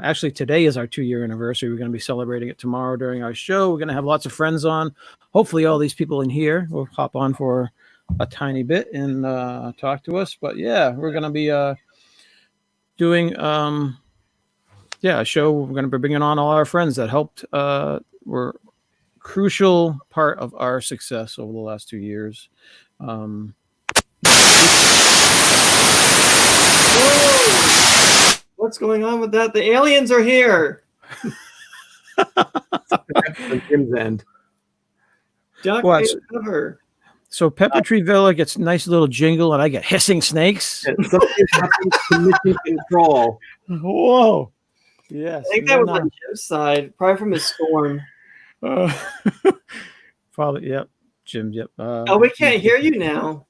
Actually, today is our 2-year anniversary. We're going to be celebrating it tomorrow during our show. We're going to have lots of friends on. Hopefully, all these people in here will hop on for a tiny bit and talk to us. But yeah, we're going to be doing a show. We're going to be bringing on all our friends that helped. Were crucial part of our success over the last 2 years. What's going on with that? The aliens are here. Jim's end. Duck Watch. cover. So Pepper Tree Villa gets a nice little jingle, and I get hissing snakes. Something happens to mission control. Whoa! Yes, I think that was on Jim's side, probably from his storm. Probably, yep. Jim, yep. Oh, we can't hear you now.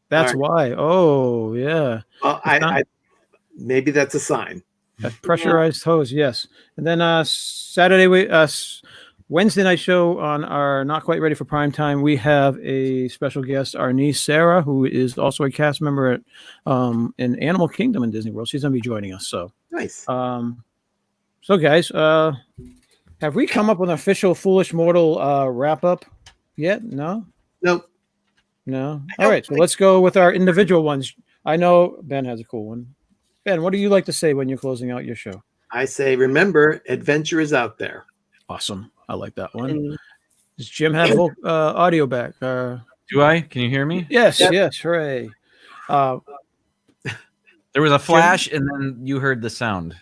That's why. Oh, yeah. Well, I maybe that's a sign. That pressurized hose, yes. And then Wednesday night show on our Not Quite Ready for Prime Time, we have a special guest, our niece Sarah, who is also a cast member at in Animal Kingdom in Disney World. She's going to be joining us. So Nice. So guys, have we come up with an official Foolish Mortal wrap up yet? No. Nope. No. All right. So let's go with our individual ones. I know Ben has a cool one. Ben, what do you like to say when you're closing out your show? I say, remember, adventure is out there. Awesome. I like that one. Does Jim have audio back? Do I? Can you hear me? Yes. Yep. Yes. Hooray. There was a flash, and then you heard the sound.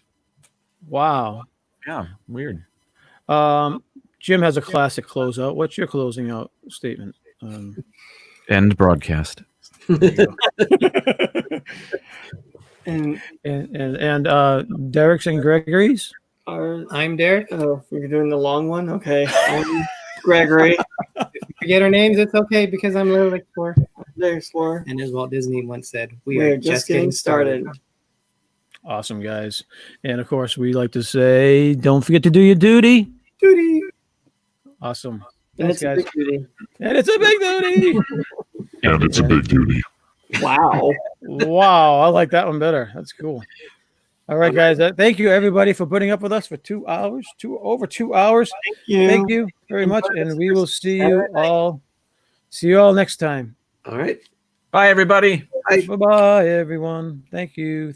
Wow. Yeah. Weird. Jim has a classic closeout. What's your closing out statement? End broadcast. And Derek's and Gregory's. I'm Derek. Oh, we're doing the long one. Okay. I'm Gregory. If you forget our names, it's okay because I'm Little Explorer. There's Explorer. And as Walt Disney once said, we're just getting started. Awesome, guys. And of course, we like to say, don't forget to do your duty. Duty. Awesome. And Thanks, it's guys. a big duty. And it's a big duty. And it's a big duty. Wow. Wow. I like that one better. That's cool. All right, guys. Thank you, everybody, for putting up with us for 2 hours, over 2 hours. Thank you. Thank you very much. And we will see you all. See you all next time. All right. Bye, everybody. Bye-bye, everyone. Thank you.